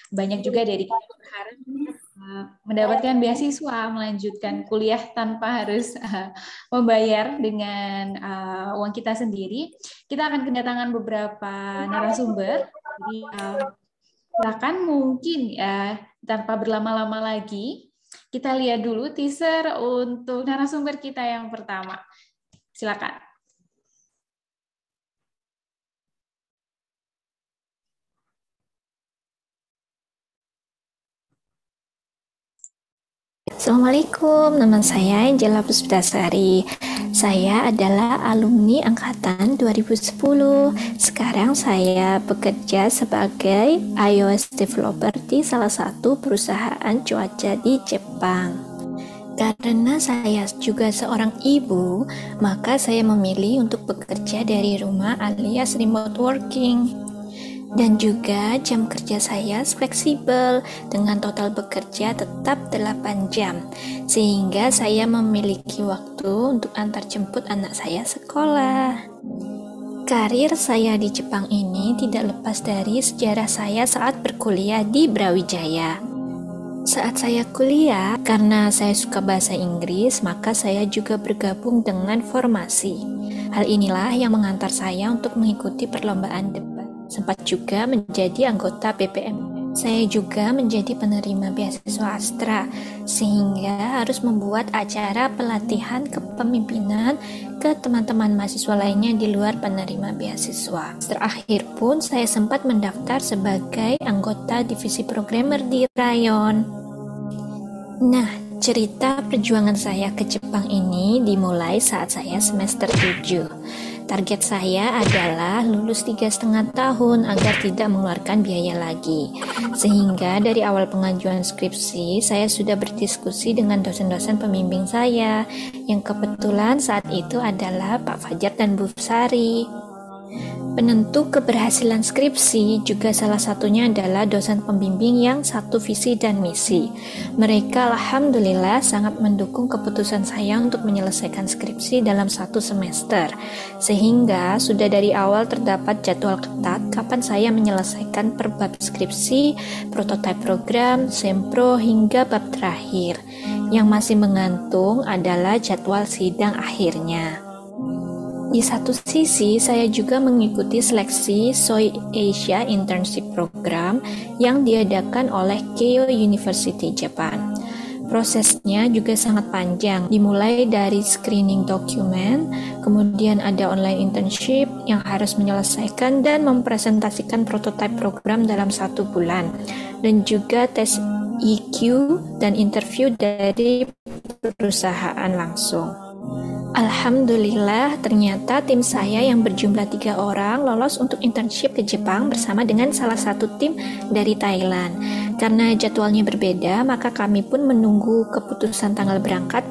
Banyak juga dari kita berharap mendapatkan beasiswa, melanjutkan kuliah tanpa harus membayar dengan uang kita sendiri. Kita akan kedatangan beberapa narasumber. Jadi silakan mungkin tanpa berlama-lama lagi, kita lihat dulu teaser untuk narasumber kita yang pertama. Silakan. Assalamualaikum, nama saya Angela Puspitasari. Saya adalah alumni angkatan 2010. Sekarang saya bekerja sebagai iOS developer di salah satu perusahaan cuaca di Jepang. Karena saya juga seorang ibu, maka saya memilih untuk bekerja dari rumah alias remote working. Dan juga jam kerja saya fleksibel dengan total bekerja tetap 8 jam, sehingga saya memiliki waktu untuk antar jemput anak saya sekolah. Karir saya di Jepang ini tidak lepas dari sejarah saya saat berkuliah di Brawijaya. Saat saya kuliah, karena saya suka bahasa Inggris, maka saya juga bergabung dengan formasi. Hal inilah yang mengantar saya untuk mengikuti perlombaan debat. Sempat juga menjadi anggota BPM. Saya juga menjadi penerima beasiswa Astra, sehingga harus membuat acara pelatihan kepemimpinan ke teman-teman mahasiswa lainnya di luar penerima beasiswa. Terakhir pun saya sempat mendaftar sebagai anggota divisi programmer di Rayon. Nah, cerita perjuangan saya ke Jepang ini dimulai saat saya semester 7. Target saya adalah lulus 3,5 tahun agar tidak mengeluarkan biaya lagi. Sehingga dari awal pengajuan skripsi, saya sudah berdiskusi dengan dosen-dosen pembimbing saya, yang kebetulan saat itu adalah Pak Fajar dan Bu Sari. Penentu keberhasilan skripsi juga salah satunya adalah dosen pembimbing yang satu visi dan misi. Mereka alhamdulillah sangat mendukung keputusan saya untuk menyelesaikan skripsi dalam 1 semester, sehingga sudah dari awal terdapat jadwal ketat kapan saya menyelesaikan per bab skripsi, prototipe program, sempro, hingga bab terakhir. Yang masih menggantung adalah jadwal sidang akhirnya. Di satu sisi, saya juga mengikuti seleksi SOI Asia Internship Program yang diadakan oleh Keio University Japan. Prosesnya juga sangat panjang, dimulai dari screening dokumen, kemudian ada online internship yang harus menyelesaikan dan mempresentasikan prototipe program dalam 1 bulan, dan juga tes EQ dan interview dari perusahaan langsung. Alhamdulillah, ternyata tim saya yang berjumlah 3 orang lolos untuk internship ke Jepang bersama dengan salah satu tim dari Thailand. Karena jadwalnya berbeda, maka kami pun menunggu keputusan tanggal berangkat.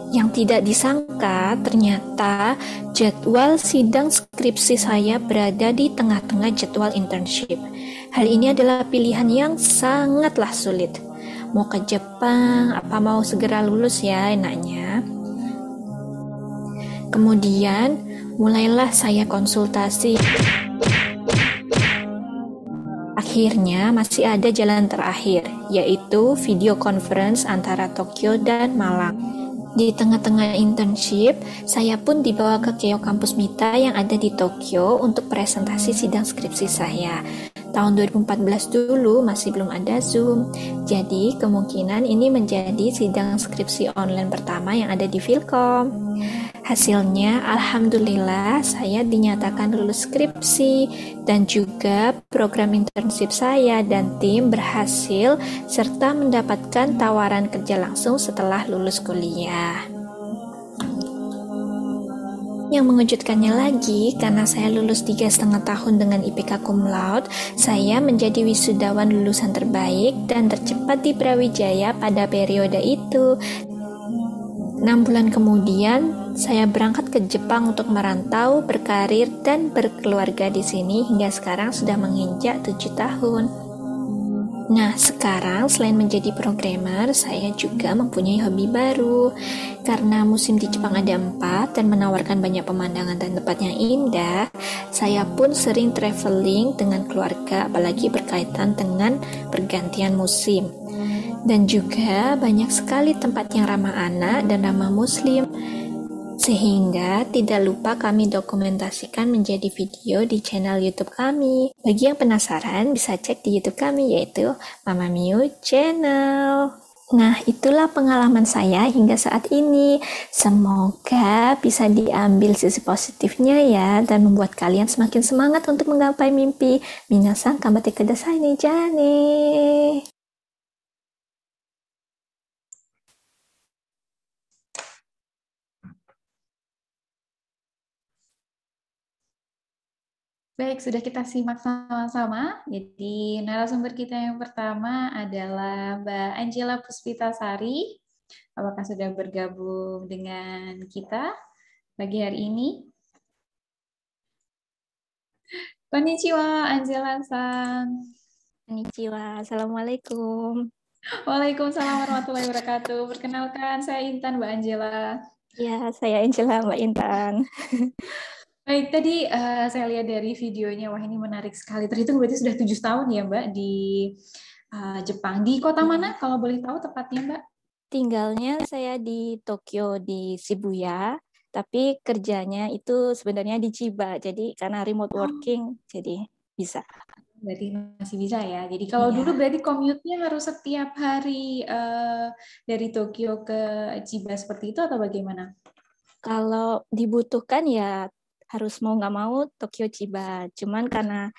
Yang tidak disangka, ternyata jadwal sidang skripsi saya berada di tengah-tengah jadwal internship. Hal ini adalah pilihan yang sangatlah sulit. Mau ke Jepang, apa mau segera lulus ya enaknya? Kemudian, mulailah saya konsultasi. Akhirnya, masih ada jalan terakhir, yaitu video conference antara Tokyo dan Malang. Di tengah-tengah internship, saya pun dibawa ke Keio Kampus Mita yang ada di Tokyo untuk presentasi sidang skripsi saya. Tahun 2014 dulu masih belum ada Zoom, jadi kemungkinan ini menjadi sidang skripsi online pertama yang ada di Philcom. Hasilnya, alhamdulillah saya dinyatakan lulus skripsi dan juga program internship saya dan tim berhasil serta mendapatkan tawaran kerja langsung setelah lulus kuliah. Yang mengejutkannya lagi, karena saya lulus 3,5 tahun dengan IPK cum laude, saya menjadi wisudawan lulusan terbaik dan tercepat di Brawijaya pada periode itu. 6 bulan kemudian, saya berangkat ke Jepang untuk merantau, berkarir, dan berkeluarga di sini hingga sekarang sudah menginjak 7 tahun. Nah, sekarang selain menjadi programmer, saya juga mempunyai hobi baru. Karena musim di Jepang ada 4 dan menawarkan banyak pemandangan dan tempat yang indah, saya pun sering traveling dengan keluarga, apalagi berkaitan dengan pergantian musim. Dan juga banyak sekali tempat yang ramah anak dan ramah muslim, sehingga tidak lupa kami dokumentasikan menjadi video di channel YouTube kami. Bagi yang penasaran, bisa cek di YouTube kami, yaitu Mama Miu Channel. Nah, itulah pengalaman saya hingga saat ini. Semoga bisa diambil sisi positifnya ya, dan membuat kalian semakin semangat untuk menggapai mimpi. Minasan ganbatte kudasai ne, jane. Baik, sudah kita simak sama-sama. Jadi narasumber kita yang pertama adalah Mbak Angela Puspitasari. Apakah sudah bergabung dengan kita pagi hari ini? Konnichiwa, Angela-san. Konnichiwa, Assalamualaikum. Waalaikumsalam warahmatullahi wabarakatuh. Perkenalkan, saya Intan, Mbak Angela. Ya, saya Angela, Mbak Intan. Baik, tadi saya lihat dari videonya, wah ini menarik sekali. Terhitung berarti sudah 7 tahun ya Mbak di Jepang. Di kota mana kalau boleh tahu tepatnya Mbak? Tinggalnya saya di Tokyo, di Shibuya, tapi kerjanya itu sebenarnya di Chiba. Jadi karena remote working, jadi bisa. Berarti masih bisa ya. Jadi kalau Iya. dulu berarti commute-nya harus setiap hari dari Tokyo ke Chiba seperti itu atau bagaimana? Kalau dibutuhkan ya harus mau nggak mau Tokyo Chiba. Cuman karena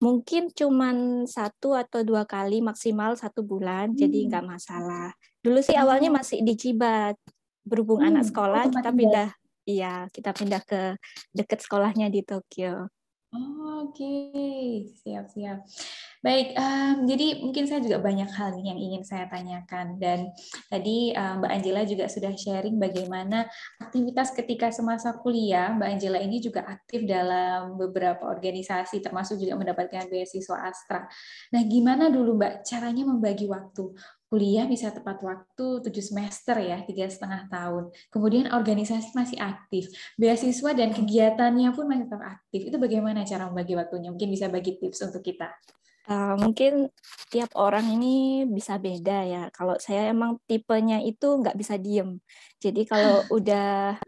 mungkin cuman 1 atau 2 kali maksimal 1 bulan, jadi nggak masalah. Dulu sih awalnya Oh, masih di Chiba, berhubung anak oh sekolah tempat kita tinggal. pindah, iya kita pindah ke deket sekolahnya di Tokyo. Oh, oke, siap-siap. Baik, jadi mungkin saya juga banyak hal nih yang ingin saya tanyakan. Dan tadi Mbak Angela juga sudah sharing bagaimana aktivitas ketika semasa kuliah. Mbak Angela ini juga aktif dalam beberapa organisasi, termasuk juga mendapatkan beasiswa Astra. Nah, gimana dulu Mbak caranya membagi waktu? Kuliah bisa tepat waktu 7 semester ya, 3,5 tahun. Kemudian organisasi masih aktif. Beasiswa dan kegiatannya pun masih tetap aktif. Itu bagaimana cara membagi waktunya? Mungkin bisa bagi tips untuk kita. Mungkin tiap orang ini bisa beda ya. Kalau saya emang tipenya itu nggak bisa diem. Jadi kalau udah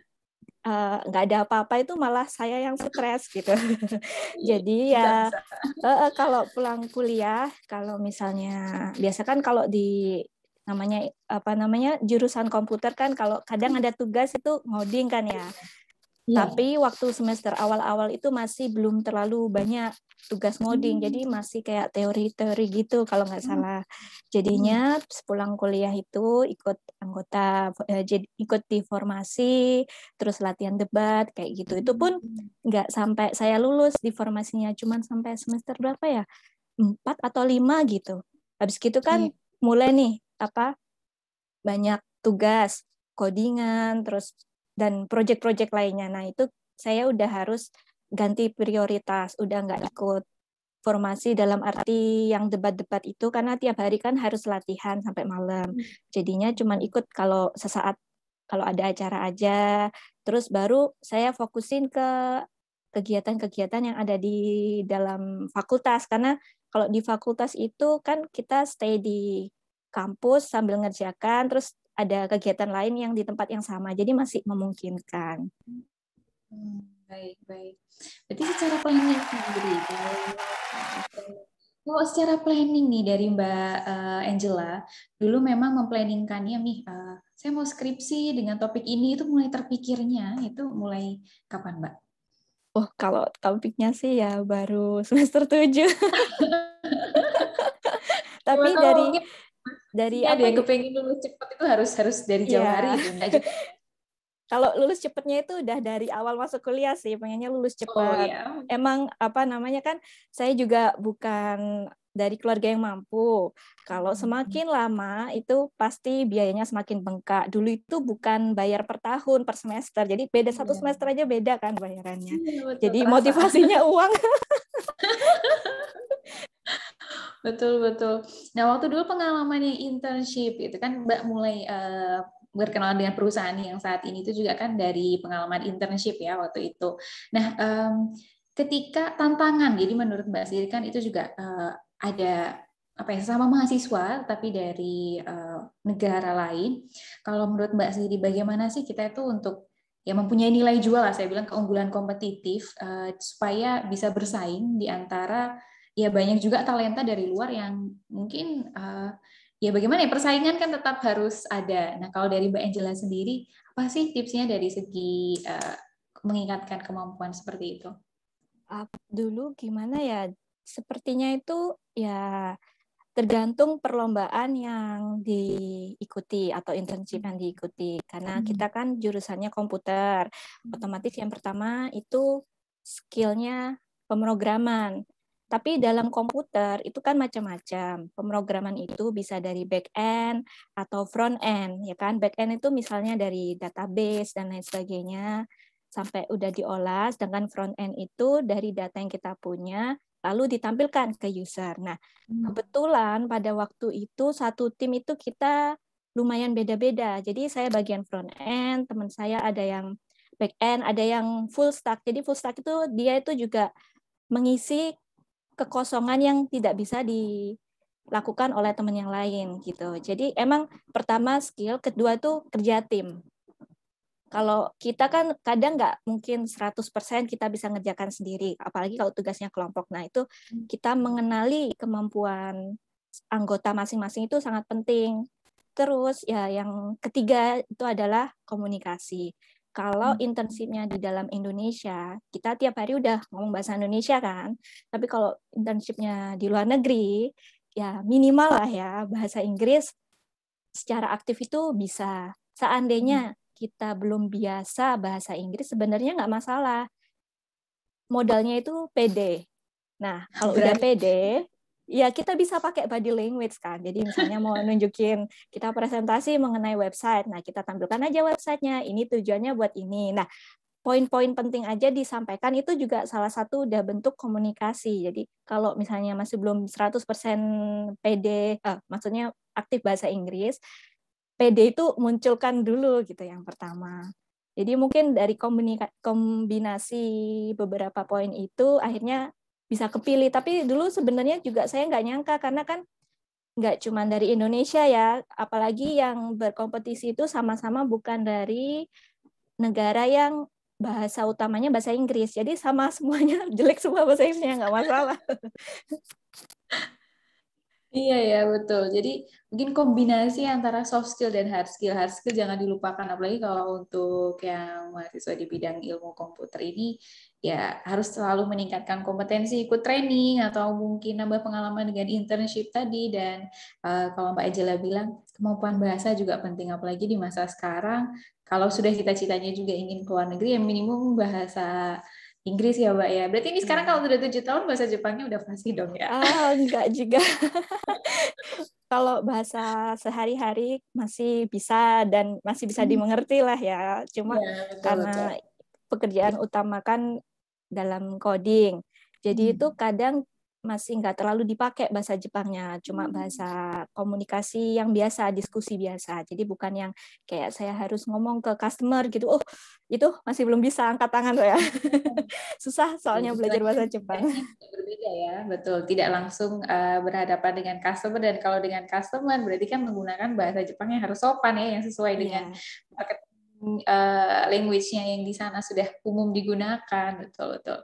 nggak ada apa-apa itu malah saya yang stres gitu. Jadi Bisa, ya bisa. kalau pulang kuliah, kalau misalnya biasa kan kalau di namanya apa namanya jurusan komputer kan kalau kadang ada tugas itu ngoding kan ya. Iya. Tapi waktu semester awal-awal itu masih belum terlalu banyak tugas ngoding, jadi masih kayak teori-teori gitu kalau nggak salah. Jadinya sepulang kuliah itu ikut anggota, jadi ikut di formasi, terus latihan debat kayak gitu. Itu pun nggak sampai saya lulus di formasinya, cuman sampai semester berapa ya? 4 atau 5 gitu. Habis gitu kan Oke. mulai nih apa banyak tugas, codingan, terus dan project-project lainnya. Nah, itu saya udah harus ganti prioritas, udah nggak ikut formasi dalam arti yang debat-debat itu karena tiap hari kan harus latihan sampai malam. Jadinya cuman ikut kalau sesaat kalau ada acara aja. Terus baru saya fokusin ke kegiatan-kegiatan yang ada di dalam fakultas karena kalau di fakultas itu kan kita stay di kampus sambil ngerjakan terus ada kegiatan lain yang di tempat yang sama. Jadi masih memungkinkan. Baik, baik. Berarti secara planning sendiri, kalau secara planning nih dari Mbak Angela, dulu memang memplanningkannya nih, saya mau skripsi dengan topik ini, itu mulai terpikirnya, itu mulai kapan Mbak? Oh, kalau topiknya sih ya baru semester 7. Siapa Tapi tahu mungkin dari ada apa yang kepengen lulus cepat itu harus dari jauh hari ya, itu, enggak juga. kalau lulus cepetnya itu udah dari awal masuk kuliah sih, pengennya lulus Oh cepat. ya. Emang apa namanya kan, saya juga bukan dari keluarga yang mampu. Kalau semakin lama itu pasti biayanya semakin bengkak. Dulu itu bukan bayar per tahun, per semester. Jadi beda 1 semester aja beda kan bayarannya. Iya, betul Jadi terasa. motivasinya uang. Betul, betul. Nah, waktu dulu pengalaman yang internship itu kan Mbak mulai berkenalan dengan perusahaan yang saat ini itu juga kan dari pengalaman internship ya waktu itu. Nah, ketika tantangan, jadi menurut Mbak sendiri kan itu juga ada apa ya, sesama mahasiswa tapi dari negara lain. Kalau menurut Mbak sendiri bagaimana sih kita itu untuk ya mempunyai nilai jual lah, saya bilang keunggulan kompetitif supaya bisa bersaing di antara ya banyak juga talenta dari luar yang mungkin ya bagaimana ya, persaingan kan tetap harus ada. Nah, kalau dari Mbak Angela sendiri, apa sih tipsnya dari segi meningkatkan kemampuan seperti itu? Dulu gimana ya? Sepertinya itu ya tergantung perlombaan yang diikuti atau internship yang diikuti. Karena kita kan jurusannya komputer, otomatis yang pertama itu skillnya pemrograman. Tapi dalam komputer itu kan macam-macam. Pemrograman itu bisa dari back end atau front end, ya kan? Back end itu misalnya dari database dan lain sebagainya sampai udah diolah, sedangkan front end itu dari data yang kita punya lalu ditampilkan ke user. Nah, kebetulan pada waktu itu satu tim itu kita lumayan beda-beda. Jadi saya bagian front end, teman saya ada yang back end, ada yang full stack. Jadi full stack itu dia itu juga mengisi kekosongan yang tidak bisa dilakukan oleh teman yang lain gitu. Jadi emang pertama skill, kedua tuh kerja tim. Kalau kita kan kadang nggak mungkin 100% kita bisa ngerjakan sendiri, apalagi kalau tugasnya kelompok. Nah, itu kita mengenali kemampuan anggota masing-masing itu sangat penting. Terus ya yang ketiga itu adalah komunikasi. Kalau internshipnya di dalam Indonesia, kita tiap hari udah ngomong bahasa Indonesia kan. Tapi kalau internshipnya di luar negeri, ya minimal lah ya bahasa Inggris secara aktif itu bisa. Seandainya kita belum biasa bahasa Inggris, sebenarnya nggak masalah. Modalnya itu pede. Nah, kalau udah pede, ya kita bisa pakai body language kan. Jadi misalnya mau nunjukin kita presentasi mengenai website, nah kita tampilkan aja websitenya, ini tujuannya buat ini. Nah, poin-poin penting aja disampaikan itu juga salah satu udah bentuk komunikasi. Jadi kalau misalnya masih belum 100% pede, maksudnya aktif bahasa Inggris, PD itu munculkan dulu gitu yang pertama. Jadi mungkin dari kombinasi beberapa poin itu akhirnya bisa kepilih. Tapi dulu sebenarnya juga saya nggak nyangka karena kan nggak cuma dari Indonesia ya, apalagi yang berkompetisi itu sama-sama bukan dari negara yang bahasa utamanya bahasa Inggris. Jadi sama semuanya jelek semua bahasa Inggrisnya nggak masalah. Iya ya, betul. Jadi mungkin kombinasi antara soft skill dan hard skill. Hard skill jangan dilupakan, apalagi kalau untuk yang mahasiswa di bidang ilmu komputer ini ya harus selalu meningkatkan kompetensi, ikut training atau mungkin nambah pengalaman dengan internship tadi. Dan kalau Mbak Angela bilang kemampuan bahasa juga penting, apalagi di masa sekarang. Kalau sudah cita-citanya juga ingin ke luar negeri, ya minimum bahasa Inggris ya, Mbak ya. Berarti ini sekarang kalau sudah 7 tahun bahasa Jepangnya udah fasih dong ya. Enggak juga. Kalau bahasa sehari-hari masih bisa dan masih bisa dimengerti lah ya. Cuma Iya, betul, betul. karena pekerjaan utama kan dalam coding, jadi itu kadang masih nggak terlalu dipakai bahasa Jepangnya, cuma bahasa komunikasi yang biasa, diskusi biasa. Jadi bukan yang kayak saya harus ngomong ke customer gitu. Oh, itu masih belum bisa angkat tangan saya. Susah soalnya belajar Istilahnya bahasa Jepang. berbeda ya, betul. Tidak langsung berhadapan dengan customer, dan kalau dengan customer berarti kan menggunakan bahasa Jepang yang harus sopan ya, yang sesuai dengan Iya. marketing language-nya yang di sana sudah umum digunakan, betul betul.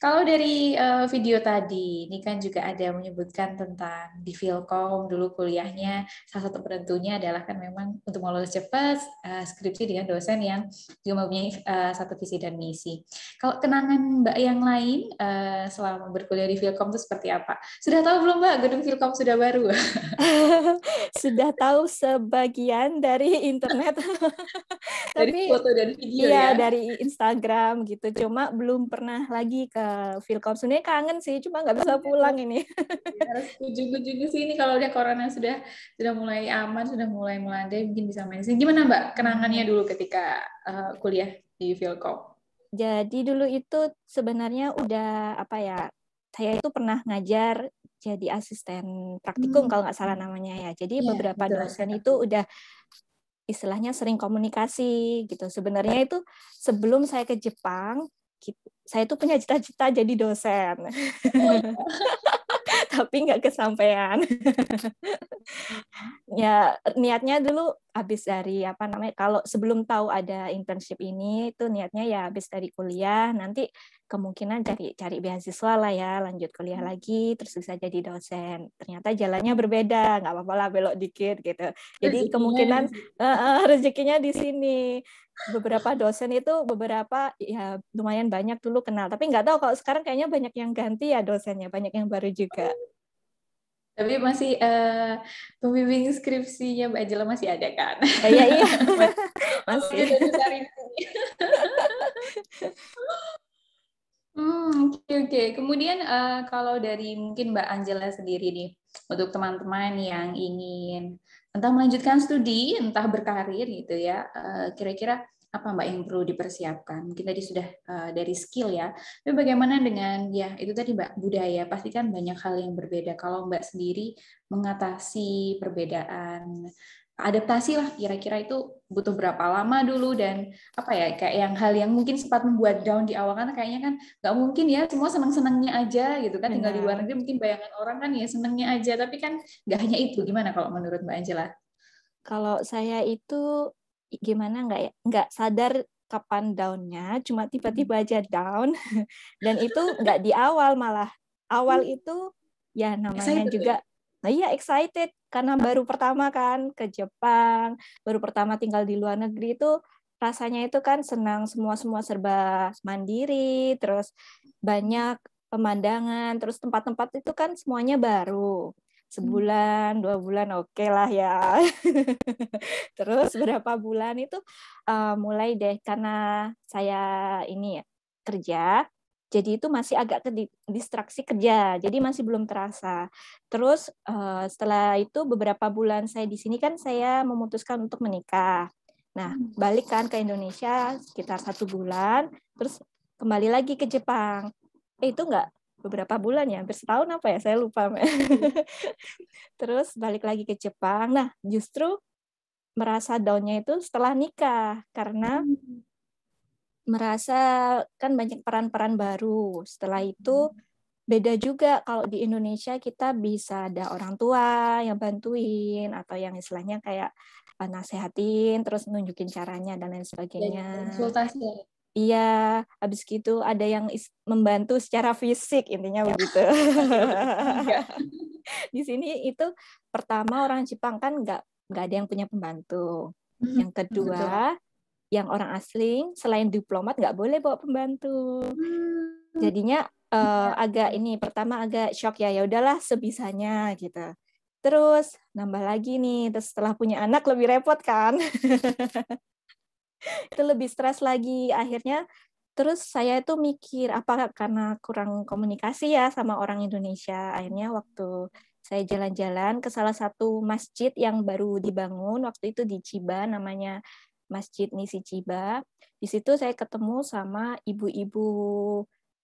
Kalau dari video tadi, ini kan juga ada menyebutkan tentang di Filkom dulu kuliahnya, salah satu penentunya adalah kan memang untuk melulus cepat skripsi dengan dosen yang juga mempunyai satu visi dan misi. Kalau kenangan Mbak yang lain selama berkuliah di Filkom itu seperti apa? Sudah tahu belum Mbak, gedung Filkom sudah baru? Sudah tahu sebagian dari internet. Dari Tapi foto dan video iya ya? dari Instagram gitu. Cuma belum pernah lagi ke Filkom. Sebenarnya kangen sih, cuma nggak bisa pulang ini. Harus kunjung-kunjung ke sini kalau udah corona sudah mulai aman, sudah mulai melandai, mungkin bisa main sini. Gimana Mbak kenangannya dulu ketika kuliah di Filkom? Jadi dulu itu sebenarnya udah apa ya? Saya itu pernah ngajar jadi asisten praktikum kalau nggak salah namanya ya. Jadi Iya, beberapa betul. dosen itu udah istilahnya sering komunikasi gitu. Sebenarnya itu sebelum saya ke Jepang, saya itu punya cita-cita jadi dosen. Tapi nggak kesampaian. Ya niatnya dulu habis dari apa namanya, kalau sebelum tahu ada internship ini itu niatnya ya habis dari kuliah nanti kemungkinan cari beasiswa lah ya, lanjut kuliah lagi terus bisa jadi dosen. Ternyata jalannya berbeda, nggak apa-apa lah belok dikit gitu. Jadi Rezekinya kemungkinan di situ. rezekinya di sini. Beberapa dosen itu beberapa ya lumayan banyak dulu kenal, tapi nggak tahu kalau sekarang kayaknya banyak yang ganti ya dosennya, banyak yang baru juga. Tapi masih pembimbing skripsinya Mbak Angela masih ada kan? Iya iya Alumni masih. dan besar ini. Oke, oke. Kemudian kalau dari mungkin Mbak Angela sendiri nih, untuk teman-teman yang ingin entah melanjutkan studi, entah berkarir gitu ya, kira-kira apa Mbak yang perlu dipersiapkan? Mungkin tadi sudah dari skill ya, tapi bagaimana dengan ya itu tadi Mbak budaya? Pasti kan banyak hal yang berbeda. Kalau Mbak sendiri mengatasi perbedaan adaptasi lah, kira-kira itu butuh berapa lama dulu dan apa ya kayak yang hal yang mungkin sempat membuat down di awal kan kayaknya kan nggak mungkin ya semua senang-senangnya aja gitu kan, tinggal di luar Benar. negeri mungkin bayangan orang kan ya senangnya aja, tapi kan nggak hanya itu. Gimana kalau menurut Mbak Angela? Kalau saya itu gimana nggak ya, nggak sadar kapan down-nya, cuma tiba-tiba aja down. Dan itu nggak di awal malah. Awal itu ya namanya Excited ya? juga, nah iya excited karena baru pertama kan ke Jepang, baru pertama tinggal di luar negeri itu rasanya itu kan senang, semua serba mandiri, terus banyak pemandangan, terus tempat-tempat itu kan semuanya baru. Sebulan, 2 bulan oke lah ya. Terus berapa bulan itu mulai deh karena saya ini ya kerja, jadi itu masih agak ke distraksi kerja, jadi masih belum terasa. Terus setelah itu beberapa bulan saya di sini kan saya memutuskan untuk menikah. Nah balik kan ke Indonesia sekitar 1 bulan, terus kembali lagi ke Jepang. Itu enggak beberapa bulan ya, hampir setahun apa ya saya lupa. Terus balik lagi ke Jepang. Nah justru merasa down-nya itu setelah nikah karena merasa kan banyak peran-peran baru. Setelah itu beda juga kalau di Indonesia kita bisa ada orang tua yang bantuin atau yang istilahnya kayak nasehatin terus nunjukin caranya dan lain Dan sebagainya. konsultasi ya. Iya, habis gitu ada yang membantu secara fisik, intinya begitu. Enggak. Di sini itu pertama orang Jepang kan nggak ada yang punya pembantu. Yang Betul. kedua, yang orang asing selain diplomat nggak boleh bawa pembantu. Jadinya agak ini pertama agak shock ya udahlah sebisanya gitu. Terus nambah lagi nih, terus setelah punya anak lebih repot kan. Itu lebih stres lagi. Akhirnya terus saya itu mikir apa karena kurang komunikasi ya sama orang Indonesia. Akhirnya waktu saya jalan-jalan ke salah satu masjid yang baru dibangun waktu itu di Chiba, namanya Masjid Nisi Chiba. Di situ saya ketemu sama ibu-ibu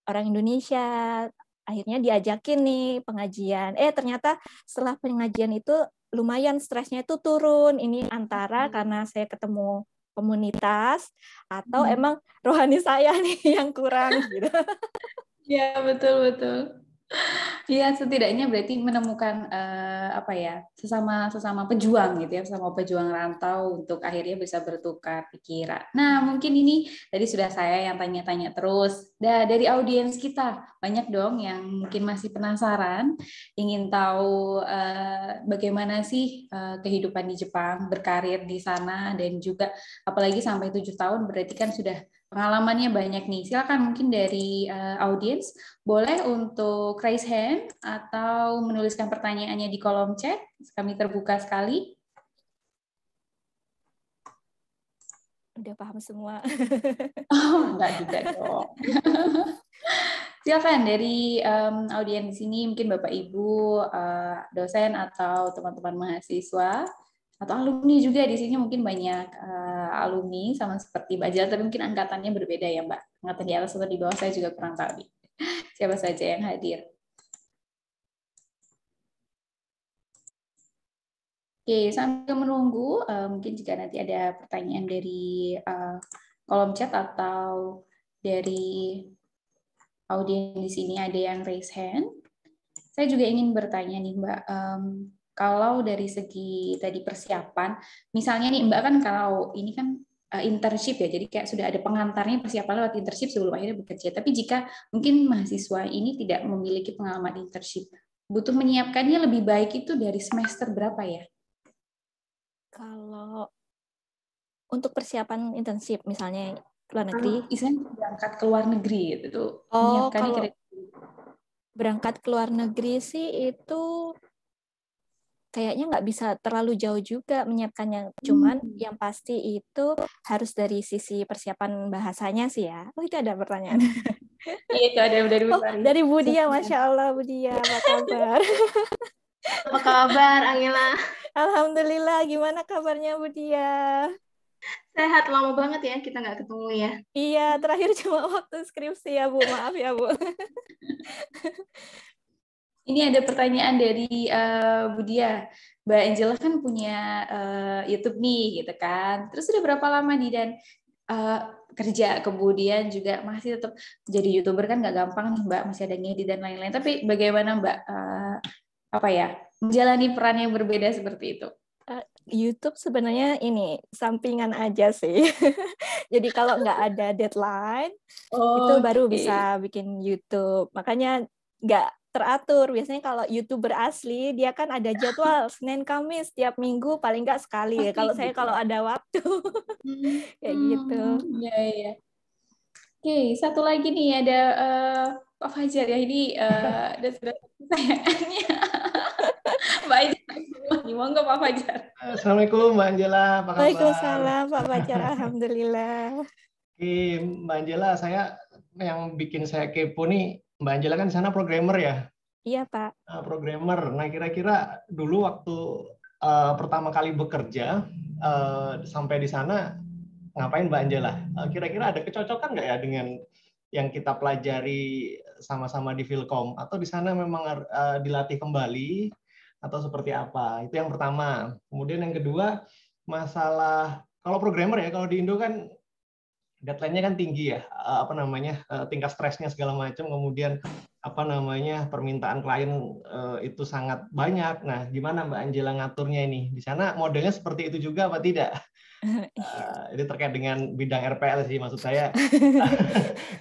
orang Indonesia. Akhirnya diajakin nih pengajian. Ternyata setelah pengajian itu lumayan stresnya itu turun. Ini antara karena saya ketemu komunitas atau emang rohani saya nih yang kurang gitu. Ya, betul, betul. Iya, setidaknya berarti menemukan apa ya, sesama pejuang gitu ya, sesama pejuang rantau untuk akhirnya bisa bertukar pikiran. Nah, mungkin ini tadi sudah saya yang tanya-tanya terus. Dari audiens kita banyak dong yang mungkin masih penasaran, ingin tahu bagaimana sih kehidupan di Jepang, berkarir di sana dan juga apalagi sampai 7 tahun berarti kan sudah pengalamannya banyak nih. Silakan mungkin dari audiens boleh untuk raise hand atau menuliskan pertanyaannya di kolom chat. Kami terbuka sekali. Udah paham semua. Oh, enggak juga dong. Silakan dari audiens di sini, mungkin Bapak Ibu, dosen atau teman-teman mahasiswa atau alumni juga di sini mungkin banyak alumni sama seperti Mbak Jal, tapi mungkin angkatannya berbeda ya Mbak. Angkatan di atas atau di bawah saya juga kurang tahu. Siapa saja yang hadir. Oke, sambil menunggu, mungkin jika nanti ada pertanyaan dari kolom chat atau dari audiens di sini ada yang raise hand. Saya juga ingin bertanya nih Mbak, kalau dari segi tadi persiapan, misalnya nih Mbak kan kalau ini kan internship ya, jadi kayak sudah ada pengantarnya persiapan lewat internship sebelum akhirnya bekerja. Tapi jika mungkin mahasiswa ini tidak memiliki pengalaman internship, butuh menyiapkannya lebih baik itu dari semester berapa ya? Kalau untuk persiapan internship, misalnya luar negeri. Misalnya berangkat ke luar negeri gitu, Oh, menyiapkannya kalau kira-kira. berangkat ke luar negeri sih itu kayaknya nggak bisa terlalu jauh juga menyiapkannya. Cuman yang pasti itu harus dari sisi persiapan bahasanya sih ya. Oh, itu ada pertanyaan. Iya, itu ada dari Oh, Butari. dari Budia, Masya Allah, Budia, apa kabar? Apa kabar, Angela? Alhamdulillah, gimana kabarnya Budia? Sehat, lama banget ya kita nggak ketemu ya. Iya, terakhir cuma waktu skripsi ya Bu, maaf ya Bu. Ini ada pertanyaan dari Budia. Mbak Angela kan punya YouTube nih, gitu kan. Terus udah berapa lama nih dan kerja, kemudian juga masih tetap jadi YouTuber kan nggak gampang nih Mbak, masih ada ngedit dan lain-lain. Tapi bagaimana Mbak apa ya menjalani peran yang berbeda seperti itu? YouTube sebenarnya ini sampingan aja sih. Jadi kalau nggak ada deadline, itu baru bisa bikin YouTube. Makanya nggak teratur. Biasanya kalau YouTuber asli, dia kan ada jadwal Senin Kamis tiap minggu paling nggak sekali. Kalau saya kalau ada waktu kayak gitu. Iya, iya. Oke, satu lagi nih ada Pak Fajar ya. Ini ada sudah pertanyaannya. Mbak Angela, monggo Pak Fajar. Assalamualaikum Mbak Angela, apa kabar? Waalaikumsalam Pak Fajar, alhamdulillah. Oke, Mbak Angela, yang bikin saya kepo nih, Mbak Angela kan di sana programmer ya? Iya Pak. Programmer. Nah, kira-kira dulu waktu pertama kali bekerja sampai di sana ngapain Mbak Angela? Kira-kira ada kecocokan nggak ya dengan yang kita pelajari sama-sama di Philcom? Atau di sana memang dilatih kembali? Atau seperti apa? Itu yang pertama. Kemudian yang kedua, masalah kalau programmer ya, kalau di Indo kan deadline-nya kan tinggi ya, tingkat stresnya segala macam, kemudian permintaan klien itu sangat banyak. Nah, gimana Mbak Angela ngaturnya ini? Di sana modelnya seperti itu juga apa tidak? Ini terkait dengan bidang RPL sih, maksud saya.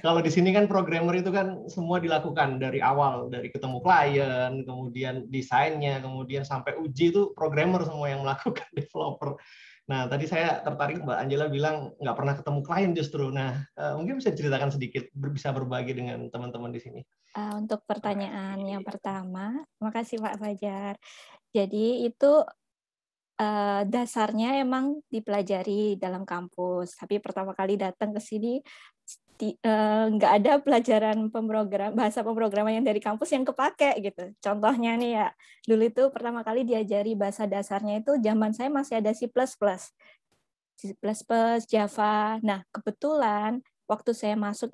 Kalau di sini kan programmer itu kan semua dilakukan dari awal, dari ketemu klien, kemudian desainnya, kemudian sampai uji itu programmer semua yang melakukan, developer. Nah, tadi saya tertarik Mbak Angela bilang nggak pernah ketemu klien justru. Nah, mungkin bisa ceritakan sedikit, bisa berbagi dengan teman-teman di sini. Untuk pertanyaan yang pertama, makasih Pak Fajar. Jadi itu dasarnya emang dipelajari dalam kampus, tapi pertama kali datang ke sini nggak ada pelajaran bahasa pemrograman yang dari kampus yang kepake gitu. Contohnya nih ya, dulu itu pertama kali diajari bahasa dasarnya itu zaman saya masih ada C++, Java. Nah kebetulan waktu saya masuk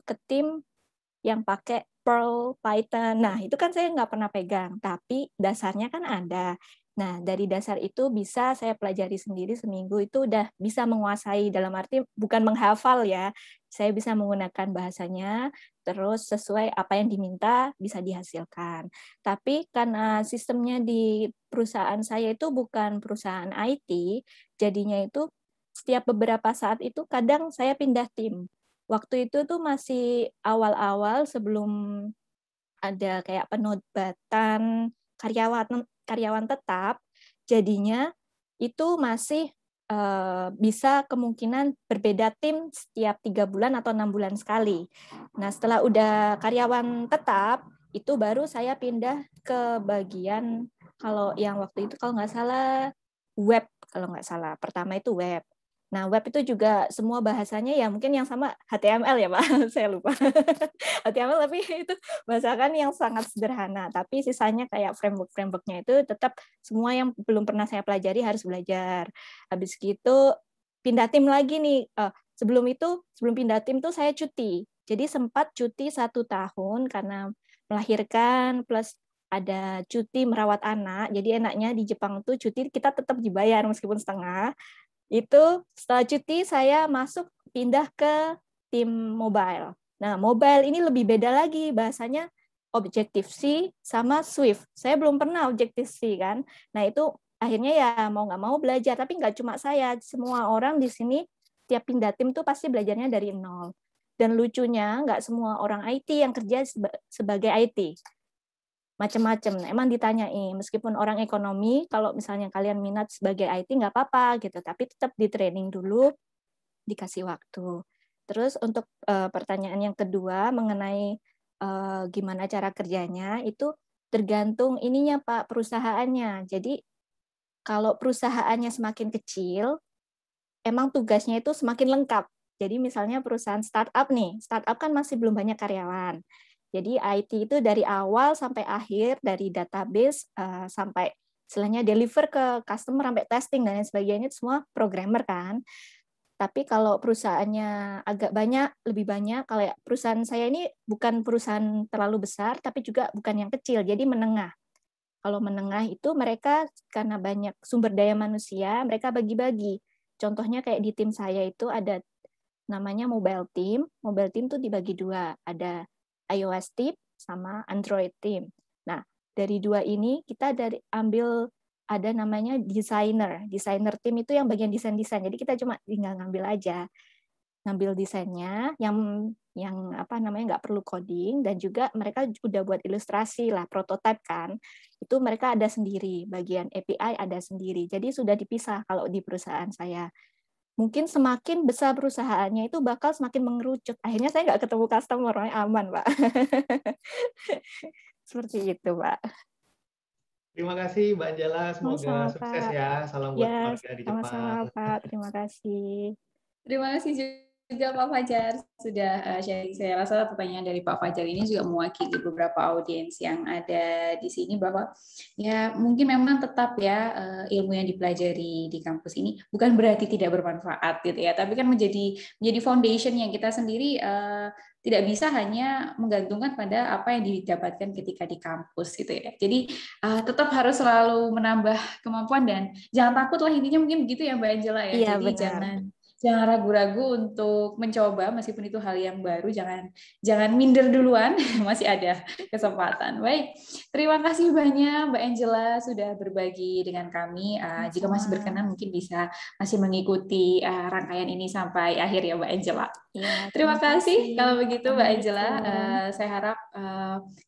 ke tim yang pakai Perl, Python. Nah, itu kan saya nggak pernah pegang, tapi dasarnya kan ada. Nah, dari dasar itu bisa saya pelajari sendiri seminggu, itu udah bisa menguasai, dalam arti bukan menghafal ya, saya bisa menggunakan bahasanya, terus sesuai apa yang diminta, bisa dihasilkan. Tapi karena sistemnya di perusahaan saya itu bukan perusahaan IT, jadinya itu setiap beberapa saat itu kadang saya pindah tim. Waktu itu tuh masih awal-awal sebelum ada kayak penobatan karyawan tetap, jadinya itu masih bisa kemungkinan berbeda tim setiap 3 bulan atau 6 bulan sekali. Nah, setelah udah karyawan tetap, itu baru saya pindah ke bagian, kalau yang waktu itu kalau nggak salah web, kalau nggak salah pertama itu web. Nah, web itu juga semua bahasanya ya mungkin yang sama HTML ya, Pak. Saya lupa. HTML tapi itu bahasakan yang sangat sederhana. Tapi sisanya kayak framework-frameworknya itu tetap semua yang belum pernah saya pelajari harus belajar. Habis gitu pindah tim lagi nih. Sebelum pindah tim tuh saya cuti. Jadi sempat cuti 1 tahun karena melahirkan plus ada cuti merawat anak. Jadi enaknya di Jepang tuh cuti kita tetap dibayar meskipun setengah. Itu setelah cuti saya pindah ke tim mobile. Nah, mobile ini lebih beda lagi bahasanya Objective-C sama Swift. Saya belum pernah Objective-C kan. Nah, itu akhirnya ya mau nggak mau belajar. Tapi nggak cuma saya, semua orang di sini tiap pindah tim tuh pasti belajarnya dari nol. Dan lucunya nggak semua orang IT yang kerja sebagai IT. Macam-macam. Emang ditanyain, meskipun orang ekonomi, kalau misalnya kalian minat sebagai IT nggak apa-apa gitu, tapi tetap di training dulu, dikasih waktu. Terus untuk pertanyaan yang kedua mengenai gimana cara kerjanya, itu tergantung ininya Pak, perusahaannya. Jadi kalau perusahaannya semakin kecil, emang tugasnya itu semakin lengkap. Jadi misalnya perusahaan startup nih, startup kan masih belum banyak karyawan. Jadi IT itu dari awal sampai akhir, dari database sampai istilahnya deliver ke customer sampai testing dan lain sebagainya, itu semua programmer kan. Tapi kalau perusahaannya agak banyak, lebih banyak, kalau perusahaan saya ini bukan perusahaan terlalu besar, tapi juga bukan yang kecil, jadi menengah. Kalau menengah itu mereka karena banyak sumber daya manusia, mereka bagi-bagi. Contohnya kayak di tim saya itu ada namanya mobile team. Mobile team tuh dibagi dua, ada iOS team sama Android team. Nah, dari dua ini kita ambil ada namanya desainer. Desainer tim itu yang bagian desain-desain. Jadi kita cuma tinggal ngambil aja. Ngambil desainnya yang apa namanya nggak perlu coding, dan juga mereka udah buat ilustrasi lah, prototype kan. Itu mereka ada sendiri, bagian API ada sendiri. Jadi sudah dipisah kalau di perusahaan saya. Mungkin semakin besar perusahaannya itu bakal semakin mengerucut. Akhirnya saya nggak ketemu customer, aman, Pak. Seperti itu, Pak. Terima kasih Mbak Anjela, semoga Sama-sama, sukses Pak. ya. Salam buat Ya, keluarga di sama-sama, Jepang. Pak. Terima kasih. Terima kasih juga Pak Fajar sudah sharing. Saya rasa pertanyaan dari Pak Fajar ini juga mewakili beberapa audiens yang ada di sini, bahwa ya mungkin memang tetap ya ilmu yang dipelajari di kampus ini bukan berarti tidak bermanfaat gitu ya, tapi kan menjadi foundation yang kita sendiri tidak bisa hanya menggantungkan pada apa yang didapatkan ketika di kampus gitu ya. Jadi tetap harus selalu menambah kemampuan dan jangan takut lah, intinya mungkin begitu ya Mbak Anjela ya. Iya, Jadi benar. jangan ragu-ragu untuk mencoba meskipun itu hal yang baru, jangan minder duluan, masih ada kesempatan. Baik, terima kasih banyak Mbak Angela sudah berbagi dengan kami. Jika masih berkenan mungkin bisa masih mengikuti rangkaian ini sampai akhir ya Mbak Angela. Ya, Terima kasih. Kalau begitu Mbak Angela, saya harap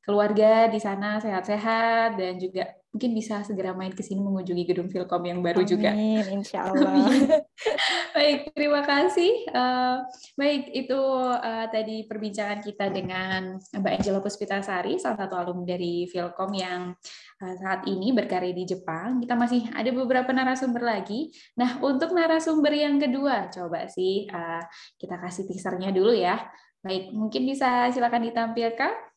keluarga di sana sehat-sehat dan juga mungkin bisa segera main ke sini mengunjungi gedung Filkom yang baru juga. Amin, insya Allah. Baik, terima kasih. Baik, itu tadi perbincangan kita dengan Mbak Angela Puspitasari, salah satu alumni dari Filkom yang saat ini berkarya di Jepang. Kita masih ada beberapa narasumber lagi. Nah, untuk narasumber yang kedua, coba sih kita kasih teasernya dulu ya. Baik, mungkin bisa silakan ditampilkan.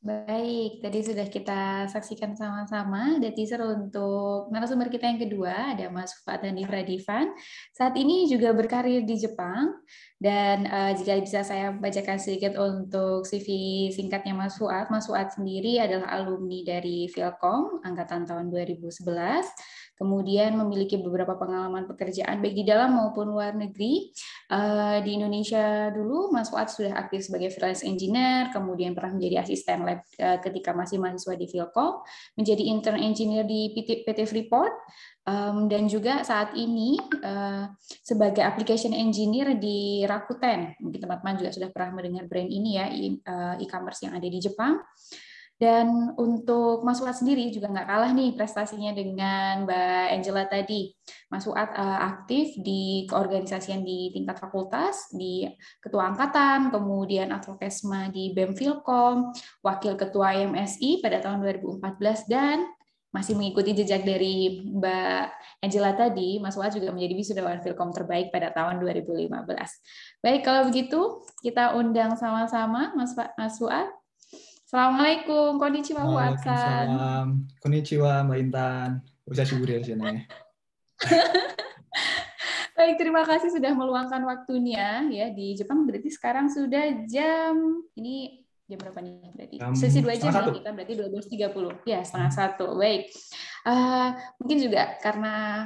Baik, tadi sudah kita saksikan sama-sama ada teaser untuk narasumber kita yang kedua, ada Mas Fuad dan Pradivan. Saat ini juga berkarir di Jepang, dan jika bisa saya bacakan sedikit untuk CV singkatnya Mas Fuad. Mas Fuad sendiri adalah alumni dari Filkom angkatan tahun 2011. kemudian memiliki beberapa pengalaman pekerjaan baik di dalam maupun luar negeri. Di Indonesia dulu Mas Fuad sudah aktif sebagai freelance engineer, kemudian pernah menjadi asisten lab ketika masih mahasiswa di Philcom, menjadi intern engineer di PT Freeport, dan juga saat ini sebagai application engineer di Rakuten. Mungkin teman-teman juga sudah pernah mendengar brand ini ya, e-commerce yang ada di Jepang. Dan untuk Mas Fuad sendiri juga nggak kalah nih prestasinya dengan Mbak Angela tadi. Mas Fuad aktif di keorganisasian di tingkat fakultas, di Ketua Angkatan, kemudian Advokesma di BEM Philcom, Wakil Ketua IMSI pada tahun 2014, dan masih mengikuti jejak dari Mbak Angela tadi, Mas Fuad juga menjadi wisudawan Philcom terbaik pada tahun 2015. Baik, kalau begitu kita undang sama-sama Mas Fuad. Assalamualaikum, konnichiwa Fuad-san. Waalaikumsalam. Konnichiwa Mbak Intan. Osashi-buri desu. Baik, terima kasih sudah meluangkan waktunya ya di Jepang. Berarti sekarang sudah jam berapa nih? Berarti sesi 2 jam ya, kita berarti 12.30. Ya, setengah 1. Baik. Mungkin juga karena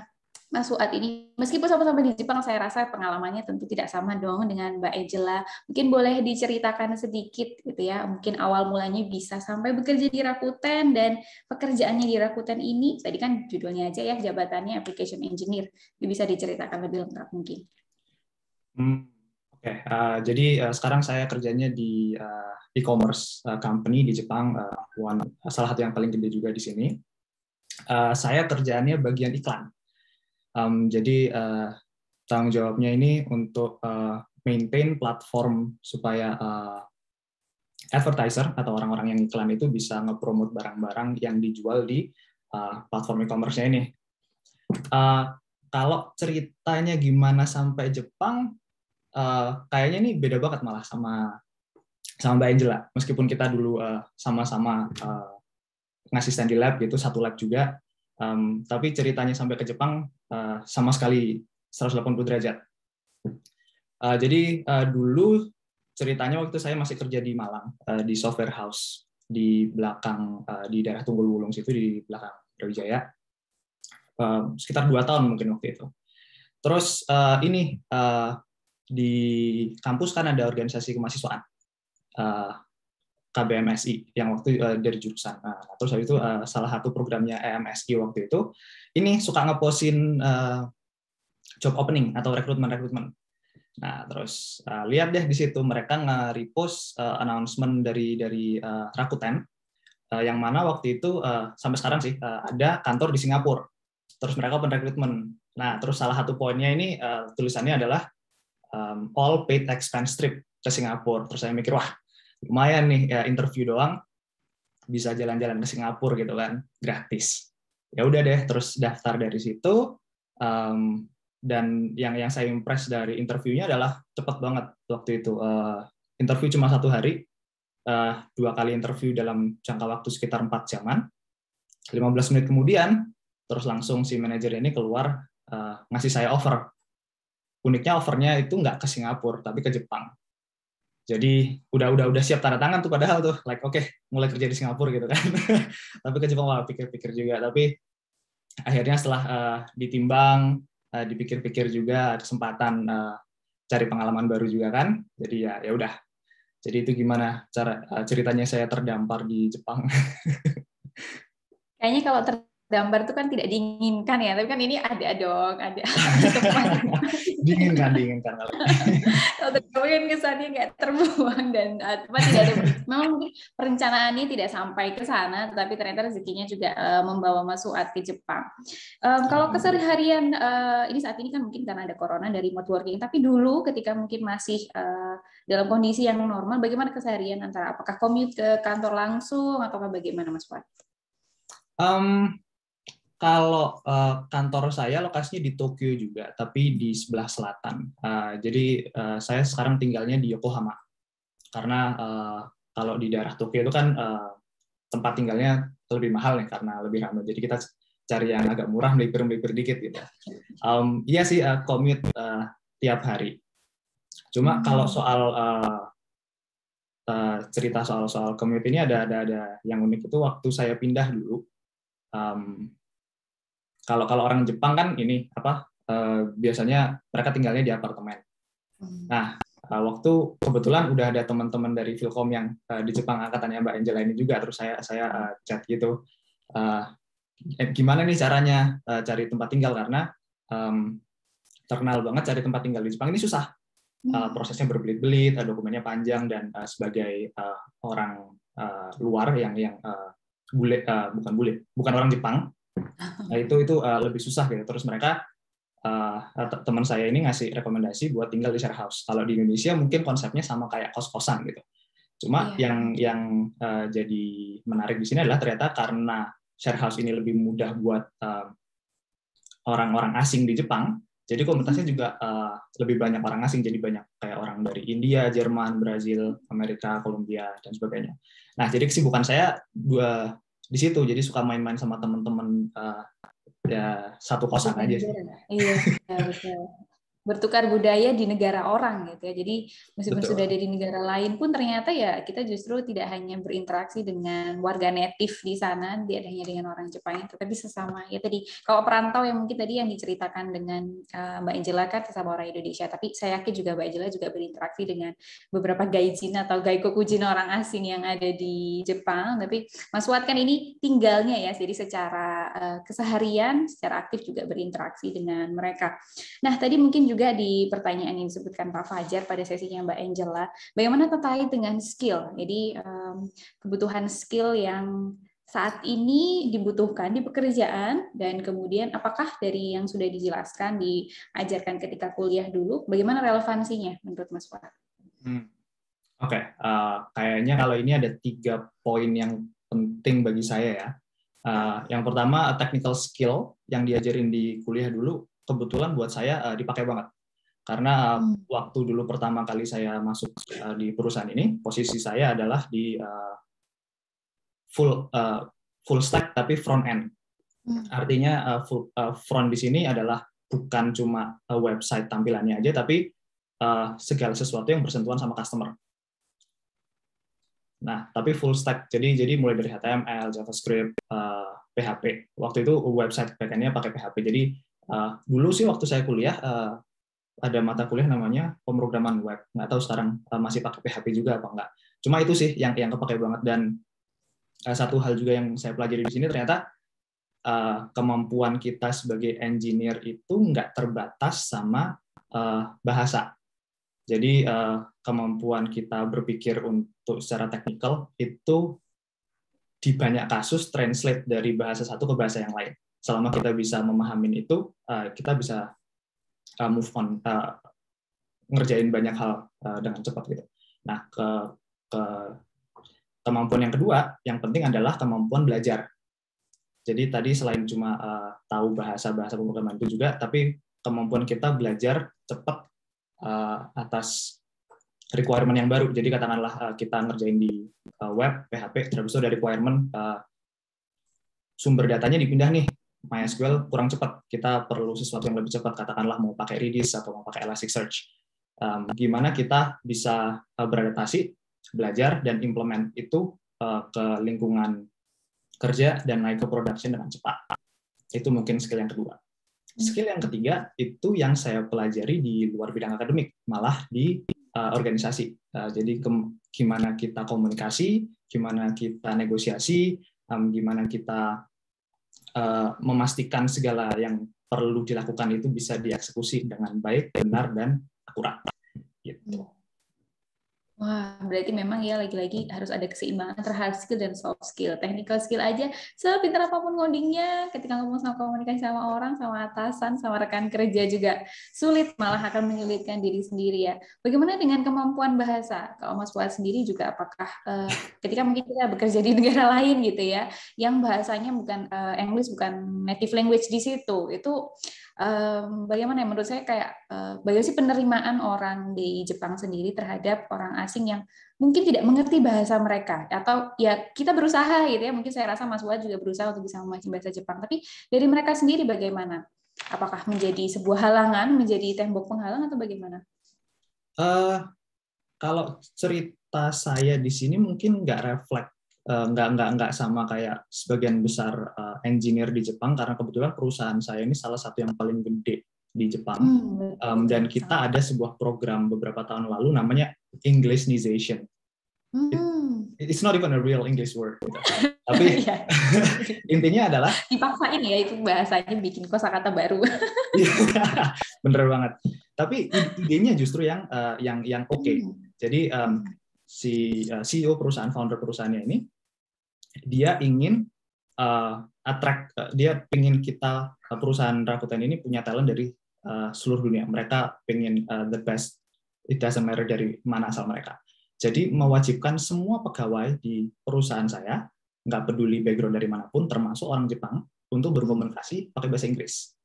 Mas Fuad ini, meskipun sama-sama di Jepang, saya rasa pengalamannya tentu tidak sama dong dengan Mbak Angela. Mungkin boleh diceritakan sedikit gitu ya, mungkin awal mulanya bisa sampai bekerja di Rakuten, dan pekerjaannya di Rakuten ini, tadi kan judulnya aja ya, jabatannya Application Engineer. Bisa diceritakan lebih lengkap mungkin. Oke, jadi sekarang saya kerjanya di e-commerce company di Jepang, salah satu yang paling gede juga di sini. Saya kerjaannya bagian iklan. Jadi tanggung jawabnya ini untuk maintain platform supaya advertiser atau orang-orang yang iklan itu bisa nge-promote barang-barang yang dijual di platform e-commerce-nya ini. Kalau ceritanya gimana sampai Jepang, kayaknya ini beda banget malah sama Mbak Angela. Meskipun kita dulu sama-sama ngasisten di lab gitu, satu lab juga. Tapi ceritanya sampai ke Jepang sama sekali 180 derajat. Jadi dulu ceritanya waktu saya masih kerja di Malang, di software house di belakang, di daerah Tunggul Wulung situ, di belakang Brawijaya, sekitar 2 tahun mungkin waktu itu. Terus di kampus kan ada organisasi kemahasiswaan, KBMSI yang waktu dari jurusan. Terus habis itu salah satu programnya EMSI waktu itu ini suka ngepostin job opening atau rekrutmen. Nah, terus lihat deh di situ mereka nge-repost announcement dari Rakuten yang mana waktu itu sampai sekarang sih ada kantor di Singapura. Terus mereka open rekrutmen. Nah, terus salah satu poinnya ini tulisannya adalah all paid expense trip ke Singapura. Terus saya mikir, wah, lumayan nih ya, interview doang bisa jalan-jalan ke Singapura gitu kan, gratis. Ya udah deh, terus daftar dari situ. Dan yang saya impress dari interviewnya adalah cepat banget waktu itu. Interview cuma 1 hari, 2 kali interview dalam jangka waktu sekitar 4 jaman. 15 menit kemudian, terus langsung si manajer ini keluar ngasih saya offer. Uniknya offernya itu nggak ke Singapura, tapi ke Jepang. Jadi udah siap tanda tangan tuh, padahal tuh like oke, mulai kerja di Singapura gitu kan. Tapi ke Jepang malah pikir-pikir juga. Tapi akhirnya setelah ditimbang, dipikir-pikir juga, ada kesempatan cari pengalaman baru juga kan. Jadi ya udah. Jadi itu gimana cara ceritanya saya terdampar di Jepang. Kayaknya kalau terdampar itu kan tidak diinginkan ya, tapi kan ini ada dong, ada. diinginkan. Kalau terdampar kesannya nggak terbuang dan tidak ada. Memang mungkin perencanaannya tidak sampai ke sana, tapi ternyata rezekinya juga membawa Mas Fuad ke Jepang. Kalau keseharian ini saat ini kan mungkin karena ada corona dari remote working, tapi dulu ketika mungkin masih dalam kondisi yang normal, bagaimana keseharian antara apakah commute ke kantor langsung atau bagaimana Mas Fuad? Kalau kantor saya lokasinya di Tokyo juga, tapi di sebelah selatan. Jadi saya sekarang tinggalnya di Yokohama. Karena kalau di daerah Tokyo itu kan tempat tinggalnya lebih mahal nih karena lebih ramai. Jadi kita cari yang agak murah, melipir dikit gitu. Iya sih, commute tiap hari. Cuma kalau soal cerita soal commute ini ada yang unik itu waktu saya pindah dulu. Kalau orang Jepang kan ini biasanya mereka tinggalnya di apartemen. Nah, waktu kebetulan udah ada teman-teman dari Philcom yang di Jepang angkatannya Mbak Angela ini juga, terus saya chat gitu, gimana nih caranya cari tempat tinggal, karena terkenal banget cari tempat tinggal di Jepang ini susah. Prosesnya berbelit-belit, dokumennya panjang, dan sebagai orang luar yang bukan orang Jepang, itu lebih susah gitu. Terus mereka teman saya ini ngasih rekomendasi buat tinggal di share house. Kalau di Indonesia mungkin konsepnya sama kayak kos-kosan gitu. Cuma yang jadi menarik di sini adalah ternyata karena share house ini lebih mudah buat orang-orang asing di Jepang. Jadi komunitasnya juga lebih banyak orang asing, jadi banyak kayak orang dari India, Jerman, Brazil, Amerika, Kolombia, dan sebagainya. Nah, jadi kesibukan saya di situ, jadi suka main-main sama teman-teman ya satu kosan aja sih. Iya, betul. Bertukar budaya di negara orang gitu ya. Jadi meskipun sudah ada di negara lain pun ternyata ya kita justru tidak hanya berinteraksi dengan warga native di sana, tidak hanya dengan orang Jepang, tetapi sesama ya tadi kalau perantau yang mungkin tadi yang diceritakan dengan Mbak Angela kan sesama orang Indonesia, tapi saya yakin juga Mbak Angela juga berinteraksi dengan beberapa gaijin atau gaikokujin orang asing yang ada di Jepang. Tapi Mas Fuad kan ini tinggalnya ya, jadi secara keseharian, secara aktif juga berinteraksi dengan mereka. Nah, tadi mungkin juga di pertanyaan yang disebutkan Pak Fajar pada sesinya Mbak Angela, bagaimana terkait dengan skill? Jadi kebutuhan skill yang saat ini dibutuhkan di pekerjaan, dan kemudian apakah dari yang sudah dijelaskan, diajarkan ketika kuliah dulu, bagaimana relevansinya menurut Mas Fuad? Oke, kayaknya kalau ini ada 3 poin yang penting bagi saya ya. Yang pertama, technical skill yang diajarin di kuliah dulu, kebetulan buat saya dipakai banget. Karena waktu dulu pertama kali saya masuk di perusahaan ini, posisi saya adalah di full stack tapi front end. Artinya front di sini adalah bukan cuma website tampilannya aja, tapi segala sesuatu yang bersentuhan sama customer. Nah, tapi full stack. Jadi mulai dari HTML, JavaScript, PHP. Waktu itu website backend-nya pakai PHP. Jadi dulu sih waktu saya kuliah ada mata kuliah namanya pemrograman web. Nggak tahu sekarang masih pakai PHP juga apa enggak. Cuma itu sih yang kepake banget. Dan satu hal juga yang saya pelajari di sini ternyata kemampuan kita sebagai engineer itu nggak terbatas sama bahasa. Jadi kemampuan kita berpikir untuk secara teknikal itu di banyak kasus translate dari bahasa satu ke bahasa yang lain. Selama kita bisa memahami itu, kita bisa move on, ngerjain banyak hal dengan cepat gitu. Nah, kemampuan yang kedua, yang penting adalah kemampuan belajar. Jadi tadi selain cuma tahu bahasa-bahasa pemrograman itu juga, tapi kemampuan kita belajar cepat atas requirement yang baru. Jadi katakanlah kita ngerjain di web, PHP, terus ada requirement sumber datanya dipindah nih, MySQL kurang cepat, kita perlu sesuatu yang lebih cepat, katakanlah mau pakai Redis atau mau pakai Elasticsearch. Gimana kita bisa beradaptasi, belajar, dan implement itu ke lingkungan kerja dan naik ke production dengan cepat. Itu mungkin skill yang kedua. Skill yang ketiga itu yang saya pelajari di luar bidang akademik, malah di organisasi. Jadi gimana kita komunikasi, gimana kita negosiasi, gimana kita memastikan segala yang perlu dilakukan itu bisa dieksekusi dengan baik, benar, dan akurat. Gitu. Wah, berarti memang ya lagi-lagi harus ada keseimbangan antara hard skill dan soft skill. Technical skill aja, sepintar apapun ngodingnya, ketika ngomong sama komunikasi sama orang, sama atasan, sama rekan kerja juga sulit, malah akan menyulitkan diri sendiri ya. Bagaimana dengan kemampuan bahasa? Kalau Mas Fuad sendiri juga apakah ketika mungkin kita bekerja di negara lain gitu ya, yang bahasanya bukan English, bukan native language di situ, itu bagaimana ya, menurut saya kayak bagaimana sih penerimaan orang di Jepang sendiri terhadap orang asing yang mungkin tidak mengerti bahasa mereka, atau ya kita berusaha gitu ya, mungkin saya rasa Mas Fuad juga berusaha untuk bisa memahami bahasa Jepang, tapi dari mereka sendiri bagaimana? Apakah menjadi sebuah halangan, menjadi tembok penghalang, atau bagaimana? Kalau cerita saya di sini mungkin nggak refleks nggak sama kayak sebagian besar engineer di Jepang, karena kebetulan perusahaan saya ini salah satu yang paling gede di Jepang. Dan kita ada sebuah program beberapa tahun lalu namanya Englishnization. It's not even a real English word, gitu. Tapi intinya adalah dipaksain ya, itu bahasanya bikin kosakata baru. Bener banget. Tapi idenya justru yang oke. Jadi si CEO perusahaan, founder perusahaannya ini, dia ingin dia ingin kita, perusahaan Rakuten ini punya talent dari seluruh dunia. Mereka pengen the best, it doesn't matter dari mana asal mereka. Jadi mewajibkan semua pegawai di perusahaan saya, nggak peduli background dari manapun, termasuk orang Jepang, untuk berkomunikasi pakai bahasa Inggris.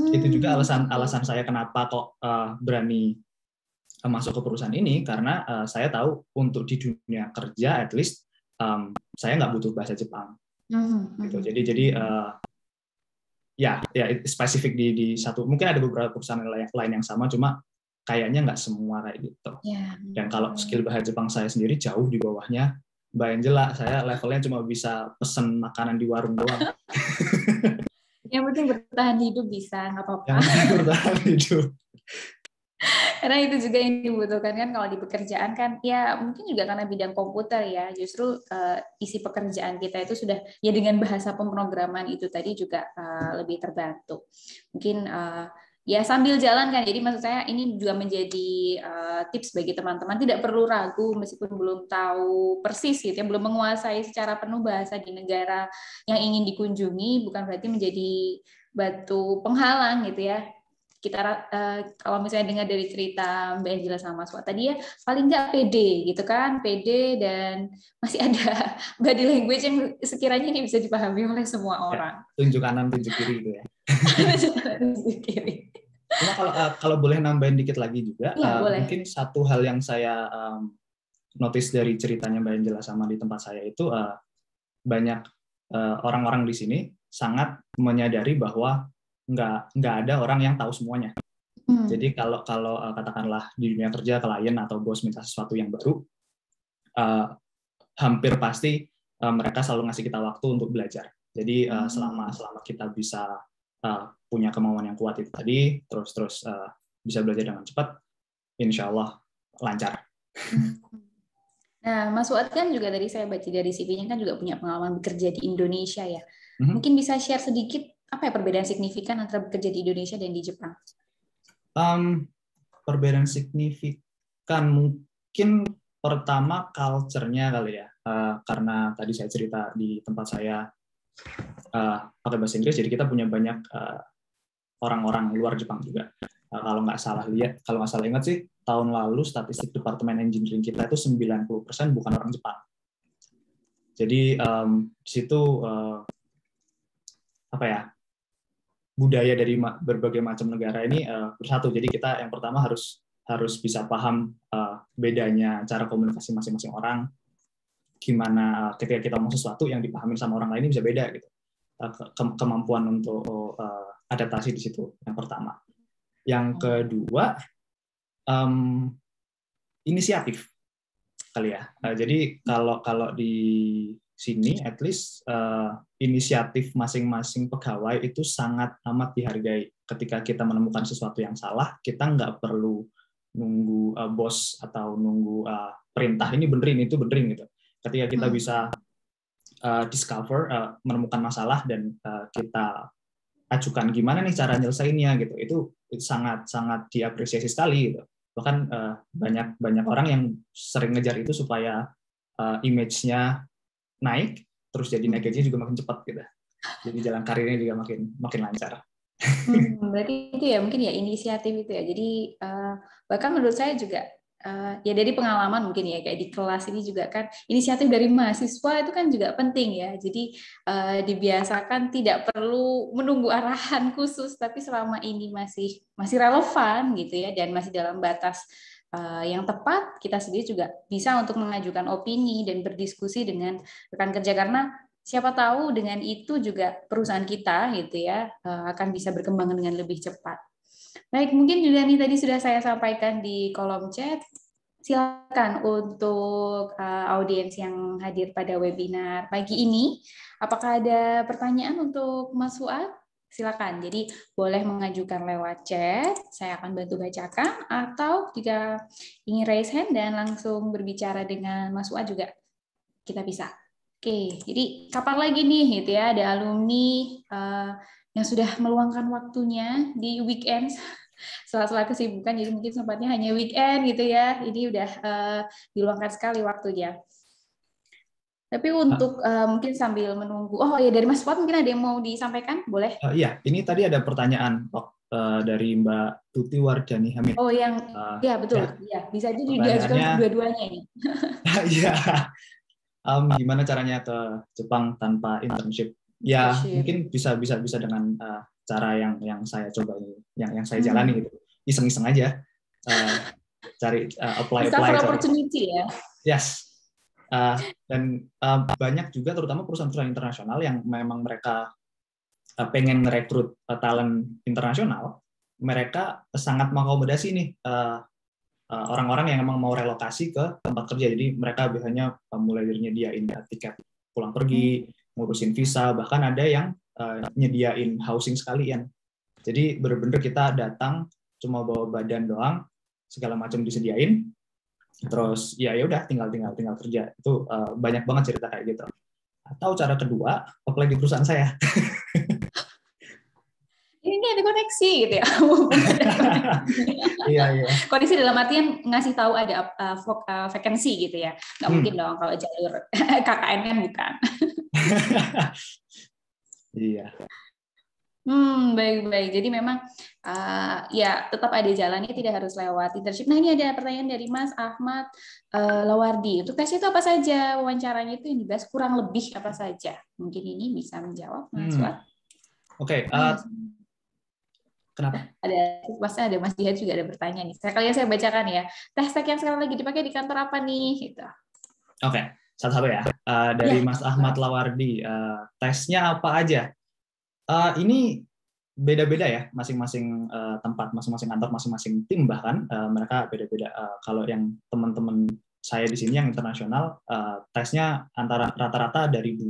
Itu juga alasan saya kenapa kok berani masuk ke perusahaan ini, karena saya tahu untuk di dunia kerja, at least saya nggak butuh bahasa Jepang. Gitu. Jadi ya spesifik di satu, mungkin ada beberapa perusahaan lain yang sama, cuma kayaknya nggak semua kayak gitu. Dan kalau skill bahasa Jepang saya sendiri jauh di bawahnya Mbak Angela. Saya levelnya cuma bisa pesen makanan di warung doang. Yang penting bertahan hidup bisa, nggak apa-apa. Yang penting bertahan hidup. Karena itu juga yang dibutuhkan kan kalau di pekerjaan kan, ya mungkin juga karena bidang komputer ya, justru isi pekerjaan kita itu sudah ya dengan bahasa pemrograman itu tadi juga lebih terbantu. Mungkin ya sambil jalan kan, jadi maksud saya ini juga menjadi tips bagi teman-teman, tidak perlu ragu meskipun belum tahu persis gitu ya, belum menguasai secara penuh bahasa di negara yang ingin dikunjungi, bukan berarti menjadi batu penghalang gitu ya. Kita kalau misalnya dengar dari cerita Mbak Angela sama Mas Wak tadi ya, paling nggak pede gitu kan, pede dan masih ada body language yang sekiranya ini bisa dipahami oleh semua orang. Tunjuk kanan, tunjuk kiri gitu ya. Cuma kalau boleh nambahin dikit lagi juga, mungkin satu hal yang saya notice dari ceritanya Mbak Angela sama di tempat saya itu, banyak orang-orang di sini sangat menyadari bahwa nggak ada orang yang tahu semuanya. Jadi kalau katakanlah di dunia kerja klien atau bos minta sesuatu yang baru, hampir pasti mereka selalu ngasih kita waktu untuk belajar. Jadi selama kita bisa punya kemauan yang kuat itu tadi, terus bisa belajar dengan cepat, insya Allah lancar. Nah, Mas Fuad kan juga tadi saya baca dari CV-nya kan juga punya pengalaman bekerja di Indonesia ya. Mungkin bisa share sedikit apa ya perbedaan signifikan antara bekerja di Indonesia dan di Jepang? Perbedaan signifikan mungkin pertama culture-nya kali ya, karena tadi saya cerita di tempat saya pakai bahasa Inggris, jadi kita punya banyak orang-orang luar Jepang juga. Kalau nggak salah ingat sih, tahun lalu statistik Departemen Engineering kita itu 90% bukan orang Jepang. Jadi di situ budaya dari berbagai macam negara ini bersatu. Jadi kita yang pertama harus bisa paham bedanya cara komunikasi masing-masing orang. Gimana ketika kita ngomong sesuatu yang dipahami sama orang lain ini bisa beda gitu. Kemampuan untuk adaptasi di situ yang pertama. Yang kedua, inisiatif kali ya. Jadi kalau di sini, at least inisiatif masing-masing pegawai itu sangat amat dihargai. Ketika kita menemukan sesuatu yang salah, kita nggak perlu nunggu bos atau nunggu perintah ini benerin itu benerin gitu. Ketika kita bisa discover, menemukan masalah dan kita ajukan gimana nih cara nyelesainnya gitu, itu sangat diapresiasi sekali gitu. Bahkan banyak orang yang sering ngejar itu supaya image-nya naik, terus jadi naik gajinya juga makin cepat gitu. Jadi jalan karirnya juga makin lancar. Berarti itu ya mungkin ya inisiatif itu ya. Jadi bahkan menurut saya juga ya dari pengalaman mungkin ya kayak di kelas ini juga kan inisiatif dari mahasiswa itu kan juga penting ya. Jadi dibiasakan tidak perlu menunggu arahan khusus, tapi selama ini masih relevan gitu ya dan masih dalam batas yang tepat, kita sendiri juga bisa untuk mengajukan opini dan berdiskusi dengan rekan kerja, karena siapa tahu dengan itu juga perusahaan kita gitu ya akan bisa berkembang dengan lebih cepat. Baik, mungkin juga nih tadi sudah saya sampaikan di kolom chat, Silakan untuk audiens yang hadir pada webinar pagi ini. Apakah ada pertanyaan untuk Mas Fuad? Silakan. Jadi boleh mengajukan lewat chat, saya akan bantu bacakan, atau jika ingin raise hand dan langsung berbicara dengan Mas Fuad juga kita bisa. Oke, jadi kapan lagi nih gitu ya, ada alumni yang sudah meluangkan waktunya di weekend setelah kesibukan, jadi mungkin sempatnya hanya weekend gitu ya. Ini udah diluangkan sekali waktunya. Tapi untuk mungkin sambil menunggu, oh ya dari Mas Fuad mungkin ada yang mau disampaikan, boleh? Iya, ini tadi ada pertanyaan dari Mbak Tuti Wardani Hamid. Oh yang, ya betul, ya bisa aja diajukan dua-duanya ini. Iya, gimana caranya ke Jepang tanpa internship? Ya mungkin bisa dengan cara yang saya coba, yang saya jalani gitu, iseng-iseng aja, cari apply opportunity ya. Yes, dan banyak juga terutama perusahaan-perusahaan internasional yang memang mereka pengen merekrut talent internasional, mereka sangat mengakomodasi nih orang-orang yang emang mau relokasi ke tempat kerja. Jadi mereka biasanya mulai dari nyediain tiket pulang pergi, ngurusin visa, bahkan ada yang nyediain housing sekalian. Jadi bener-bener kita datang cuma bawa badan doang, segala macam disediain, terus ya udah tinggal kerja. Itu banyak banget cerita kayak gitu. Atau cara kedua, apply di perusahaan saya. Ini ada koneksi gitu ya. Iya. Koneksi dalam artian ngasih tahu ada vacancy gitu ya. Nggak mungkin dong kalau jalur KKN kan bukan. Iya. Baik. Jadi memang ya tetap ada jalannya, tidak harus lewat internship. Nah ini ada pertanyaan dari Mas Ahmad Lawardi. Untuk tes itu apa saja? Wawancaranya itu yang dibahas kurang lebih apa saja? Mungkin ini bisa menjawab Mas Fuad. Oke. Kenapa? Ada Mas Jihad juga ada bertanya nih. Sekalian saya bacakan ya. Tes yang sekarang lagi dipakai di kantor apa nih? Gitu. Oke, satu-satu ya. Dari Mas Ahmad Lawardi, tesnya apa aja? Ini beda-beda ya, masing-masing tempat, masing-masing kantor, masing-masing tim bahkan mereka beda-beda. Kalau yang teman-teman saya di sini yang internasional, tesnya antara rata-rata dari 2,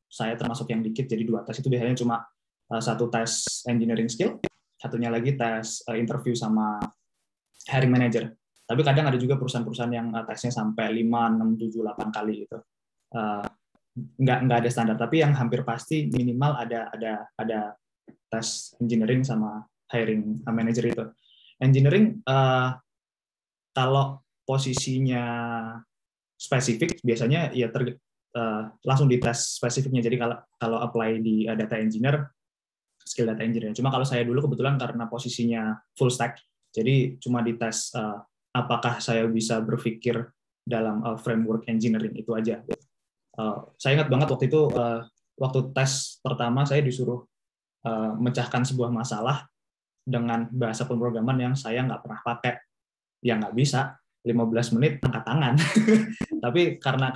saya termasuk yang dikit, jadi 2 tes itu biasanya cuma satu tes engineering skill, satunya lagi tes interview sama hiring manager. Tapi kadang ada juga perusahaan-perusahaan yang tesnya sampai 5, 6, 7, 8 kali gitu. Nggak ada standar, tapi yang hampir pasti minimal ada tes engineering sama hiring manager itu. Engineering kalau posisinya spesifik biasanya ya langsung di tes spesifiknya. Jadi kalau apply di data engineer, skill data engineer. Cuma kalau saya dulu kebetulan karena posisinya full stack, jadi cuma dites apakah saya bisa berpikir dalam framework engineering itu aja. Saya ingat banget waktu itu, waktu tes pertama saya disuruh memecahkan sebuah masalah dengan bahasa pemrograman yang saya nggak pernah pakai. Ya nggak bisa, 15 menit angkat tangan. Tapi karena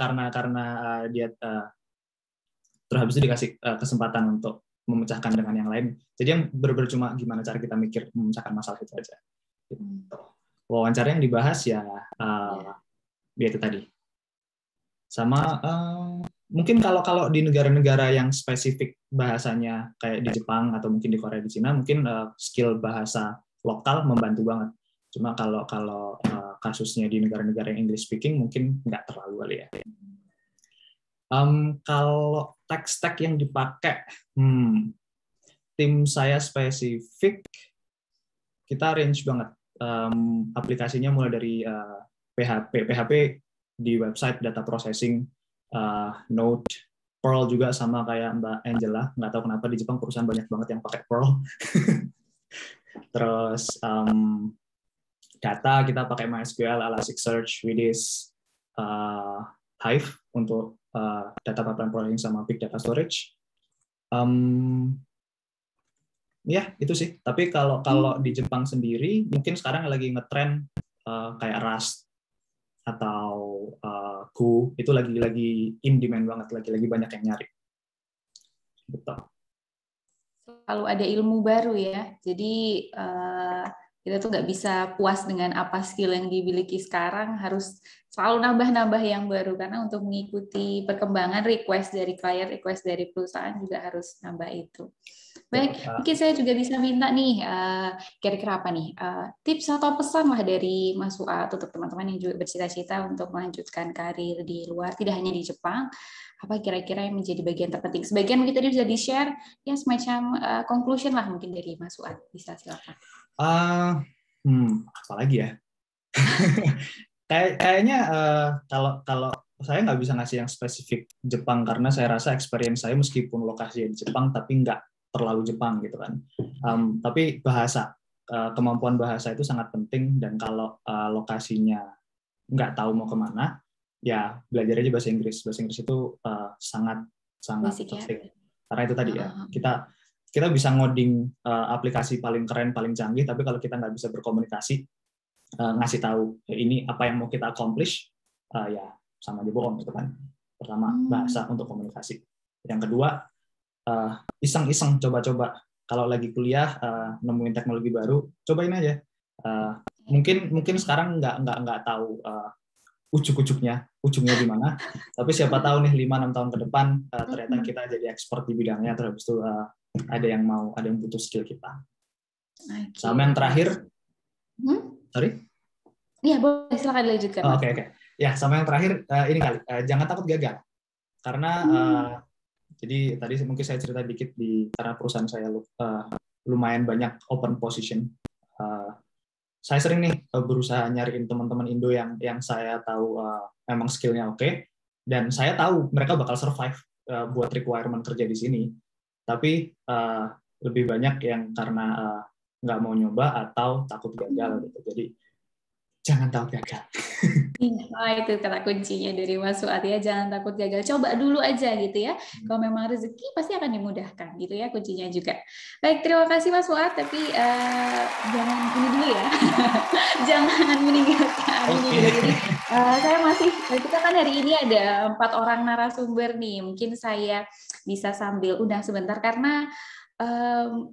dia terus habis itu dikasih kesempatan untuk memecahkan dengan yang lain. Jadi yang benar-benar cuma gimana cara kita mikir memecahkan masalah itu aja. Wawancara yang dibahas ya itu tadi. Sama mungkin kalau di negara-negara yang spesifik bahasanya kayak di Jepang atau mungkin di Korea, di Cina, mungkin skill bahasa lokal membantu banget. Cuma kalau kasusnya di negara-negara yang English speaking mungkin nggak terlalu kali ya. Kalau tech stack yang dipakai, tim saya spesifik, kita range banget. Aplikasinya mulai dari PHP di website, data processing, Node, Perl juga sama kayak Mbak Angela. Nggak tahu kenapa di Jepang perusahaan banyak banget yang pakai Perl. Terus data kita pakai MySQL, Elasticsearch, Redis, Hive untuk data pipeline processing sama big data storage. Ya itu sih. Tapi kalau di Jepang sendiri, mungkin sekarang lagi ngetrend kayak Rust atau Go, itu lagi in demand banget, lagi banyak yang nyari. Betul. Selalu ada ilmu baru ya. Jadi Kita tuh nggak bisa puas dengan apa skill yang dimiliki sekarang, harus selalu nambah-nambah yang baru, karena untuk mengikuti perkembangan request dari klien, request dari perusahaan juga harus nambah itu. Baik, mungkin saya juga bisa minta nih, kira-kira apa nih, tips atau pesan lah dari Mas Fuad untuk teman-teman yang juga bercita-cita untuk melanjutkan karir di luar, tidak hanya di Jepang, apa kira-kira yang menjadi bagian terpenting? Sebagian mungkin tadi bisa di-share, ya semacam conclusion lah mungkin dari Mas Fuad, bisa silakan. Apa lagi ya? Kayaknya kalau saya nggak bisa ngasih yang spesifik Jepang, karena saya rasa experience saya meskipun lokasinya di Jepang tapi nggak terlalu Jepang gitu kan. Tapi bahasa, kemampuan bahasa itu sangat penting, dan kalau lokasinya nggak tahu mau kemana, ya belajar aja bahasa Inggris. Bahasa Inggris itu sangat penting. Karena itu tadi ya, kita bisa ngoding aplikasi paling keren, paling canggih, tapi kalau kita nggak bisa berkomunikasi, ngasih tahu ini apa yang mau kita accomplish, ya sama aja bohong gitu kan. Pertama, bahasa untuk komunikasi. Yang kedua, iseng-iseng, coba-coba. Kalau lagi kuliah, nemuin teknologi baru, cobain aja. Mungkin sekarang nggak tahu ujungnya di mana, tapi siapa tahu nih 5-6 tahun ke depan ternyata kita jadi expert di bidangnya, terus itu ada yang butuh skill kita. Okay. Sama yang terakhir, sorry? Iya, boleh, silakan dilanjutkan. Oke. Ya, sama yang terakhir, ini kali, jangan takut gagal. Karena, jadi tadi mungkin saya cerita dikit, karena perusahaan saya lumayan banyak open position. Saya sering nih berusaha nyariin teman-teman Indo yang saya tahu memang skillnya oke, dan saya tahu mereka bakal survive buat requirement kerja di sini. Tapi lebih banyak yang karena nggak mau nyoba atau takut gagal gitu. Jadi jangan takut gagal. Itu kata kuncinya dari Mas Fuad ya, jangan takut gagal, coba dulu aja gitu ya. Kalau memang rezeki pasti akan dimudahkan gitu ya, kuncinya juga. Baik, terima kasih Mas Fuad, tapi jangan ini dulu ya. Jangan meninggalkan ini dulu. Jadi kita kan hari ini ada 4 orang narasumber nih. Mungkin saya bisa sambil undang sebentar karena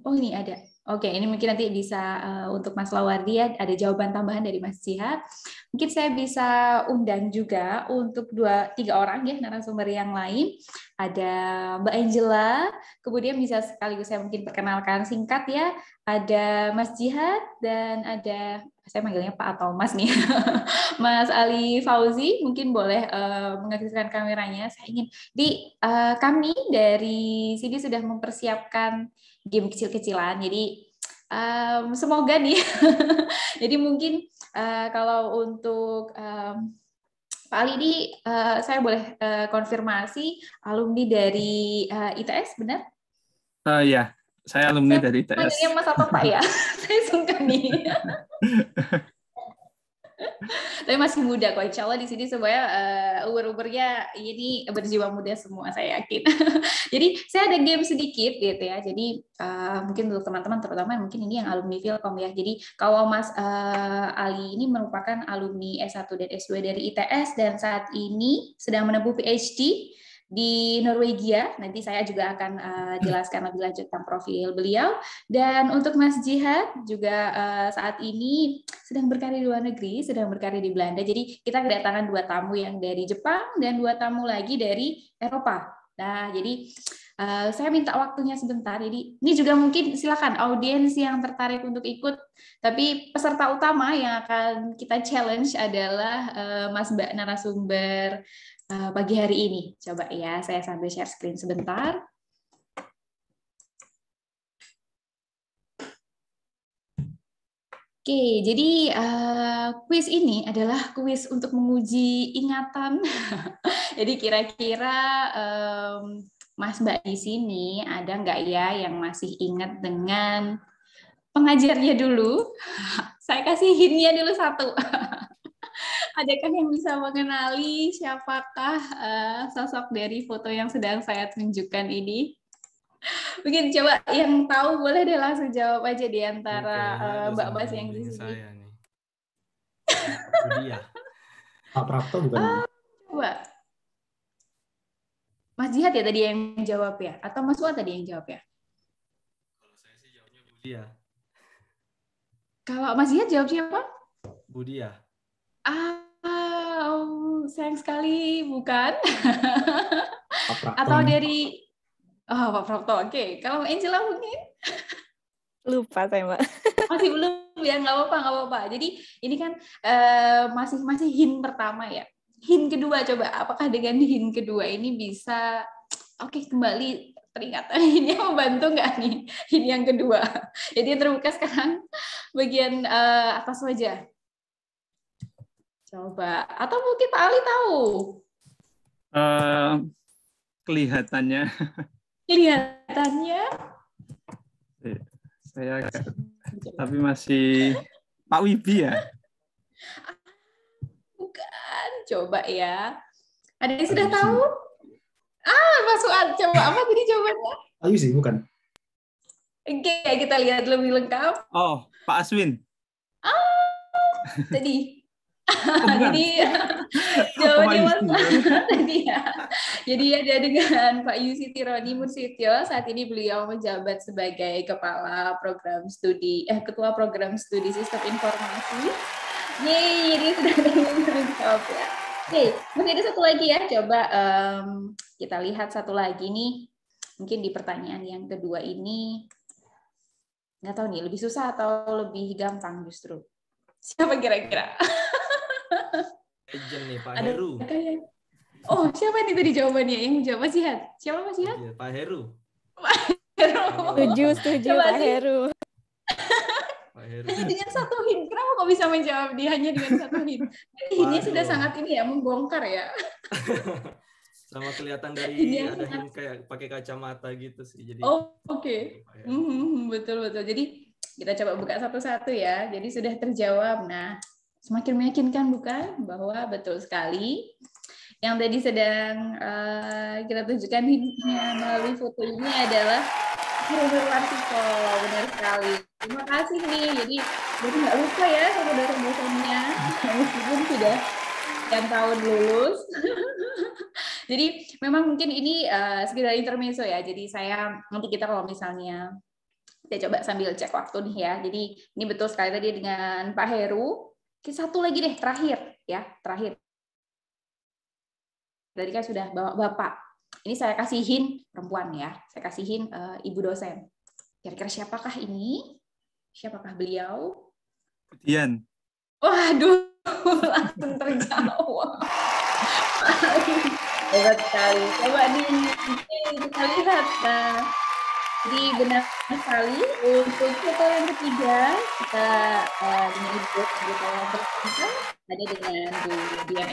ini ada. Oke, ini mungkin nanti bisa untuk Mas Lawardi ya, ada jawaban tambahan dari Mas Jihad. Mungkin saya bisa undang juga untuk 2-3 orang ya narasumber yang lain. Ada Mbak Angela, kemudian bisa sekaligus saya mungkin perkenalkan singkat ya. Ada Mas Jihad dan ada, saya manggilnya Pak atau Mas nih, Mas Ali Fauzi, mungkin boleh mengaktifkan kameranya. Saya ingin kami dari sini sudah mempersiapkan game kecil-kecilan, jadi semoga nih, jadi mungkin kalau untuk Pak Ali ini saya boleh konfirmasi alumni dari ITS, benar? Ya, saya alumni dari ITS. Manggilnya Mas atau Pak ya? Saya sungkan nih. Tapi masih muda kok, insya Allah di sini semuanya uber-ubernya ini berjiwa muda semua, saya yakin. Jadi saya ada game sedikit gitu ya, jadi mungkin untuk teman-teman terutama mungkin ini yang alumni Filkom ya. Jadi kalau Mas Ali ini merupakan alumni S1 dan S2 dari ITS dan saat ini sedang menempuh PhD di Norwegia. Nanti saya juga akan jelaskan lebih lanjut tentang profil beliau. Dan untuk Mas Jihad juga saat ini sedang berkarir di luar negeri, sedang berkarir di Belanda. Jadi kita kedatangan 2 tamu yang dari Jepang dan 2 tamu lagi dari Eropa. Nah, jadi saya minta waktunya sebentar. Jadi ini juga mungkin silakan audiens yang tertarik untuk ikut. Tapi peserta utama yang akan kita challenge adalah Mas Mbak narasumber pagi hari ini. Coba ya, saya sambil share screen sebentar. Oke, jadi kuis ini adalah kuis untuk menguji ingatan. Jadi kira-kira Mas Mbak di sini ada nggak ya yang masih ingat dengan pengajarnya dulu? Saya kasih hint-nya dulu 1. Adakah yang bisa mengenali siapakah sosok dari foto yang sedang saya tunjukkan ini? Mungkin coba yang tahu boleh deh langsung jawab aja di antara Mbak-mbak yang di sini. Saya nih. Dia. Pak Prapto bukan? Coba. Mas Jihad ya tadi yang jawab ya? Atau Mas Fuad tadi yang jawab ya? Kalau saya sih jawabnya Budia. Kalau Mas Ziad jawab siapa? Budia. Sayang sekali, bukan? Pak Prapto. Atau dari Pak Prapto. Oke. Kalau Angela mungkin Lupa saya, Mbak. masih belum ya, nggak apa-apa. Jadi ini kan masih hint pertama ya. Hint kedua coba, apakah dengan hint kedua ini bisa kembali teringat ini membantu nggak nih hint yang kedua? Jadi terbuka sekarang bagian atas wajah. Coba, atau mungkin Pak Ali tahu? Kelihatannya. Saya tapi masih Pak Wibi ya? Bukan, coba ya. Ada yang sudah tahu? Mas Fuad, coba apa tadi jawabannya? Ayu sih, bukan. Oke, kita lihat lebih lengkap. Oh, Pak Aswin. Jadi bukan. jadi jawabannya Mas tadi ya. Jadi ada dengan Pak Yusi Tironi Mursityo. Saat ini beliau menjabat sebagai Ketua Program Studi Sistem Informasi. Yeay, ini sudah lengkap ya. Oke, masih ada satu lagi ya. Coba kita lihat satu lagi nih. Mungkin di pertanyaan yang kedua ini nggak tahu nih lebih susah atau lebih gampang justru. Siapa kira-kira? Agent nih, Pak Heru. Oh, siapa nih tadi jawabannya? Yang menjawab Mas Ziad. Siapa Mas Ziad? Iya, Pak Heru. Setuju Pak Heru. Pak Heru. Dengan satu hint. Kenapa kok bisa menjawab dia hanya dengan satu hint? Hintnya sudah sangat ini ya, membongkar ya. Sama kelihatan dari ada hint kayak pakai kacamata gitu sih. Jadi oke. Betul. Jadi kita coba buka satu-satu ya. Jadi sudah terjawab. Nah, semakin meyakinkan bukan bahwa betul sekali yang tadi sedang kita tunjukkan hintnya melalui foto ini adalah Heru Warsito. Benar sekali. Terima kasih nih. Jadi nggak lupa ya saudara dosennya meskipun sudah sekian tahun lulus. Jadi memang mungkin ini sekedar intermezzo ya. Jadi nanti kita kalau misalnya kita coba sambil cek waktu nih ya. Jadi ini betul sekali tadi dengan Pak Heru. Satu lagi deh terakhir ya, terakhir. Tadi kan sudah bawa Bapak. Ini saya kasih hint perempuan ya. Saya kasih hint ibu dosen. Kira-kira siapakah ini? Siapakah beliau? Dian. Waduh, langsung terjawab. Hebat sekali. Coba kita lihat. Nah, jadi benar sekali untuk foto yang ketiga kita dengan ibu foto yang ketiga ada dengan Bu Dian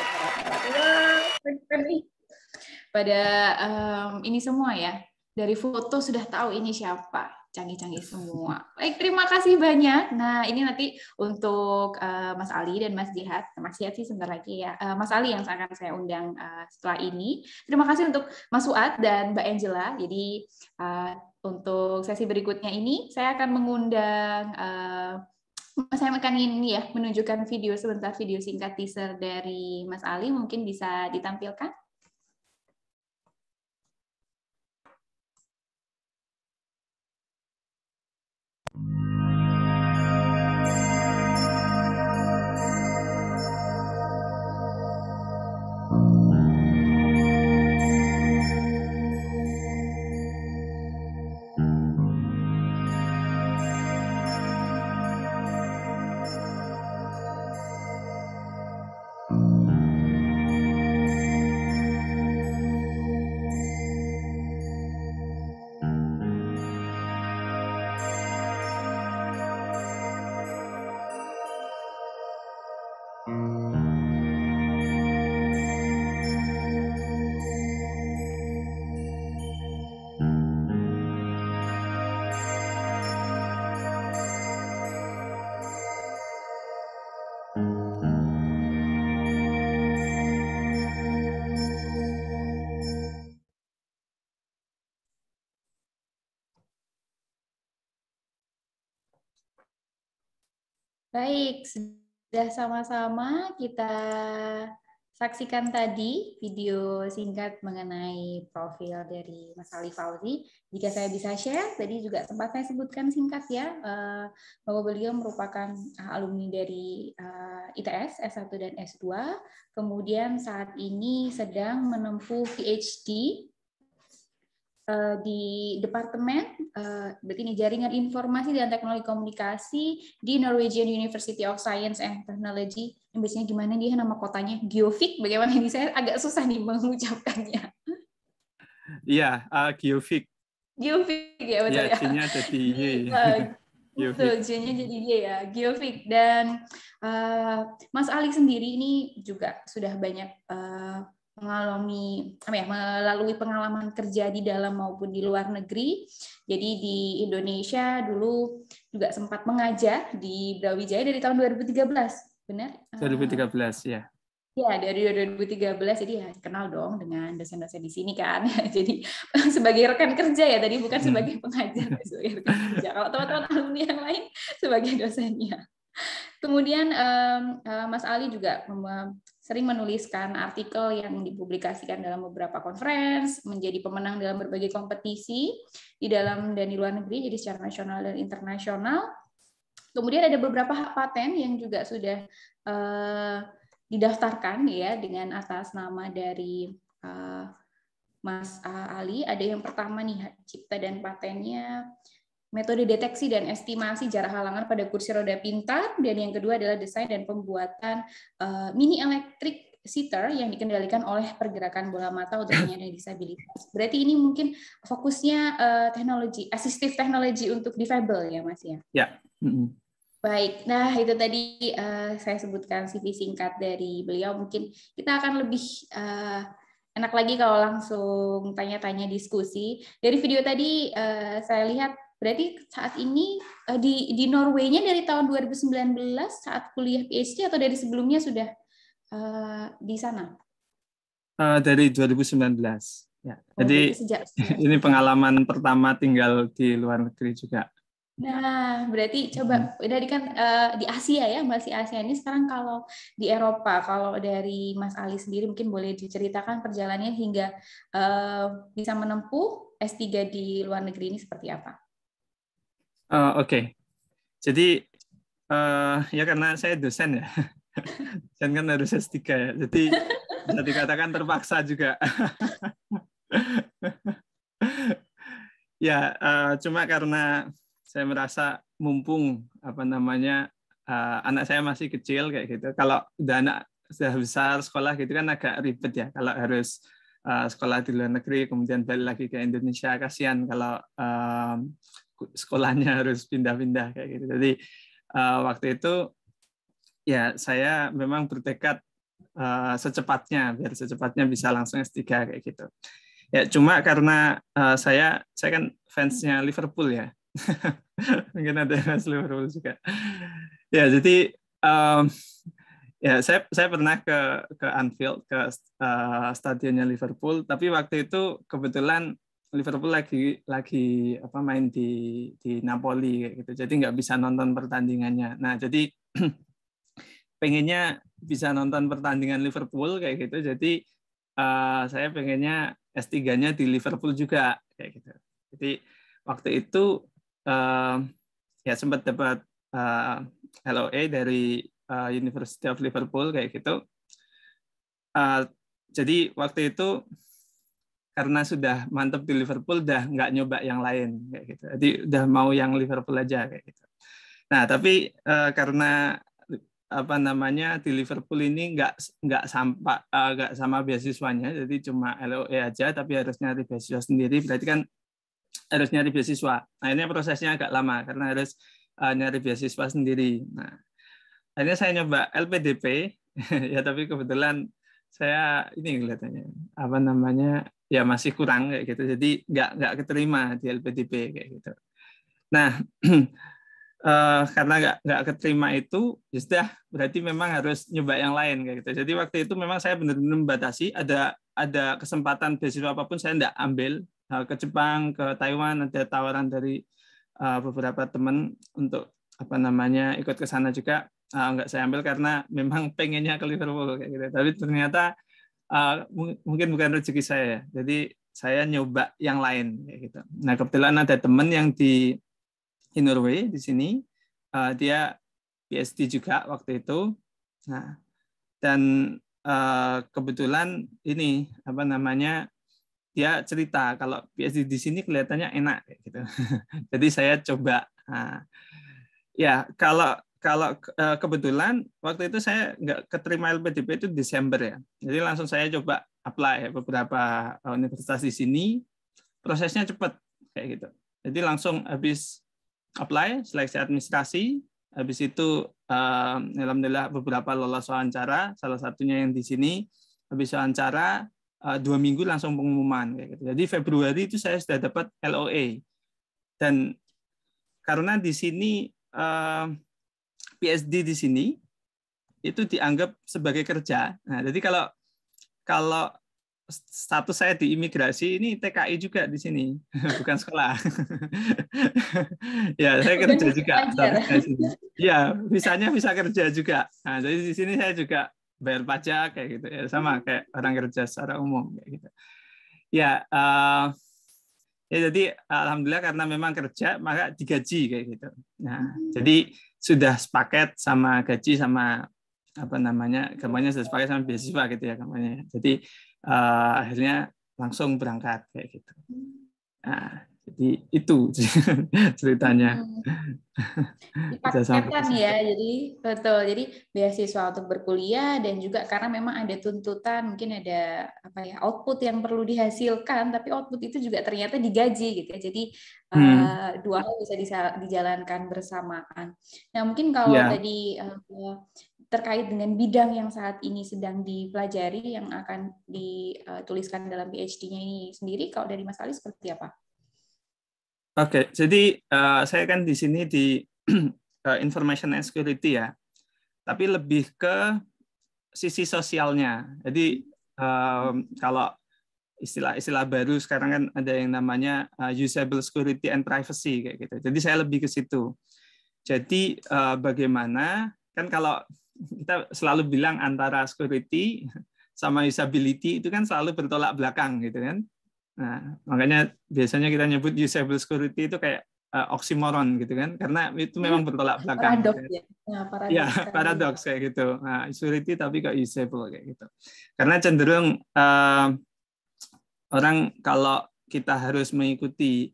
pada ini semua ya. Dari foto sudah tahu ini siapa. Canggih-canggih semua. Baik, terima kasih banyak. Nah, ini nanti untuk Mas Ali dan Mas Ziad. Mas Ziad sih sebentar lagi ya. Mas Ali yang akan saya undang setelah ini. Terima kasih untuk Mas Fuad dan Mbak Angela. Jadi untuk sesi berikutnya ini saya akan mengundang saya akan ini ya menunjukkan video singkat teaser dari Mas Ali, mungkin bisa ditampilkan. Baik, sudah sama-sama kita saksikan tadi video singkat mengenai profil dari Mas Ali Fauzi. Jika saya bisa share, tadi juga sempat saya sebutkan singkat ya, bahwa beliau merupakan alumni dari ITS S1 dan S2, kemudian saat ini sedang menempuh PhD di Departemen berarti ini Jaringan Informasi dan Teknologi Komunikasi di Norwegian University of Science and Technology. Yang biasanya gimana dia nama kotanya? Geovik. Bagaimana ini, saya agak susah nih mengucapkannya. Iya, Geovik. Geovik ya, betul ya. J-nya jadi Y. Betul, J-nya jadi Y ya, Geovik. Dan Mas Ali sendiri ini juga sudah banyak melalui pengalaman kerja di dalam maupun di luar negeri. Jadi di Indonesia dulu juga sempat mengajar di Brawijaya dari tahun 2013, benar? 2013 ya. Ya, dari 2013, jadi ya kenal dong dengan dosen-dosen di sini kan. Jadi sebagai rekan kerja ya, tadi bukan sebagai pengajar, sebagai rekan kerja. Kalau teman-teman alumni yang lain sebagai dosennya. Kemudian Mas Ali juga sering menuliskan artikel yang dipublikasikan dalam beberapa conference, menjadi pemenang dalam berbagai kompetisi di dalam dan di luar negeri, jadi secara nasional dan internasional. Kemudian ada beberapa hak paten yang juga sudah didaftarkan ya dengan atas nama dari Mas Ali. Ada yang pertama nih, hak cipta dan patennya metode deteksi dan estimasi jarak halangan pada kursi roda pintar, dan yang kedua adalah desain dan pembuatan mini electric seater yang dikendalikan oleh pergerakan bola mata untuk penyandang disabilitas. Berarti ini mungkin fokusnya teknologi, assistive technology untuk difabel ya Mas ya? Ya. Baik, nah itu tadi saya sebutkan CV singkat dari beliau. Mungkin kita akan lebih enak lagi kalau langsung tanya-tanya diskusi. Dari video tadi saya lihat berarti saat ini di Norway-nya dari tahun 2019 saat kuliah PhD atau dari sebelumnya sudah di sana? Dari 2019. Ya. Jadi ini pengalaman pertama tinggal di luar negeri juga. Nah, berarti coba dari kan di Asia ya, masih Asia ini. Sekarang kalau di Eropa, kalau dari Mas Ali sendiri mungkin boleh diceritakan perjalanannya hingga bisa menempuh S3 di luar negeri ini seperti apa? Oke. Jadi ya karena saya dosen ya, dan kan harus S3 ya. Jadi bisa dikatakan terpaksa juga. Ya, cuma karena saya merasa mumpung anak saya masih kecil kayak gitu. Kalau udah anak sudah besar sekolah gitu kan agak ribet ya. Kalau harus sekolah di luar negeri kemudian balik lagi ke Indonesia, kasihan kalau sekolahnya harus pindah-pindah kayak gitu. Jadi waktu itu ya saya memang bertekad secepatnya biar secepatnya bisa langsung S3 kayak gitu. Ya cuma karena saya kan fansnya Liverpool ya. Mungkin ada fans Liverpool juga. Ya jadi ya saya pernah ke Anfield, ke stadionnya Liverpool, tapi waktu itu kebetulan Liverpool lagi main di Napoli kayak gitu. Jadi nggak bisa nonton pertandingannya. Nah, jadi pengennya bisa nonton pertandingan Liverpool kayak gitu. Jadi saya pengennya S3-nya di Liverpool juga kayak gitu. Jadi waktu itu ya sempat dapat LOA dari University of Liverpool kayak gitu. Jadi waktu itu karena sudah mantap di Liverpool, udah nggak nyoba yang lain kayak gitu. Jadi udah mau yang Liverpool aja kayak gitu. Nah tapi karena di Liverpool ini nggak sama beasiswanya, jadi cuma LOE aja, tapi harus nyari beasiswa sendiri. Berarti kan harus nyari beasiswa. Nah ini prosesnya agak lama karena harus nyari beasiswa sendiri. Nah akhirnya saya nyoba LPDP ya, tapi kebetulan saya ini kelihatannya ya masih kurang kayak gitu, jadi nggak keterima di LPDP kayak gitu. Nah karena nggak keterima itu ya sudah, berarti memang harus nyoba yang lain kayak gitu. Jadi waktu itu memang saya benar-benar membatasi, ada kesempatan beasiswa apapun saya nggak ambil. Ke Jepang, ke Taiwan ada tawaran dari beberapa teman untuk ikut ke sana juga. nggak saya ambil karena memang pengennya ke Liverpool kayak gitu. Tapi ternyata mungkin bukan rezeki saya. Jadi saya nyoba yang lain kayak gitu. Nah, kebetulan ada teman yang di Norway di sini, dia PhD juga waktu itu. Nah, dan kebetulan ini apa namanya, dia cerita kalau PhD di sini kelihatannya enak kayak gitu. Jadi saya coba. Nah, ya kalau kebetulan waktu itu saya nggak keterima LPDP itu Desember ya. Jadi langsung saya coba apply beberapa universitas di sini. Prosesnya cepat kayak gitu. Jadi langsung habis apply seleksi administrasi, habis itu alhamdulillah beberapa lolos wawancara, salah satunya yang di sini. Habis wawancara 2 minggu langsung pengumuman kayak gitu. Jadi Februari itu saya sudah dapat LOA. Dan karena di sini PhD di sini itu dianggap sebagai kerja. Nah, jadi kalau status saya di imigrasi ini TKI juga di sini, bukan sekolah. Ya, saya kerja juga. Ya, visanya bisa kerja juga. Nah, jadi di sini saya juga bayar pajak kayak gitu ya, sama kayak orang kerja secara umum kayak gitu. Ya, ya jadi alhamdulillah karena memang kerja maka digaji kayak gitu. Nah, jadi sudah sepaket sama gaji sama apa namanya, kampanye sudah sepaket sama beasiswa gitu ya kampanye. Jadi akhirnya langsung berangkat kayak gitu. Nah, jadi itu ceritanya. Dipaketkan ya, jadi betul. Jadi beasiswa untuk berkuliah dan juga karena memang ada tuntutan, mungkin ada apa ya, output yang perlu dihasilkan, tapi output itu juga ternyata digaji gitu ya. Jadi dua hal bisa dijalankan bersamaan. Nah, mungkin kalau tadi terkait dengan bidang yang saat ini sedang dipelajari yang akan dituliskan dalam PhD-nya ini sendiri, kalau dari Mas Ali seperti apa? Oke, jadi saya kan di sini di information and security ya, tapi lebih ke sisi sosialnya. Jadi kalau istilah baru sekarang kan ada yang namanya usable security and privacy kayak gitu. Jadi saya lebih ke situ. Jadi bagaimana kan kalau kita selalu bilang antara security sama usability itu kan selalu bertolak belakang gitu kan. Nah, makanya biasanya kita nyebut usable security itu kayak oksimoron gitu kan, karena itu memang bertolak belakang. Paradoks gitu. Ya. Nah, Paradoks kayak gitu. Nah, security tapi kok usable kayak gitu. Karena cenderung orang kalau kita harus mengikuti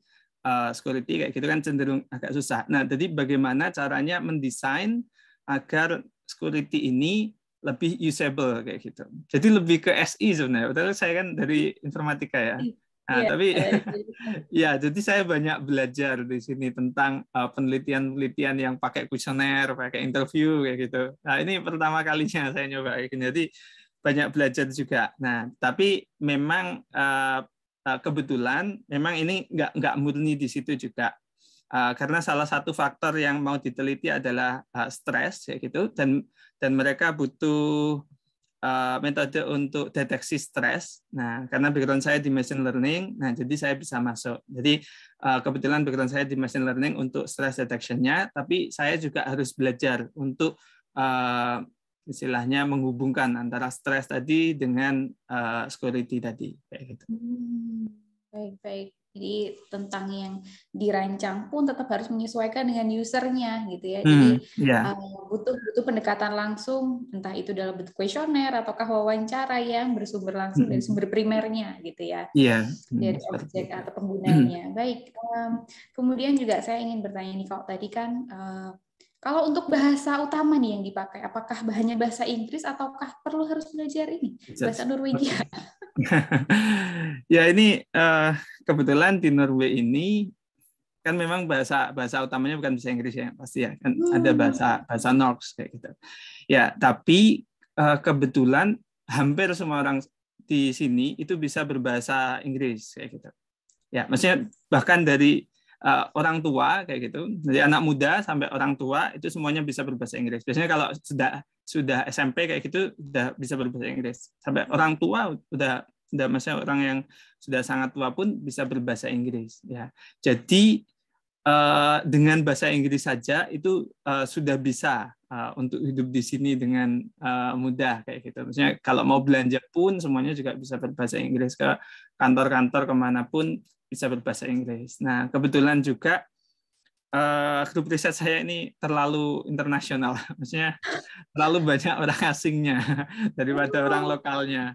security kayak gitu kan cenderung agak susah. Nah, jadi bagaimana caranya mendesain agar security ini lebih usable kayak gitu. Jadi lebih ke SI sebenarnya. Padahal saya kan dari informatika ya. Nah, tapi ya jadi saya banyak belajar di sini tentang penelitian-penelitian yang pakai kuesioner, pakai interview kayak gitu. Nah, ini pertama kalinya saya nyoba kayak gini. Jadi banyak belajar juga. Nah, tapi memang kebetulan memang ini nggak murni di situ juga. Karena salah satu faktor yang mau diteliti adalah stres ya gitu, dan mereka butuh metode untuk deteksi stres. Nah, karena background saya di machine learning, nah jadi saya bisa masuk. Jadi kebetulan background saya di machine learning untuk stress detection-nya, tapi saya juga harus belajar untuk istilahnya menghubungkan antara stres tadi dengan security tadi kayak gitu. Baik. Jadi tentang yang dirancang pun tetap harus menyesuaikan dengan usernya gitu ya. Jadi butuh pendekatan langsung, entah itu dalam bentuk kuesioner ataukah wawancara yang bersumber langsung dari sumber primernya gitu ya. Dari objek atau penggunanya. Baik. Kemudian juga saya ingin bertanya nih, kalau tadi kan kalau untuk bahasa utama nih yang dipakai, apakah hanya bahasa Inggris ataukah perlu harus belajar ini bahasa Norwegia? Ya ini kebetulan di Norway ini kan memang bahasa utamanya bukan bahasa Inggris ya pasti ya, kan ada bahasa Norsk kayak gitu. Ya, tapi kebetulan hampir semua orang di sini itu bisa berbahasa Inggris kayak gitu. Ya, maksudnya bahkan dari orang tua kayak gitu, dari anak muda sampai orang tua itu semuanya bisa berbahasa Inggris. Biasanya kalau sudah SMP kayak gitu udah bisa berbahasa Inggris. Sampai orang tua udah maksudnya orang yang sudah sangat tua pun bisa berbahasa Inggris ya. Jadi dengan bahasa Inggris saja itu sudah bisa untuk hidup di sini dengan mudah kayak gitu. Maksudnya kalau mau belanja pun semuanya juga bisa berbahasa Inggris, ke kantor-kantor kemanapun bisa berbahasa Inggris. Nah kebetulan juga grup riset saya ini terlalu internasional, maksudnya terlalu banyak orang asingnya daripada orang lokalnya.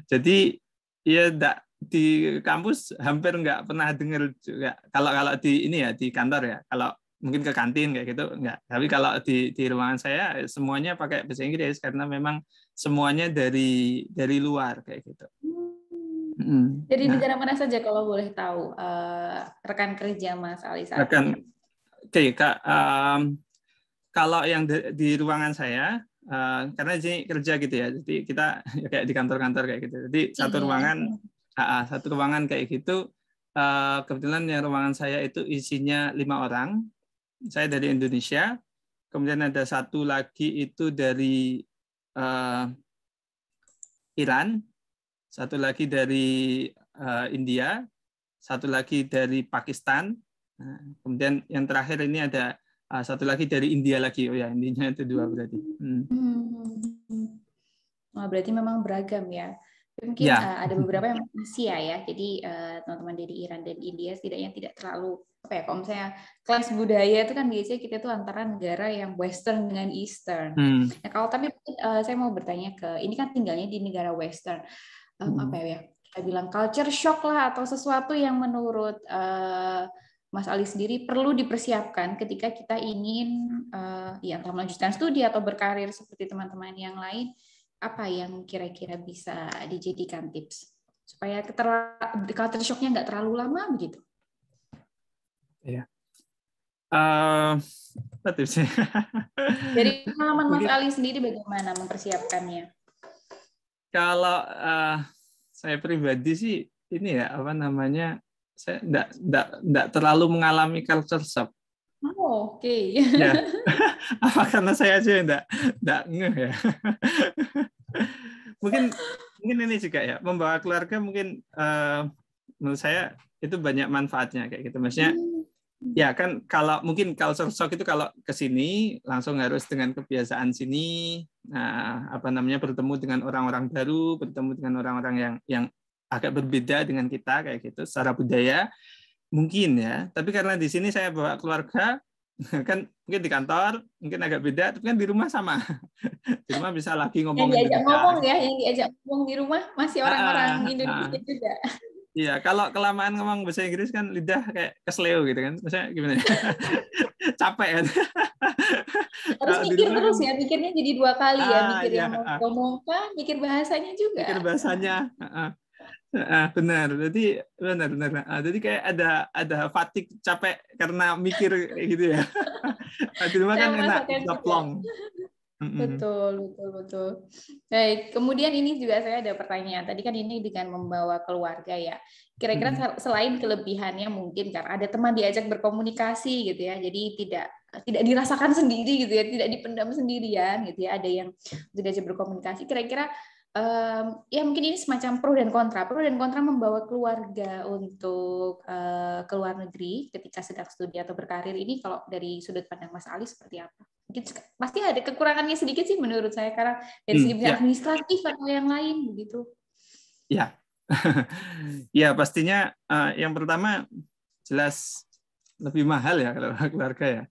Jadi ya di kampus hampir nggak pernah dengar juga. Kalau di ini ya di kantor ya, kalau mungkin ke kantin kayak gitu nggak. Tapi kalau di ruangan saya semuanya pakai bahasa Inggris karena memang semuanya dari luar kayak gitu. Dari negara mana saja kalau boleh tahu rekan kerja Mas Ali saat rekan, ini? Oke, Kak, kalau yang di ruangan saya, karena di sini kerja gitu ya, jadi kita kayak di kantor-kantor kayak gitu. Jadi satu ruangan kayak gitu. Kebetulan yang ruangan saya itu isinya 5 orang. Saya dari Indonesia. Kemudian ada satu lagi itu dari Iran, satu lagi dari India, satu lagi dari Pakistan. Kemudian yang terakhir ini ada satu lagi dari India lagi. Oh ya, Indianya itu 2 berarti. Wah, berarti memang beragam ya. Mungkin Ya. ada beberapa yang Asia ya. Jadi teman-teman dari Iran dan India setidaknya tidak terlalu apa ya, kalau misalnya kelas budaya itu kan biasanya kita tuh antara negara yang Western dengan Eastern. Nah, kalau tapi saya mau bertanya ini kan tinggalnya di negara Western. Apa ya? Kita bilang culture shock lah atau sesuatu yang menurut Mas Ali sendiri perlu dipersiapkan ketika kita ingin ya entah melanjutkan studi atau berkarir seperti teman-teman yang lain. Apa yang kira-kira bisa dijadikan tips supaya culture shock-nya nggak terlalu lama begitu? Ya. Apa tipsnya? Dari pengalaman Mas Ali sendiri bagaimana mempersiapkannya? Kalau saya pribadi sih ini ya apa namanya, saya enggak terlalu mengalami culture shock. Oh, oke. Ya. Apa karena saya aja enggak ngeh ya. mungkin ini juga ya, membawa keluarga mungkin menurut saya itu banyak manfaatnya kayak gitu. Maksudnya ya kan kalau mungkin culture shock itu kalau ke sini langsung harus dengan kebiasaan sini, apa namanya, bertemu dengan orang-orang baru, bertemu dengan orang-orang yang agak berbeda dengan kita kayak gitu secara budaya mungkin ya. Tapi karena di sini saya bawa keluarga, kan mungkin di kantor mungkin agak beda, tapi kan di rumah sama. Di rumah bisa lagi ngomong yang diajak ngomong di rumah masih orang-orang Indonesia juga. Iya, kalau kelamaan ngomong bahasa Inggris kan lidah kayak kesleo gitu kan. Maksudnya gimana ya? Capek kan. Harus mikir terus ya, mikirnya jadi 2 kali ya, mikir yang mau ngomongkan, mikir bahasanya juga. Mikir bahasanya. Benar. Jadi benar. Jadi kayak ada fatigue, capek karena mikir kayak gitu ya. Di rumah kan enak, plong. Betul. Baik, kemudian ini juga saya ada pertanyaan. Tadi kan ini dengan membawa keluarga ya. Kira-kira selain kelebihannya mungkin karena ada teman diajak berkomunikasi gitu ya. Jadi tidak dirasakan sendiri gitu ya, tidak dipendam sendirian gitu ya. Ada yang diajak berkomunikasi. Kira-kira ya mungkin ini semacam pro dan kontra membawa keluarga untuk ke luar negeri ketika sedang studi atau berkarir ini. Kalau dari sudut pandang Mas Ali seperti apa? Mungkin pasti ada kekurangannya sedikit sih menurut saya karena dari segi administratif atau yang lain begitu. Ya. Ya pastinya yang pertama jelas lebih mahal ya kalau keluarga ya.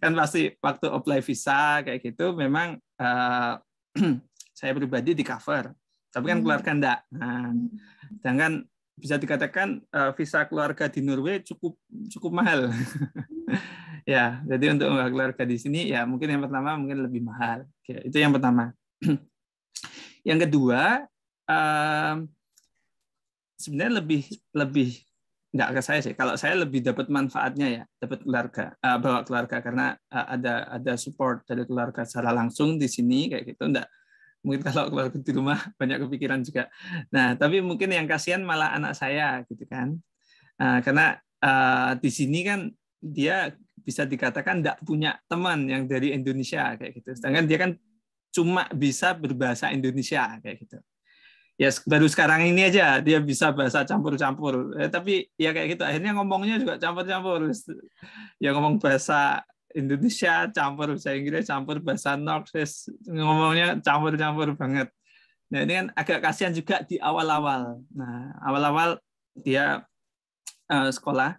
Kan pasti waktu apply visa kayak gitu memang saya pribadi di cover, tapi kan keluarga enggak. Sedangkan bisa dikatakan visa keluarga di Norway cukup mahal. Ya, jadi untuk keluarga di sini ya mungkin yang pertama mungkin lebih mahal. Oke, itu yang pertama. Yang kedua sebenarnya lebih enggak ke saya sih. Kalau saya lebih dapat manfaatnya ya, dapat keluarga, bawa keluarga karena ada support dari keluarga secara langsung di sini kayak gitu. Enggak. Mungkin kalau keluarga di rumah banyak kepikiran juga. Nah, tapi mungkin yang kasihan malah anak saya gitu kan. Karena di sini kan dia bisa dikatakan enggak punya teman yang dari Indonesia kayak gitu. Sedangkan dia kan cuma bisa berbahasa Indonesia kayak gitu. ya baru sekarang ini aja dia bisa bahasa campur-campur. Tapi ya kayak gitu. Akhirnya ngomongnya juga campur-campur. Ya ngomong bahasa Indonesia campur bahasa Inggris, campur bahasa Norwegian, ngomongnya campur-campur banget. Nah ini kan agak kasihan juga di awal-awal. Nah awal-awal dia sekolah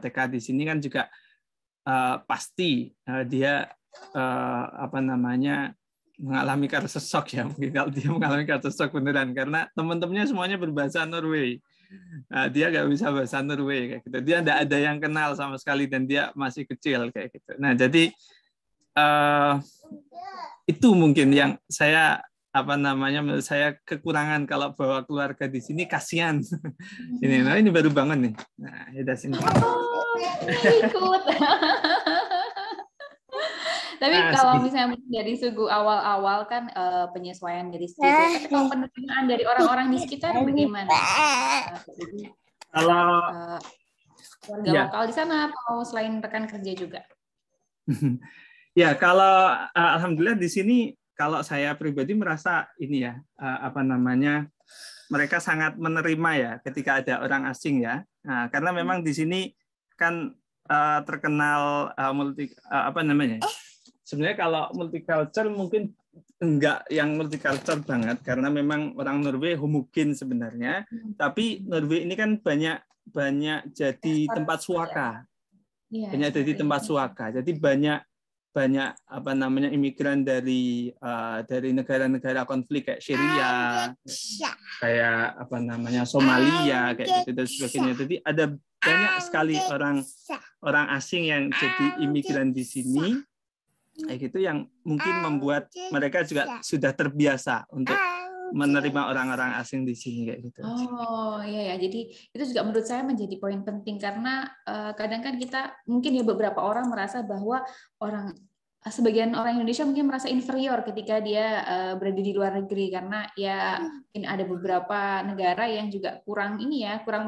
TK di sini kan juga pasti dia mengalami culture shock ya. Mungkin kalau dia mengalami culture shock beneran karena teman-temannya semuanya berbahasa Norway. Nah, dia nggak bisa bahasa Norway kayak gitu. Dia nggak ada yang kenal sama sekali dan dia masih kecil kayak gitu. Nah jadi itu mungkin yang saya menurut saya kekurangan kalau bawa keluarga di sini, kasihan. Ini baru bangun nih. Nah, ya sini. Ikut. Tapi kalau misalnya dari segi awal-awal kan penyesuaian dari segi, tapi kalau penerimaan dari orang-orang di sekitar bagaimana? Kalau warga lokal di sana atau selain rekan kerja juga? Ya, kalau alhamdulillah di sini kalau saya pribadi merasa ini ya mereka sangat menerima ya ketika ada orang asing ya. Nah, karena memang di sini kan terkenal sebenarnya kalau multicultural mungkin enggak yang multicultural banget karena memang orang Norway homogen sebenarnya, tapi Norway ini kan banyak jadi tempat suaka. Banyak jadi tempat suaka. Jadi banyak imigran dari negara-negara konflik kayak Syria, kayak Somalia kayak gitu dan sebagainya. Jadi ada banyak sekali orang asing yang jadi imigran di sini kayak gitu yang mungkin membuat mereka juga sudah terbiasa untuk menerima orang-orang asing di sini kayak gitu. Oh iya ya, jadi itu juga menurut saya menjadi poin penting karena kadang kan kita mungkin ya beberapa orang merasa bahwa sebagian orang Indonesia mungkin merasa inferior ketika dia berada di luar negeri karena ya mungkin ada beberapa negara yang juga kurang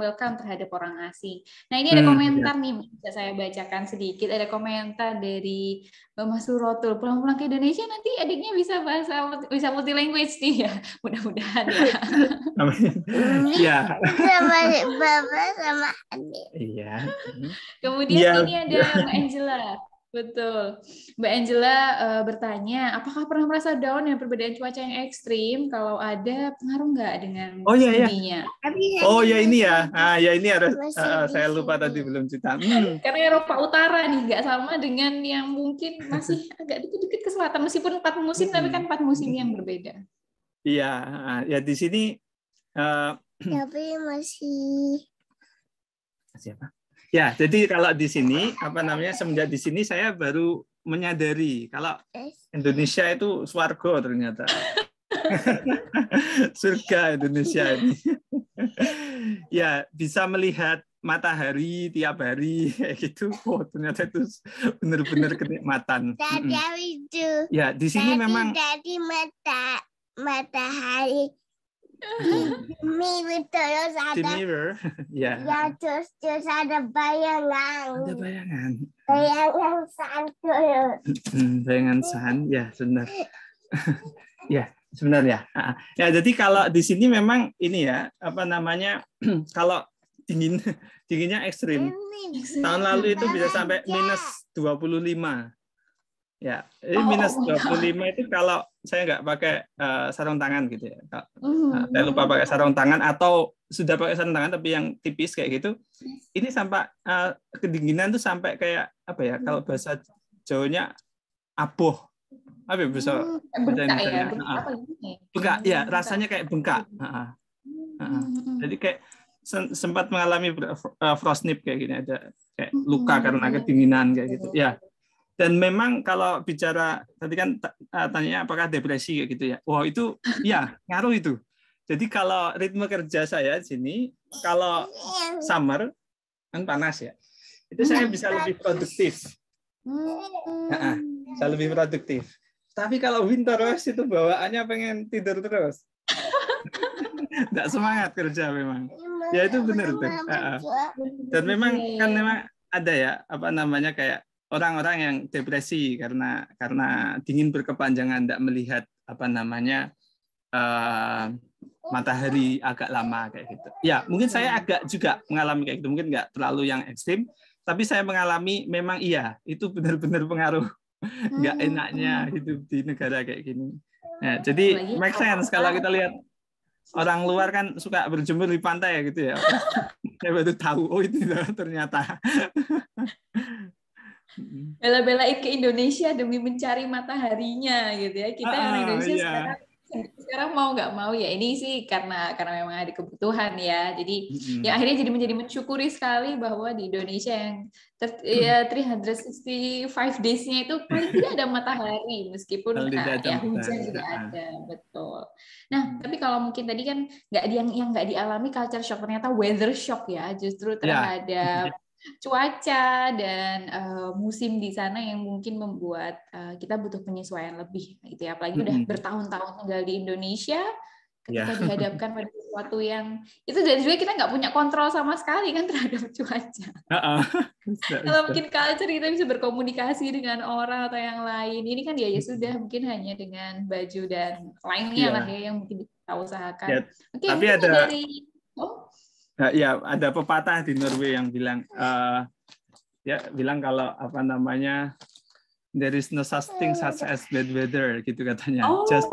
welcome terhadap orang asing. Nah ini ada komentar nih, bisa saya bacakan sedikit. Ada komentar dari Mbak Mas Surotul, pulang-pulang ke Indonesia nanti adiknya bisa multi language nih ya, mudah-mudahan ya. Iya. Sama Bapak sama adik. Iya. Kemudian ini ada Mbak Angela. Betul. Mbak Angela bertanya, apakah pernah merasa down dengan perbedaan cuaca yang ekstrim? Kalau ada, pengaruh nggak dengan studinya? Oh ya ini ya. Ya ini harus saya lupa tadi belum cerita. Karena Eropa Utara nih nggak sama dengan yang mungkin masih agak dikit-dikit ke selatan. Meskipun 4 musim, tapi kan 4 musim yang berbeda. Iya, ya di sini. Tapi masih apa? Ya, jadi kalau di sini semenjak di sini saya baru menyadari kalau Indonesia itu swarga ternyata. Surga Indonesia ini. Ya, bisa melihat matahari tiap hari kayak gitu. Oh, ternyata itu benar-benar kenikmatan. Ya, di sini memang matahari mirror terus ada mirror, ya. Ya terus ada bayangan. Ada bayangan. Bayangan sun terus. Bayangan sun, ya benar. Ya sebenarnya. Ya jadi kalau di sini memang ini ya kalau dinginnya ekstrim. Tahun lalu itu bisa sampai minus 25. Ya, ini minus 25 itu kalau saya nggak pakai sarung tangan gitu ya. Saya lupa pakai sarung tangan atau sudah pakai sarung tangan tapi yang tipis kayak gitu. Ini sampai kedinginan tuh sampai kayak apa ya? Kalau bahasa Jawanya aboh. Apa ya bahasa Indonesia? Bengkak ya, rasanya kayak bengkak. Jadi kayak sempat mengalami frostnip kayak gini, ada kayak luka karena kedinginan kayak gitu. Ya. Dan memang kalau bicara tadi kan tanya apakah depresi kayak gitu ya. Wah, itu ya ngaruh itu. Jadi kalau ritme kerja saya di sini kalau summer kan panas ya. Itu saya bisa lebih produktif. Saya lebih produktif. Tapi kalau winter itu bawaannya pengen tidur terus. Enggak semangat kerja memang. Ya itu benar tuh. Dan memang ada ya kayak orang-orang yang depresi karena dingin berkepanjangan, tidak melihat matahari agak lama kayak gitu. Ya, mungkin saya agak juga mengalami kayak gitu. Mungkin nggak terlalu yang ekstrim, tapi saya mengalami memang iya, itu benar-benar pengaruh nggak enaknya hidup di negara kayak gini. Nah, jadi make sense kalau kita lihat orang luar kan suka berjemur di pantai ya gitu ya. Saya baru tahu, oh itu ternyata. Bela-belain ke Indonesia demi mencari mataharinya gitu ya. Kita orang Indonesia sekarang mau nggak mau ya ini sih karena memang ada kebutuhan ya. Jadi ya akhirnya jadi menjadi mensyukuri sekali bahwa di Indonesia yang 365 days-nya itu paling tidak ada matahari meskipun ya hujan juga ada, betul. Nah, tapi kalau mungkin tadi kan yang nggak dialami culture shock, ternyata weather shock ya, justru terhadap cuaca dan musim di sana yang mungkin membuat kita butuh penyesuaian lebih gitu ya, apalagi udah bertahun-tahun tinggal di Indonesia ketika dihadapkan pada sesuatu yang itu, dan juga kita nggak punya kontrol sama sekali kan terhadap cuaca. Kalau mungkin culture kita bisa berkomunikasi dengan orang atau yang lain, ini kan ya sudah mungkin hanya dengan baju dan lainnya lah ya yang mungkin kita usahakan. Oke, tapi ada ya ada pepatah di Norway yang bilang bilang kalau apa namanya, there is no such thing such as bad weather gitu katanya. Just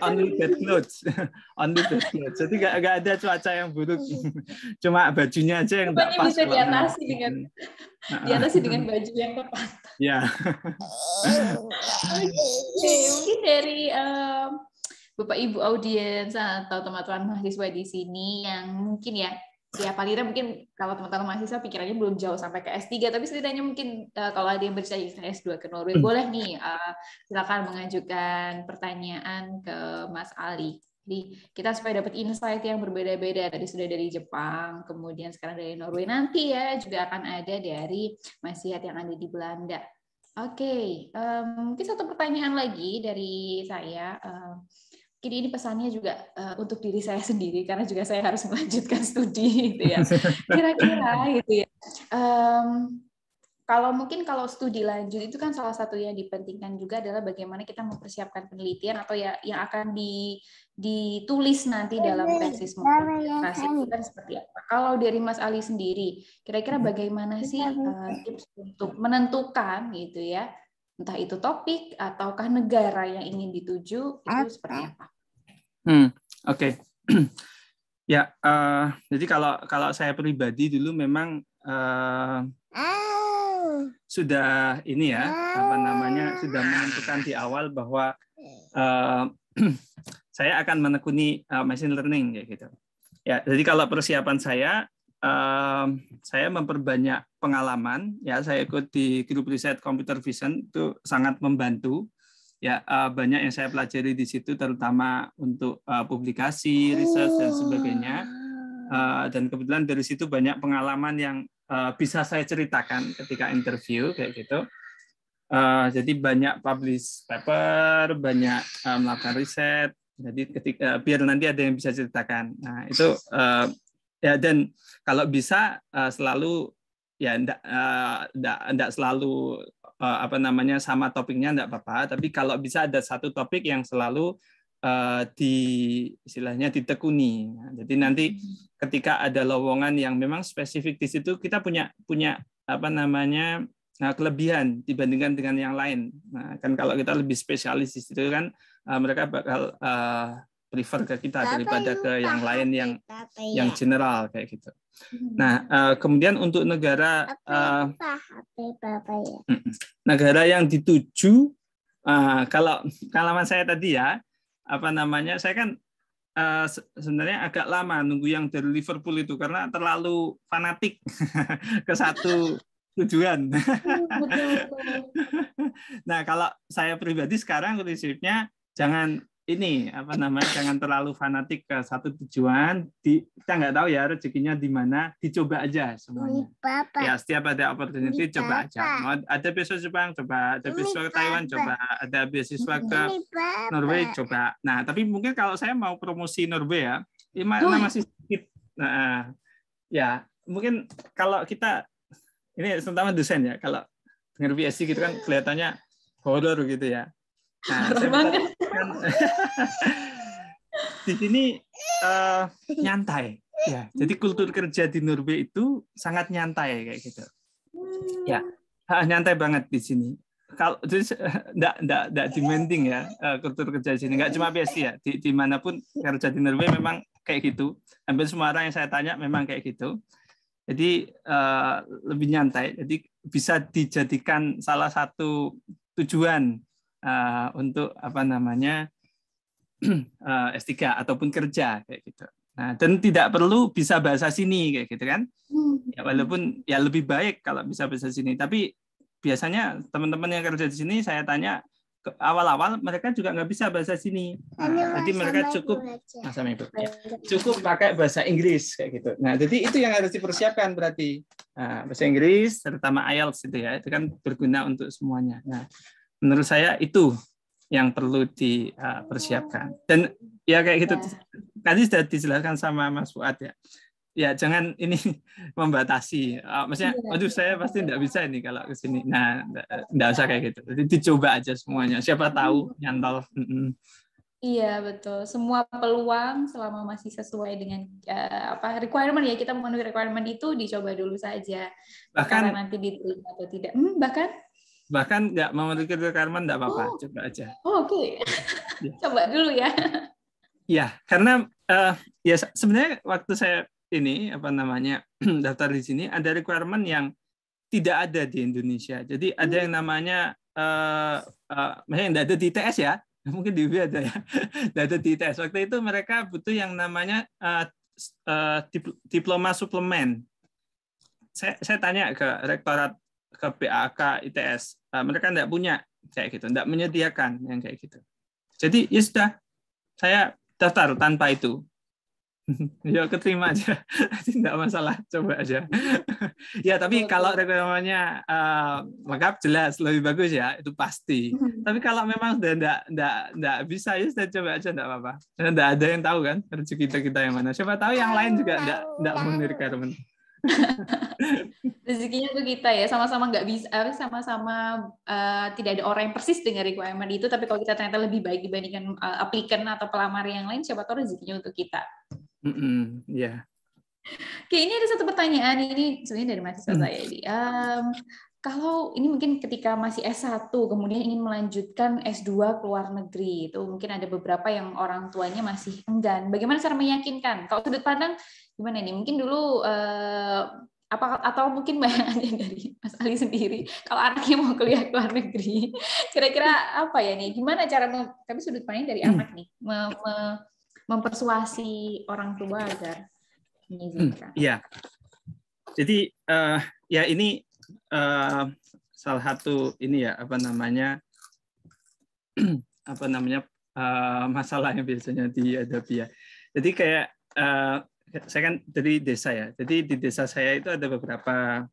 only bad clothes. Only bad clothes. Jadi nggak ada cuaca yang buruk. Cuma bajunya aja yang nggak pas. Bisa diatasi dengan baju yang tepat. Ya. Mungkin dari Bapak Ibu audiens atau teman-teman mahasiswa di sini yang mungkin ya paling tidak mungkin kalau teman-teman mahasiswa pikirannya belum jauh sampai ke S3, tapi setidaknya mungkin kalau ada yang bercita S2 ke Norway, boleh nih silakan mengajukan pertanyaan ke Mas Ali. Jadi kita supaya dapat insight yang berbeda-beda, tadi sudah dari Jepang, kemudian sekarang dari Norway, nanti ya juga akan ada dari Mas Ziad yang ada di Belanda. Oke, mungkin satu pertanyaan lagi dari saya. Jadi ini pesannya juga untuk diri saya sendiri karena juga saya harus melanjutkan studi gitu ya. Kira-kira gitu ya. Kalau studi lanjut itu kan salah satu yang dipentingkan juga adalah bagaimana kita mempersiapkan penelitian atau ya yang akan ditulis nanti dalam tesis presentasi itu kan seperti apa. Kalau dari Mas Ali sendiri, kira-kira bagaimana sih tips untuk menentukan gitu ya, entah itu topik ataukah negara yang ingin dituju itu seperti apa? Oke. Ya, jadi kalau saya pribadi dulu memang sudah ini ya, sudah menentukan di awal bahwa saya akan menekuni machine learning kayak gitu. Ya, jadi kalau persiapan saya memperbanyak pengalaman. Ya, saya ikut di grup riset computer vision, itu sangat membantu. Ya, banyak yang saya pelajari di situ, terutama untuk publikasi, research dan sebagainya. Dan kebetulan dari situ banyak pengalaman yang bisa saya ceritakan ketika interview kayak gitu. Jadi banyak publish paper, banyak melakukan riset. Jadi biar nanti ada yang bisa ceritakan. Nah itu ya, dan kalau bisa selalu ya enggak selalu sama topiknya enggak apa-apa, tapi kalau bisa ada satu topik yang selalu istilahnya ditekuni. Nah, jadi nanti ketika ada lowongan yang memang spesifik di situ, kita punya kelebihan dibandingkan dengan yang lain. Nah, kan kalau kita lebih spesialis di situ kan mereka bakal prefer ke kita daripada ke yang lain yang general kayak gitu. Nah, kemudian untuk negara yang dituju, kalau pengalaman saya tadi ya, saya kan sebenarnya agak lama nunggu yang dari Liverpool itu karena terlalu fanatik ke satu tujuan. Nah, kalau saya pribadi sekarang prinsipnya jangan jangan terlalu fanatik ke satu tujuan. Kita nggak tahu ya rezekinya di mana, dicoba aja semuanya. Ya, setiap ada opportunity coba aja. Mau ada beasiswa Jepang, coba. Ada beasiswa ke Taiwan, coba. Ada beasiswa ke Norway, coba. Nah, tapi mungkin kalau saya mau promosi Norway ya, masih sedikit. Nah, ya mungkin kalau kita ini terutama dosen ya, kalau dengar PhD gitu kan kelihatannya horor gitu ya. Nah, di sini nyantai ya. Jadi kultur kerja di Norway itu sangat nyantai kayak gitu. Ya, nyantai banget di sini. Kalau jadi enggak demanding ya kultur kerja di sini. Enggak cuma BSI ya, di manapun kerja di Norway memang kayak gitu. Hampir semua orang yang saya tanya memang kayak gitu. Jadi lebih nyantai. Jadi bisa dijadikan salah satu tujuan untuk apa namanya S3 ataupun kerja kayak gitu. Nah, dan tidak perlu bisa bahasa sini kayak gitu kan. Ya, walaupun ya lebih baik kalau bisa bahasa sini. Tapi biasanya teman-teman yang kerja di sini saya tanya awal-awal mereka juga nggak bisa bahasa sini. Nah, jadi mereka cukup pakai bahasa Inggris kayak gitu. Nah, jadi itu yang harus dipersiapkan berarti. Bahasa Inggris terutama IELTS itu ya, itu kan berguna untuk semuanya. Nah, menurut saya itu yang perlu dipersiapkan. Dan ya kayak gitu. Tadi sudah dijelaskan sama Mas Fuad ya. Ya jangan ini membatasi. Maksudnya, aduh saya pasti tidak bisa ini kalau ke sini. Nah, tidak usah kayak gitu. Jadi dicoba aja semuanya. Siapa tahu nyantol. Iya betul. Semua peluang selama masih sesuai dengan requirement ya, kita memenuhi requirement itu dicoba dulu saja. Bahkan nanti diterima atau tidak. Bahkan nggak memenuhi requirement nggak apa-apa. Coba aja. Oke. Coba dulu ya. Ya, karena ya sebenarnya waktu saya ini apa namanya daftar di sini ada requirement yang tidak ada di Indonesia. Jadi ada yang namanya yang tidak ada di ITS ya, mungkin di UB ada ya, tidak ada di ITS. Waktu itu mereka butuh yang namanya diploma suplemen. Saya tanya ke rektorat, ke PAK ITS, mereka tidak punya kayak gitu, tidak menyediakan yang kayak gitu. Jadi ya sudah, saya daftar tanpa itu. Ya keterima aja, tidak masalah, coba aja. Ya tapi kalau requirement-nya lengkap jelas lebih bagus ya, itu pasti. Tapi kalau memang sudah enggak bisa ya sudah coba aja, enggak apa-apa. Karena enggak ada yang tahu kan rezeki kita yang mana. Siapa tahu yang lain juga enggak memenuhi requirement. Rezekinya tuh kita ya, sama-sama nggak bisa, sama-sama tidak ada orang yang persis dengan requirement itu, tapi kalau kita ternyata lebih baik dibandingkan applicant atau pelamar yang lain, siapa tahu rezekinya untuk kita. Ya. Oke, ini ada satu pertanyaan, ini sebenarnya dari mahasiswa saya ini. Kalau ini mungkin ketika masih S1, kemudian ingin melanjutkan S2 ke luar negeri, itu mungkin ada beberapa yang orang tuanya masih enggan. Bagaimana cara meyakinkan? Kalau sudut pandang gimana nih? Mungkin dulu atau mungkin dari Mas Ali sendiri, kalau anaknya mau kuliah ke luar negeri, kira-kira apa ya nih? Gimana cara tapi sudut pandang dari anak nih, mempersuasi orang tua agar mengizinkan? Iya. Jadi ya ini salah satu ini ya masalah yang biasanya dihadapi ya. Jadi kayak saya kan dari desa ya. Jadi di desa saya itu ada beberapa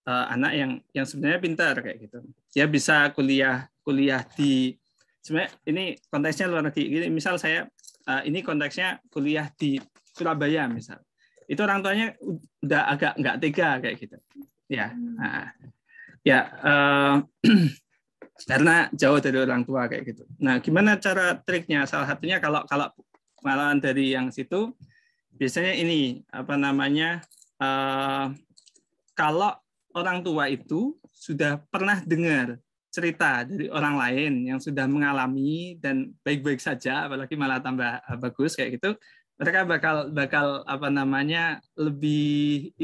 anak yang sebenarnya pintar kayak gitu. Dia bisa kuliah di, sebenarnya ini konteksnya luar negeri. Misal saya ini konteksnya kuliah di Surabaya misal. Itu orang tuanya udah agak nggak tega kayak gitu. Ya. Karena jauh dari orang tua kayak gitu. Nah, gimana cara triknya? Salah satunya kalau malahan dari yang situ biasanya ini kalau orang tua itu sudah pernah dengar cerita dari orang lain yang sudah mengalami dan baik-baik saja, apalagi malah tambah bagus kayak gitu, mereka bakal lebih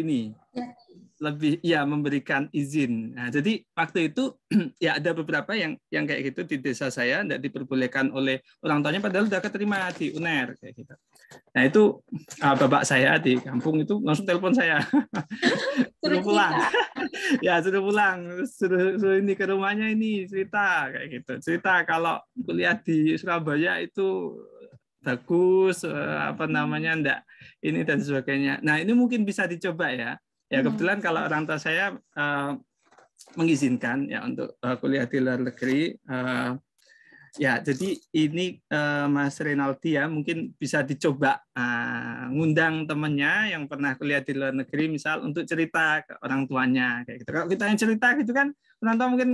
memberikan izin. Nah, jadi waktu itu ya ada beberapa yang kayak gitu di desa saya tidak diperbolehkan oleh orang tuanya padahal sudah keterima di UNER kayak gitu. Nah, itu bapak saya di kampung itu langsung telepon saya. Suruh pulang. Ya, suruh pulang. Suruh ini ke rumahnya ini cerita kayak gitu. Cerita kalau kuliah di Surabaya itu bagus, enggak ini dan sebagainya. Nah, ini mungkin bisa dicoba ya. Ya kebetulan kalau orang tua saya mengizinkan ya untuk kuliah di luar negeri. Ya, jadi ini Mas Renaldi ya, mungkin bisa dicoba ngundang temennya yang pernah kuliah di luar negeri, misal untuk cerita ke orang tuanya, kayak gitu. Kalau kita yang cerita gitu kan, orang tua mungkin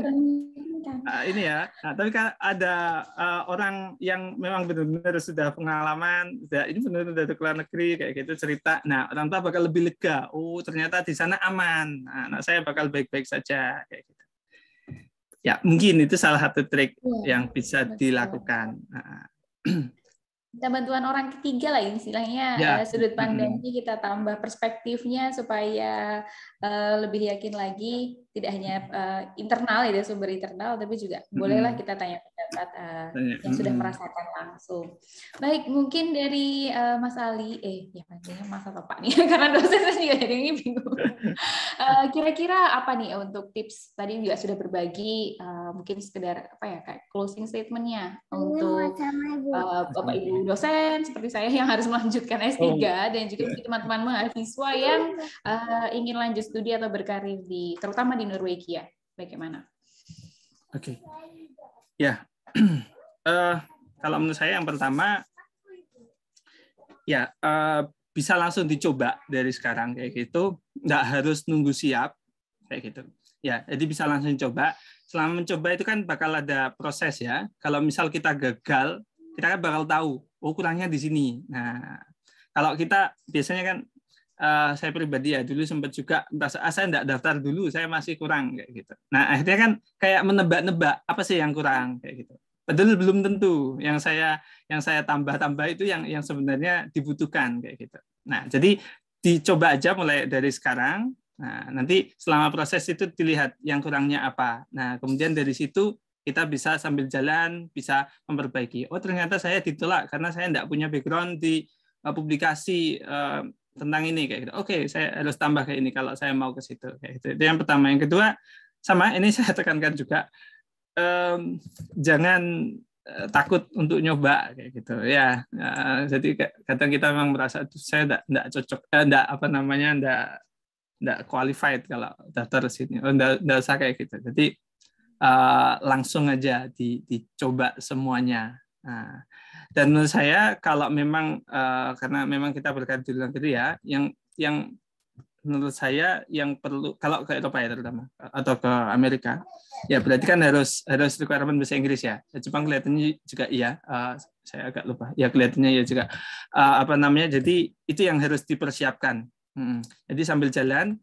ini ya. Nah, tapi kan ada orang yang memang benar-benar sudah pengalaman, ini benar-benar dari luar negeri kayak gitu cerita. Nah, orang tua bakal lebih lega. Oh, ternyata di sana aman. Nah, anak saya bakal baik-baik saja, kayak gitu. Ya, mungkin itu salah satu trik yang bisa dilakukan. Kita bantuan orang ketiga lah istilahnya, sudut pandangnya kita tambah perspektifnya supaya lebih yakin lagi, tidak hanya internal ya, sumber internal, tapi juga bolehlah kita tanya pendapat yang sudah merasakan langsung. Baik, mungkin dari Mas Ali, ya pastinya Mas atau Pak nih, karena dosen saya juga jadi bingung. Kira-kira apa nih untuk tips, tadi juga sudah berbagi, mungkin sekedar apa ya, kayak closing statement-nya untuk Bapak Ibu dosen seperti saya yang harus melanjutkan S3 dan juga mungkin teman-teman mahasiswa yang ingin lanjut studi atau berkarir terutama di Norwegia. Bagaimana? Oke. Ya. Kalau menurut saya yang pertama ya bisa langsung dicoba dari sekarang kayak gitu, nggak harus nunggu siap kayak gitu. Ya, jadi bisa langsung coba. Selama mencoba itu kan bakal ada proses ya. Kalau misal kita gagal, kita kan bakal tahu, oh kurangnya di sini. Nah, kalau kita biasanya kan, saya pribadi ya dulu sempat juga merasa saya enggak daftar dulu, saya masih kurang kayak gitu. Nah, akhirnya kan kayak menebak-nebak apa sih yang kurang kayak gitu. Padahal belum tentu yang saya tambah-tambah itu yang sebenarnya dibutuhkan kayak gitu. Nah, jadi dicoba aja mulai dari sekarang. Nah, nanti selama proses itu dilihat yang kurangnya apa. Nah, kemudian dari situ kita bisa sambil jalan, bisa memperbaiki. Oh, ternyata saya ditolak karena saya tidak punya background di publikasi tentang ini kayak gitu. Oke, saya harus tambah kayak ini kalau saya mau ke situ kayak gitu. Itu yang pertama. Yang kedua, sama ini saya tekankan juga, jangan takut untuk nyoba kayak gitu ya. Jadi kadang kita memang merasa saya enggak cocok, enggak qualified kalau daftar sini. Enggak usah kayak gitu. Jadi langsung aja dicoba semuanya. Nah, dan menurut saya kalau memang karena memang kita berkarir di luar negeri ya, yang menurut saya yang perlu kalau ke Eropa ya terutama atau ke Amerika, ya berarti kan harus requirement bahasa Inggris ya. Jepang kelihatannya juga iya, saya agak lupa. Ya kelihatannya ya juga jadi itu yang harus dipersiapkan. Jadi sambil jalan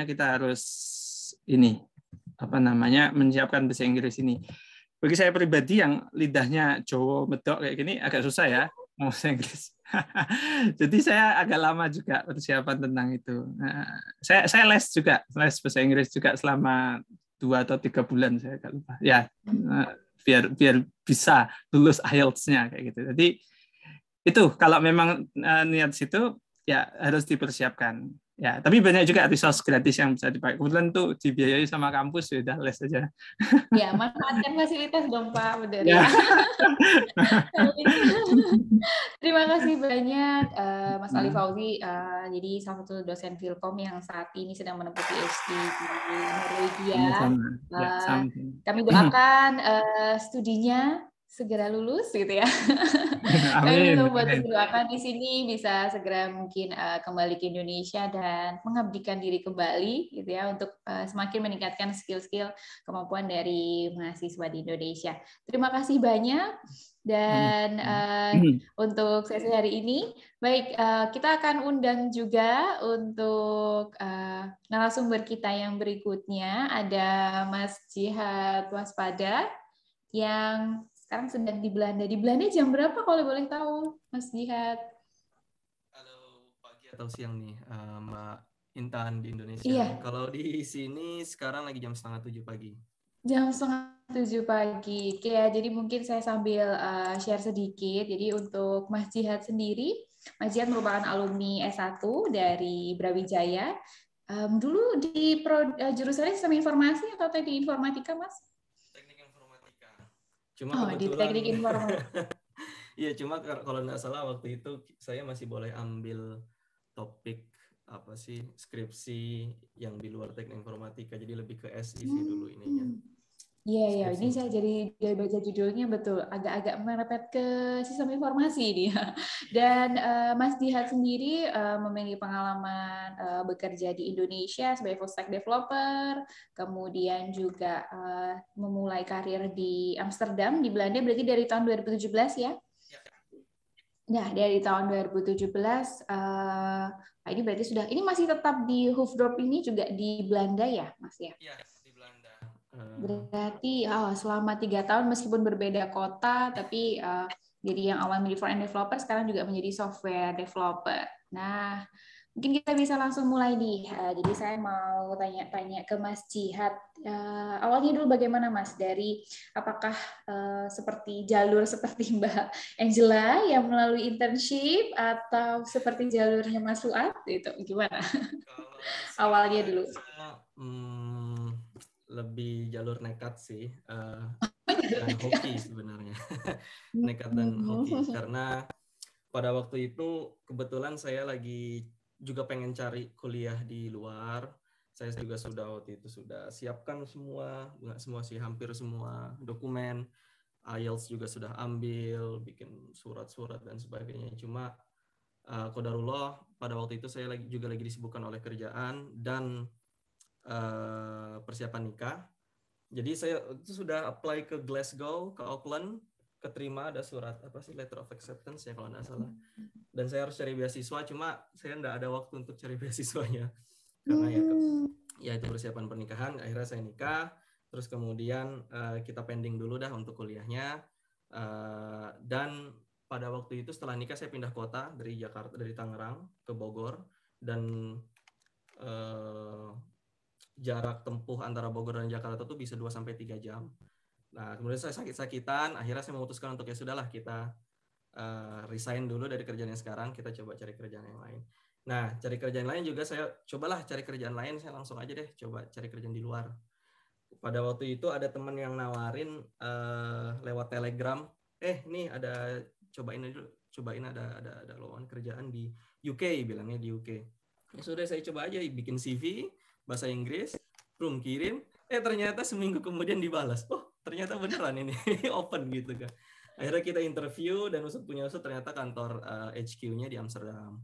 kita harus menyiapkan bahasa Inggris ini. Bagi saya pribadi yang lidahnya Jawa medok kayak gini agak susah ya mau bahasa Inggris. Jadi saya agak lama juga persiapan tentang itu. Nah, saya les bahasa Inggris juga selama 2 atau 3 bulan, saya agak lupa. Ya, biar bisa lulus IELTS-nya kayak gitu. Jadi itu kalau memang niat situ ya harus dipersiapkan. Ya, tapi banyak juga resource gratis yang bisa dipakai. Kebetulan tuh dibiayai sama kampus, ya udah les aja. Ya, manfaatkan fasilitas dong Pak, benar ya. Terima kasih banyak Mas Ali Fauzi, jadi salah satu dosen Filkom yang saat ini sedang menempuh PhD di Norwegia. Kami doakan studinya segera lulus gitu ya. Kami mendoakan di sini bisa segera mungkin kembali ke Indonesia dan mengabdikan diri kembali gitu ya untuk semakin meningkatkan skill-skill kemampuan dari mahasiswa di Indonesia. Terima kasih banyak dan untuk sesi hari ini baik kita akan undang juga untuk narasumber kita yang berikutnya ada Mas Jihad Waspada yang sekarang sedang di Belanda. Di Belanda jam berapa kalau boleh tahu, Mas Jihad? Halo, pagi atau siang nih, Mbak Intan di Indonesia. Iya. Kalau di sini sekarang lagi jam 6:30 pagi. Jam 6:30 pagi. Oke ya, jadi mungkin saya sambil share sedikit. Jadi untuk Mas Jihad sendiri, Mas Jihad merupakan alumni S1 dari Brawijaya. Dulu di jurusannya sistem informasi atau teknik informatika, Mas? Cuma kebetulan, di teknik informatika. Iya, cuma kalau nggak salah waktu itu saya masih boleh ambil topik skripsi yang di luar teknik informatika, jadi lebih ke SI sih dulu ininya. Iya, ini saya jadi baca judulnya betul, agak-agak merepet ke sistem informasi dia. Dan Mas Dihat sendiri memiliki pengalaman bekerja di Indonesia sebagai full stack developer, kemudian juga memulai karir di Amsterdam, di Belanda, berarti dari tahun 2017 ya? Nah, dari tahun 2017, ini berarti ini masih tetap di Hoofddorp ini juga di Belanda ya, Mas ya? Iya, di Belanda. Berarti selama 3 tahun meskipun berbeda kota, tapi jadi yang awal menjadi front-end developer, sekarang juga menjadi software developer. Nah, mungkin kita bisa langsung mulai nih. Jadi saya mau tanya-tanya ke Mas Jihat. Awalnya dulu bagaimana Mas? Dari apakah seperti jalur seperti Mbak Angela yang melalui internship atau seperti jalurnya Mas Fuad? Itu gimana? Awalnya dulu. Lebih jalur nekat sih, dan hoki sebenarnya. Nekat dan hoki, karena pada waktu itu kebetulan saya lagi juga pengen cari kuliah di luar. Saya juga waktu itu sudah siapkan semua, nggak semua sih, hampir semua dokumen. IELTS juga sudah ambil, bikin surat-surat dan sebagainya. Cuma qadarullah pada waktu itu saya juga lagi disibukkan oleh kerjaan dan persiapan nikah. Jadi saya itu sudah apply ke Glasgow, ke Auckland, keterima, ada surat letter of acceptance ya kalau nggak salah. Dan saya harus cari beasiswa, cuma saya nggak ada waktu untuk cari beasiswanya karena ya itu persiapan pernikahan. Akhirnya saya nikah, terus kemudian kita pending dulu dah untuk kuliahnya. Dan pada waktu itu setelah nikah saya pindah kota dari Tangerang ke Bogor, dan jarak tempuh antara Bogor dan Jakarta itu bisa 2-3 jam. Nah, kemudian saya sakit-sakitan, akhirnya saya memutuskan untuk ya sudahlah kita resign dulu dari kerjaan yang sekarang, kita coba cari kerjaan yang lain. Nah, cari kerjaan lain juga saya cobalah cari kerjaan lain, saya langsung aja deh coba cari kerjaan di luar. Pada waktu itu ada teman yang nawarin lewat Telegram, nih ada cobain ada lowongan kerjaan di UK, bilangnya di UK. Ya sudah, saya coba aja bikin CV bahasa Inggris, kirim, ternyata seminggu kemudian dibalas. Oh, ternyata beneran ini open gitu kan. Akhirnya kita interview dan punya ternyata kantor HQ-nya di Amsterdam.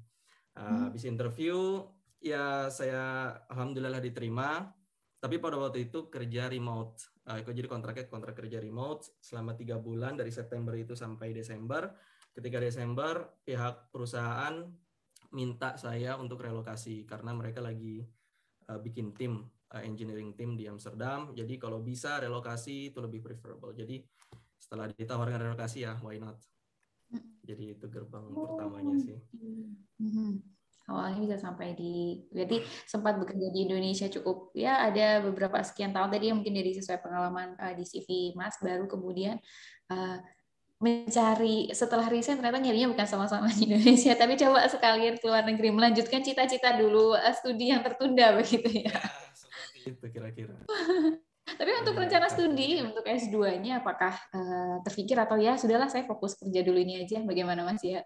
Habis interview, ya saya alhamdulillah diterima. Tapi pada waktu itu kerja remote. Jadi kontrak kerja remote selama 3 bulan dari September itu sampai Desember. Ketika Desember, pihak perusahaan minta saya untuk relokasi karena mereka lagi bikin tim engineering team di Amsterdam. Jadi kalau bisa relokasi itu lebih preferable. Jadi setelah ditawarkan relokasi ya why not. Jadi itu gerbang pertamanya sih. Awalnya bisa sampai berarti sempat bekerja di Indonesia cukup ya ada beberapa sekian tahun tadi yang mungkin dari sesuai pengalaman di CV Mas, baru kemudian mencari setelah resign ternyata nyarinya bukan sama-sama di Indonesia, tapi coba sekalian ke luar negeri melanjutkan cita-cita dulu studi yang tertunda begitu ya. Seperti itu kira-kira. Tapi untuk rencana studi untuk S2-nya apakah terpikir atau ya sudahlah saya fokus kerja dulu ini aja, bagaimana Mas ya?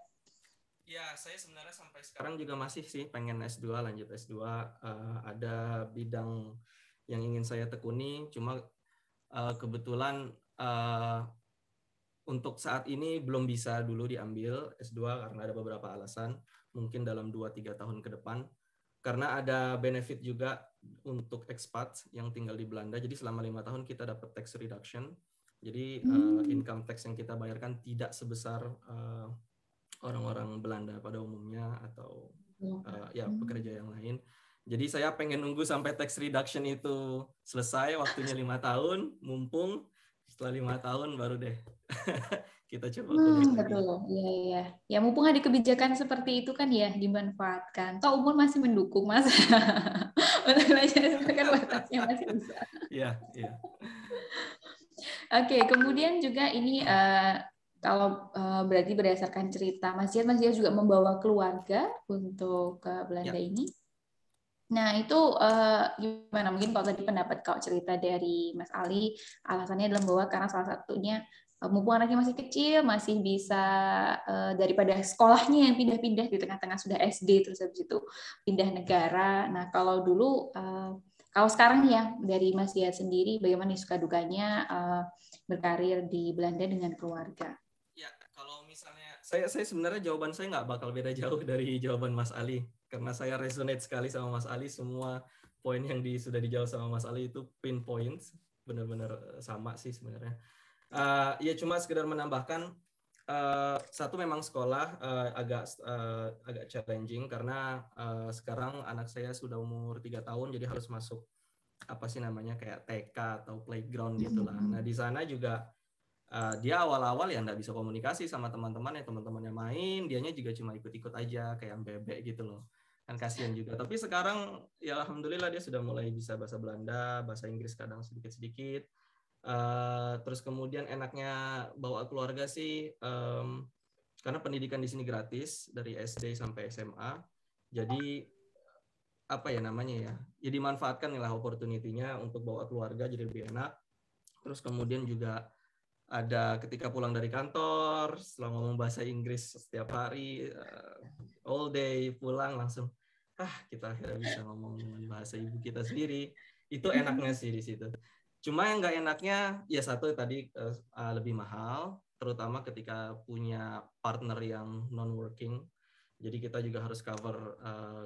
Ya, saya sebenarnya sampai sekarang juga masih sih pengen S2, lanjut S2. Ada bidang yang ingin saya tekuni, cuma kebetulan untuk saat ini belum bisa dulu diambil S2 karena ada beberapa alasan, mungkin dalam 2-3 tahun ke depan. Karena ada benefit juga untuk expat yang tinggal di Belanda, jadi selama 5 tahun kita dapat tax reduction. Jadi income tax yang kita bayarkan tidak sebesar orang-orang Belanda pada umumnya atau pekerja yang lain. Jadi saya pengen nunggu sampai tax reduction itu selesai, waktunya 5 tahun, mumpung setelah 5 tahun baru deh kita coba kuliah lagi. Betul, iya. Ya mumpung ada kebijakan seperti itu kan ya dimanfaatkan. Toh umur masih mendukung Mas. Untuk belajar kan batasnya masih bisa. Iya. Oke, kemudian juga ini kalau berarti berdasarkan cerita Mas Jihat juga membawa keluarga untuk ke Belanda ini. Nah, itu gimana? Mungkin kalau tadi pendapat kalau cerita dari Mas Ali, alasannya adalah bahwa karena salah satunya mumpung anaknya masih kecil, masih bisa daripada sekolahnya yang pindah-pindah di tengah-tengah sudah SD, terus habis itu pindah negara. Nah, kalau dulu Kalau sekarang ya dari Mas Jihad sendiri, bagaimana suka dukanya berkarir di Belanda dengan keluarga? Ya, kalau misalnya saya sebenarnya jawaban saya nggak bakal beda jauh dari jawaban Mas Ali, karena saya resonate sekali sama Mas Ali. Semua poin yang sudah dijawab sama Mas Ali itu pinpoint, benar-benar sama sih sebenarnya. Ya cuma sekedar menambahkan, satu memang sekolah agak challenging karena sekarang anak saya sudah umur 3 tahun, jadi harus masuk apa sih namanya kayak TK atau playground gitulah. Nah di sana juga dia awal-awal ya nggak bisa komunikasi sama teman-temannya main, dianya juga cuma ikut-ikut aja kayak bebek gitu loh, kan kasihan juga. Tapi sekarang ya alhamdulillah dia sudah mulai bisa bahasa Belanda, bahasa Inggris kadang sedikit-sedikit. Terus kemudian enaknya bawa keluarga sih, karena pendidikan di sini gratis dari SD sampai SMA, jadi apa ya namanya ya dimanfaatkan lah opportunity-nya untuk bawa keluarga jadi lebih enak. Terus kemudian juga ada ketika pulang dari kantor, setelah ngomong bahasa Inggris setiap hari, all day, pulang langsung, kita akhirnya bisa ngomong bahasa ibu kita sendiri. Itu enaknya sih di situ. Cuma yang nggak enaknya, ya satu tadi lebih mahal, terutama ketika punya partner yang non-working. Jadi kita juga harus cover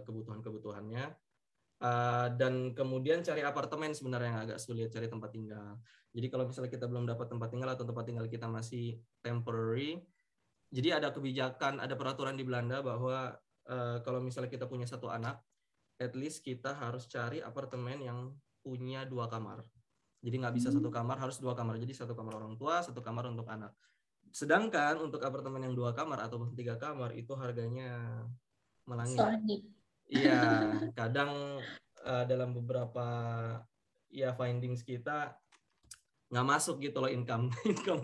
kebutuhan-kebutuhannya. Dan kemudian cari apartemen sebenarnya yang agak sulit, cari tempat tinggal. Jadi kalau misalnya kita belum dapat tempat tinggal atau tempat tinggal kita masih temporary, jadi ada kebijakan, ada peraturan di Belanda bahwa kalau misalnya kita punya satu anak, at least kita harus cari apartemen yang punya 2 kamar. Jadi nggak bisa 1 kamar, harus 2 kamar. Jadi 1 kamar orang tua, 1 kamar untuk anak. Sedangkan untuk apartemen yang 2 kamar ataupun 3 kamar itu harganya melangit. Iya, kadang dalam beberapa findings kita nggak masuk gitu loh income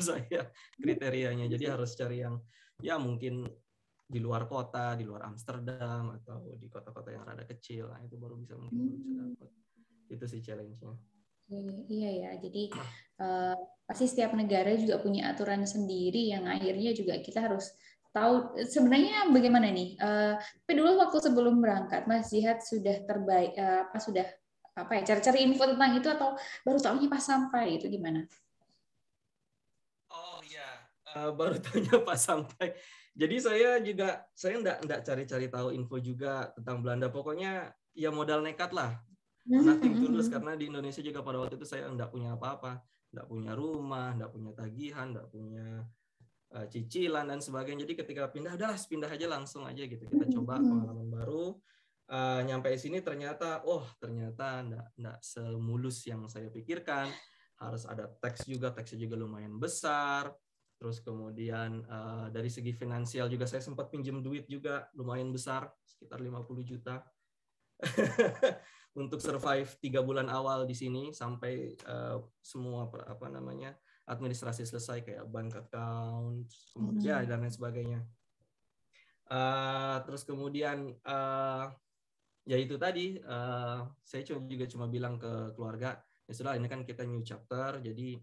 saya kriterianya. Jadi harus cari yang ya mungkin di luar kota, di luar Amsterdam atau di kota-kota yang rada kecil. Nah, itu baru bisa dapat. Itu sih challenge-nya. Iya ya, jadi pasti setiap negara juga punya aturan sendiri yang akhirnya juga kita harus tahu sebenarnya bagaimana nih. Tapi dulu waktu sebelum berangkat, Mas Jihad sudah cari info tentang itu atau baru tahunya pas sampai itu gimana? Oh iya, baru tahunya pas sampai. Jadi saya enggak cari-cari tahu info juga tentang Belanda. Pokoknya ya modal nekat lah. Nothing tulus, karena di Indonesia juga pada waktu itu saya enggak punya apa-apa, enggak punya rumah, enggak punya tagihan, enggak punya cicilan dan sebagainya. Jadi ketika pindah aja langsung aja gitu. Kita coba pengalaman baru. Nyampe sini ternyata enggak semulus yang saya pikirkan. Harus ada teksnya juga lumayan besar. Terus kemudian dari segi finansial juga saya sempat pinjam duit juga lumayan besar, sekitar 50 juta. Untuk survive 3 bulan awal di sini sampai semua administrasi selesai kayak bank account, kemudian dan lain sebagainya. Terus kemudian ya itu tadi saya cuma bilang ke keluarga, ya sudah ini kan kita new chapter, jadi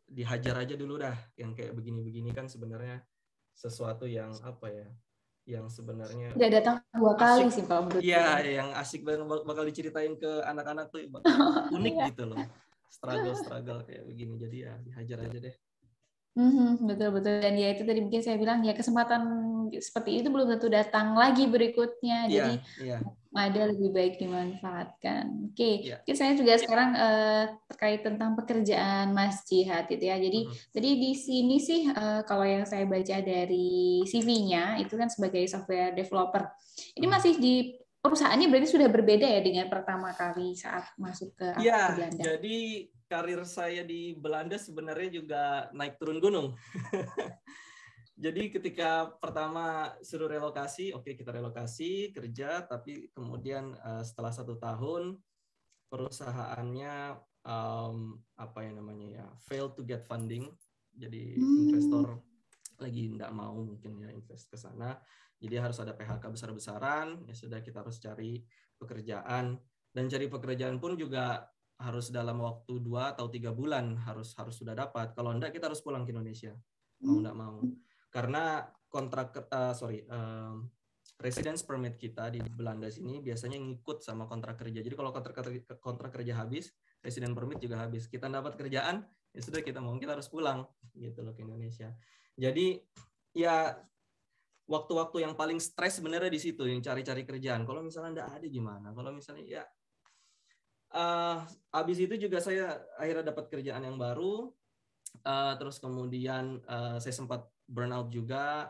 dihajar aja dulu dah. Yang kayak begini-begini kan sebenarnya sesuatu yang yang sebenarnya udah datang 2 kali sih Pak. Iya, yang asik banget bakal diceritain ke anak-anak tuh unik gitu loh. Struggle kayak begini. Jadi ya dihajar aja deh. Betul. Dan ya itu tadi mungkin saya bilang ya kesempatan seperti itu belum tentu datang lagi berikutnya. Jadi ada lebih baik dimanfaatkan. Oke. Saya juga sekarang terkait tentang pekerjaan Mas Jihad gitu ya. Jadi tadi di sini sih kalau yang saya baca dari CV-nya itu kan sebagai software developer. Ini masih di perusahaannya berarti sudah berbeda ya dengan pertama kali saat masuk ke Belanda. Jadi karir saya di Belanda sebenarnya juga naik turun gunung. Jadi ketika pertama suruh relokasi, kita relokasi kerja, tapi kemudian setelah 1 tahun perusahaannya fail to get funding. Jadi investor lagi nggak mau mungkin ya invest ke sana. Jadi harus ada PHK besar-besaran. Ya sudah, kita harus cari pekerjaan, dan cari pekerjaan pun juga harus dalam waktu 2 atau 3 bulan harus sudah dapat. Kalau enggak kita harus pulang ke Indonesia. Mau enggak mau. Karena residence permit kita di Belanda sini biasanya ngikut sama kontrak kerja. Jadi kalau kontrak kerja habis, resident permit juga habis. Kita dapat kerjaan, ya sudah kita harus pulang gitu loh ke Indonesia. Jadi ya waktu-waktu yang paling stres sebenarnya di situ, yang cari-cari kerjaan. Kalau misalnya nggak ada gimana? Kalau misalnya ya habis itu juga saya akhirnya dapat kerjaan yang baru. Terus kemudian saya sempat burnout juga.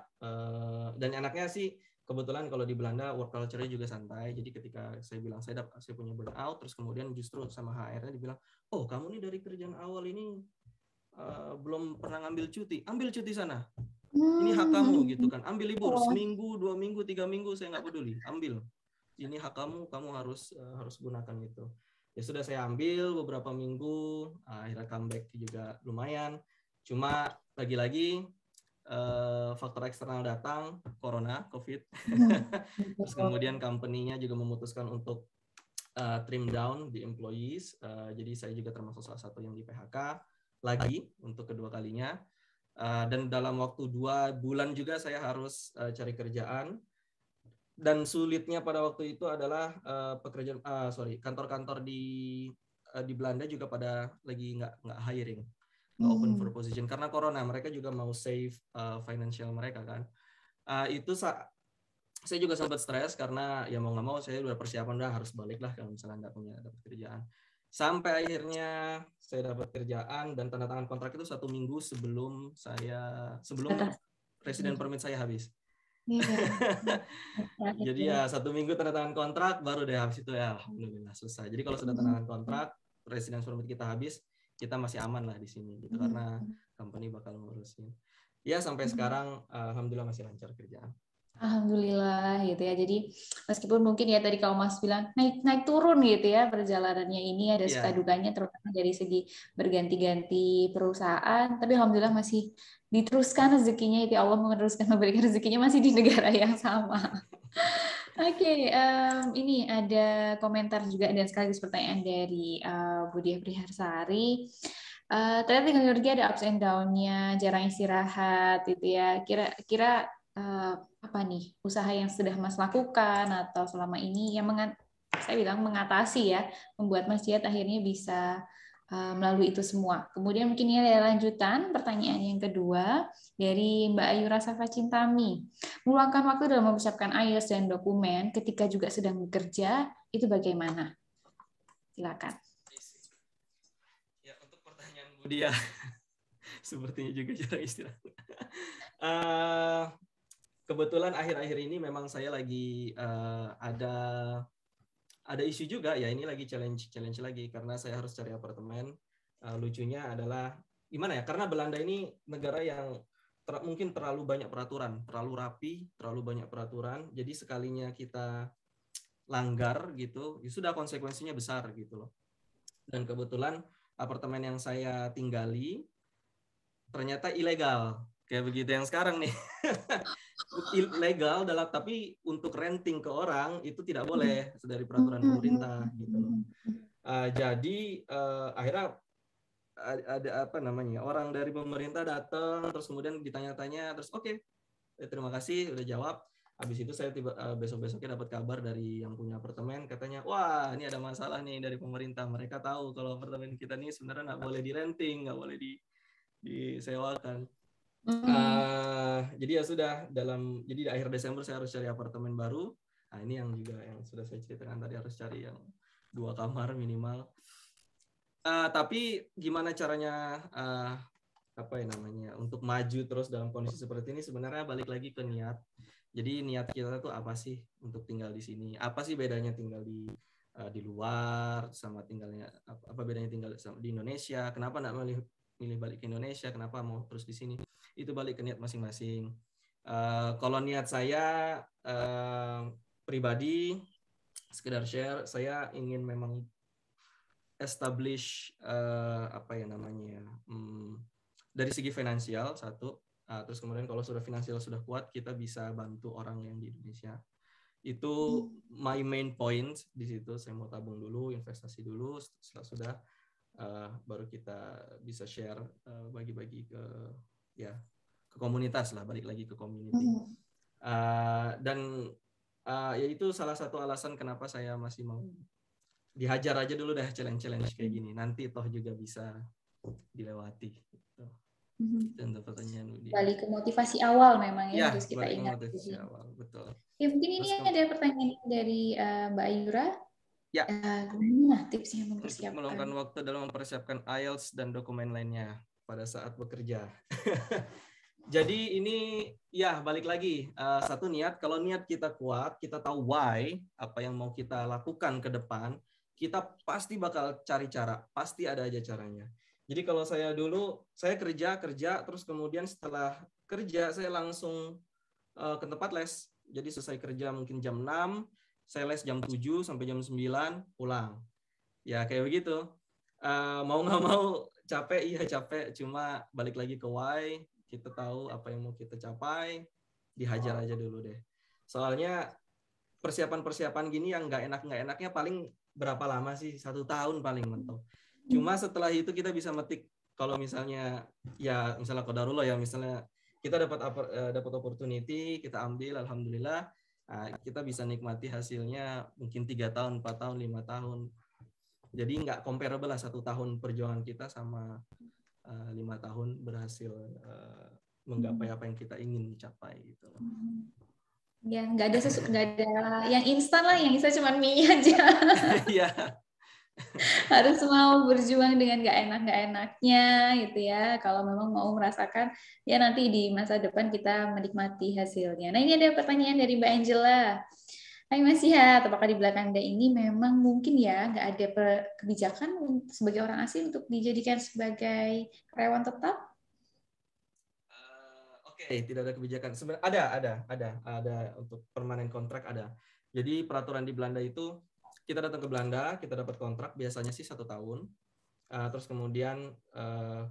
Dan enaknya sih kebetulan kalau di Belanda work culture-nya juga santai. Jadi ketika saya bilang saya punya burnout, terus kemudian justru sama HR-nya dibilang, oh kamu nih dari kerjaan awal ini belum pernah ngambil cuti, ambil cuti sana. Ini hak kamu gitu kan. Ambil libur seminggu, 2 minggu, 3 minggu, saya nggak peduli. Ambil. Ini hak kamu harus gunakan gitu. Ya sudah saya ambil beberapa minggu, akhirnya comeback juga lumayan. Cuma lagi-lagi faktor eksternal datang, corona, COVID. Terus kemudian company-nya juga memutuskan untuk trim down di employees. Jadi saya juga termasuk salah satu yang di PHK lagi untuk kedua kalinya. Dan dalam waktu 2 bulan juga saya harus cari kerjaan. Dan sulitnya pada waktu itu adalah kantor-kantor di Belanda juga pada lagi nggak hiring, nggak open for position karena corona. Mereka juga mau save financial mereka kan. Itu saya juga sempat stres karena ya mau nggak mau saya udah persiapan udah harus balik lah kalau misalnya nggak dapat kerjaan. Sampai akhirnya saya dapat kerjaan dan tanda tangan kontrak itu 1 minggu sebelum resident permit saya habis. Jadi ya 1 minggu tanda tangan kontrak baru deh habis itu ya alhamdulillah selesai. Jadi kalau sudah tanda tangan kontrak, resident permit kita habis, kita masih aman lah di sini gitu karena company bakal ngurusin. Ya sampai sekarang alhamdulillah masih lancar kerjaan. Alhamdulillah gitu ya. Jadi meskipun mungkin ya tadi kalau Mas bilang naik turun gitu ya perjalanannya ini ada suka dukanya terutama dari segi berganti-ganti perusahaan, tapi alhamdulillah masih diteruskan rezekinya itu Allah memberikan rezekinya masih di negara yang sama. Oke, ini ada komentar juga dan sekaligus pertanyaan dari Budia Priharsari. Ternyata tinggal di Turki ada ups and down-nya, jarang istirahat gitu ya. Kira-kira apa nih usaha yang sudah Mas lakukan atau selama ini yang saya bilang mengatasi ya, membuat Mas Jihad akhirnya bisa melalui itu semua. Kemudian mungkin ini ada lanjutan pertanyaan yang kedua dari Mbak Ayu Rasafa Cintami. Meluangkan waktu dalam mempersiapkan IELTS dan dokumen ketika juga sedang bekerja itu bagaimana? Silakan. Ya, untuk pertanyaan Budia sepertinya juga jarang istirahat. Kebetulan akhir-akhir ini memang saya lagi ada isu juga ya, ini lagi challenge lagi karena saya harus cari apartemen. Lucunya adalah gimana ya, karena Belanda ini negara yang mungkin terlalu banyak peraturan, terlalu rapi, terlalu banyak peraturan. Jadi sekalinya kita langgar gitu, ya sudah konsekuensinya besar gitu loh. Dan kebetulan apartemen yang saya tinggali ternyata ilegal, kayak begitu yang sekarang nih. Ilegal tapi untuk renting ke orang itu tidak boleh dari peraturan pemerintah gitu loh. Jadi akhirnya ada orang dari pemerintah datang terus kemudian ditanya-tanya terus oke, terima kasih udah jawab. Habis itu saya besok-besoknya dapat kabar dari yang punya apartemen, katanya wah ini ada masalah nih dari pemerintah, mereka tahu kalau apartemen kita nih sebenarnya nggak boleh di-renting, nggak boleh disewakan. Jadi ya sudah jadi di akhir Desember saya harus cari apartemen baru. Nah ini yang juga yang sudah saya ceritakan tadi, harus cari yang 2 kamar minimal. Tapi gimana caranya untuk maju terus dalam kondisi seperti ini, sebenarnya balik lagi ke niat. Jadi niat kita tuh apa sih untuk tinggal di sini? Apa sih bedanya tinggal di luar sama tinggalnya apa bedanya tinggal di Indonesia? Kenapa nggak milih balik ke Indonesia? Kenapa mau terus di sini? Itu balik ke niat masing-masing. Kalau niat saya pribadi, sekedar share, saya ingin memang establish dari segi finansial satu, terus kemudian kalau sudah finansial sudah kuat, kita bisa bantu orang yang di Indonesia. Itu my main point di situ. Saya mau tabung dulu, investasi dulu, setelah sudah baru kita bisa share, bagi-bagi ke komunitas lah, balik lagi ke community. Dan ya itu salah satu alasan kenapa saya masih mau dihajar aja dulu deh challenge kayak gini. Nanti toh juga bisa dilewati. Gitu. Itu untuk pertanyaan Budi. Balik ke motivasi awal memang ya, harus kita balik ke ingat. motivasi awal, betul. Ya, mungkin ini ada pertanyaan dari Mbak Ayura. Ya. Gimana tipsnya mempersiapkan? Meluangkan waktu dalam mempersiapkan IELTS dan dokumen lainnya pada saat bekerja. Jadi ini ya balik lagi, satu niat. Kalau niat kita kuat, kita tahu why, apa yang mau kita lakukan ke depan, kita pasti bakal cari cara, pasti ada aja caranya. Jadi kalau saya dulu, saya kerja, terus kemudian setelah kerja saya langsung ke tempat les. Jadi selesai kerja mungkin jam 6, saya les jam 7 sampai jam 9, pulang. Ya kayak begitu. Mau nggak mau capek, iya capek. Cuma balik lagi ke why, kita tahu apa yang mau kita capai, dihajar aja dulu deh. Soalnya persiapan gini yang nggak enaknya paling berapa lama sih? 1 tahun paling mentok. Cuma setelah itu kita bisa metik. Kalau misalnya ya misalnya qadarullah ya, misalnya kita dapat opportunity, kita ambil, alhamdulillah. Kita bisa nikmati hasilnya mungkin 3 tahun, 4 tahun, 5 tahun. Jadi nggak comparable lah 1 tahun perjuangan kita sama 5 tahun berhasil menggapai apa yang kita ingin capai gitu. Ya, nggak ada yang instan lah, yang instan cuma mie aja. Iya. Harus mau berjuang dengan nggak enaknya gitu ya. Kalau memang mau merasakan, ya nanti di masa depan kita menikmati hasilnya. Nah, ini ada pertanyaan dari Mbak Angela. Hai Mas Sihat, apakah di belakang Anda ini memang mungkin ya nggak ada kebijakan sebagai orang asing untuk dijadikan sebagai karyawan tetap? Oke, tidak ada kebijakan. Sebenarnya ada untuk permanen kontrak ada. Jadi peraturan di Belanda itu kita datang ke Belanda, kita dapat kontrak biasanya sih 1 tahun. Terus kemudian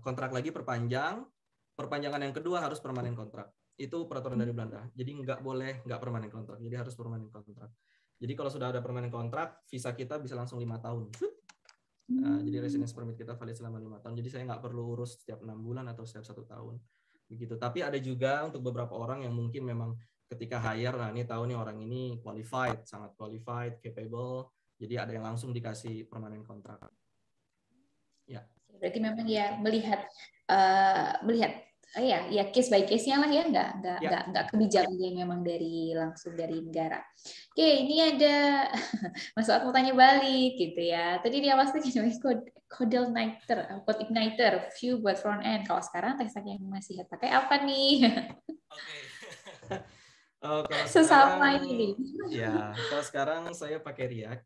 kontrak lagi perpanjangan yang kedua harus permanen kontrak. Itu peraturan dari Belanda. Jadi nggak boleh nggak permanen kontrak. Jadi harus permanen kontrak. Jadi kalau sudah ada permanen kontrak, visa kita bisa langsung 5 tahun. Jadi residence permit kita valid selama 5 tahun. Jadi saya nggak perlu urus setiap 6 bulan atau setiap 1 tahun. Begitu. Tapi ada juga untuk beberapa orang yang mungkin memang ketika hire, nah ini tahu nih orang ini qualified, sangat qualified, capable. Jadi ada yang langsung dikasih permanen kontrak. Ya. Berarti memang ya melihat ya case by case-nya lah ya, nggak kebijakan yang memang langsung dari negara. Oke, ini ada Mas Fuad mau tanya balik gitu ya. Tadi dia pasti code igniter, view buat front end. Kalau sekarang tech stack yang masih pakai apa nih? Oke. Sesama ini. Ya, kalau sekarang saya pakai React.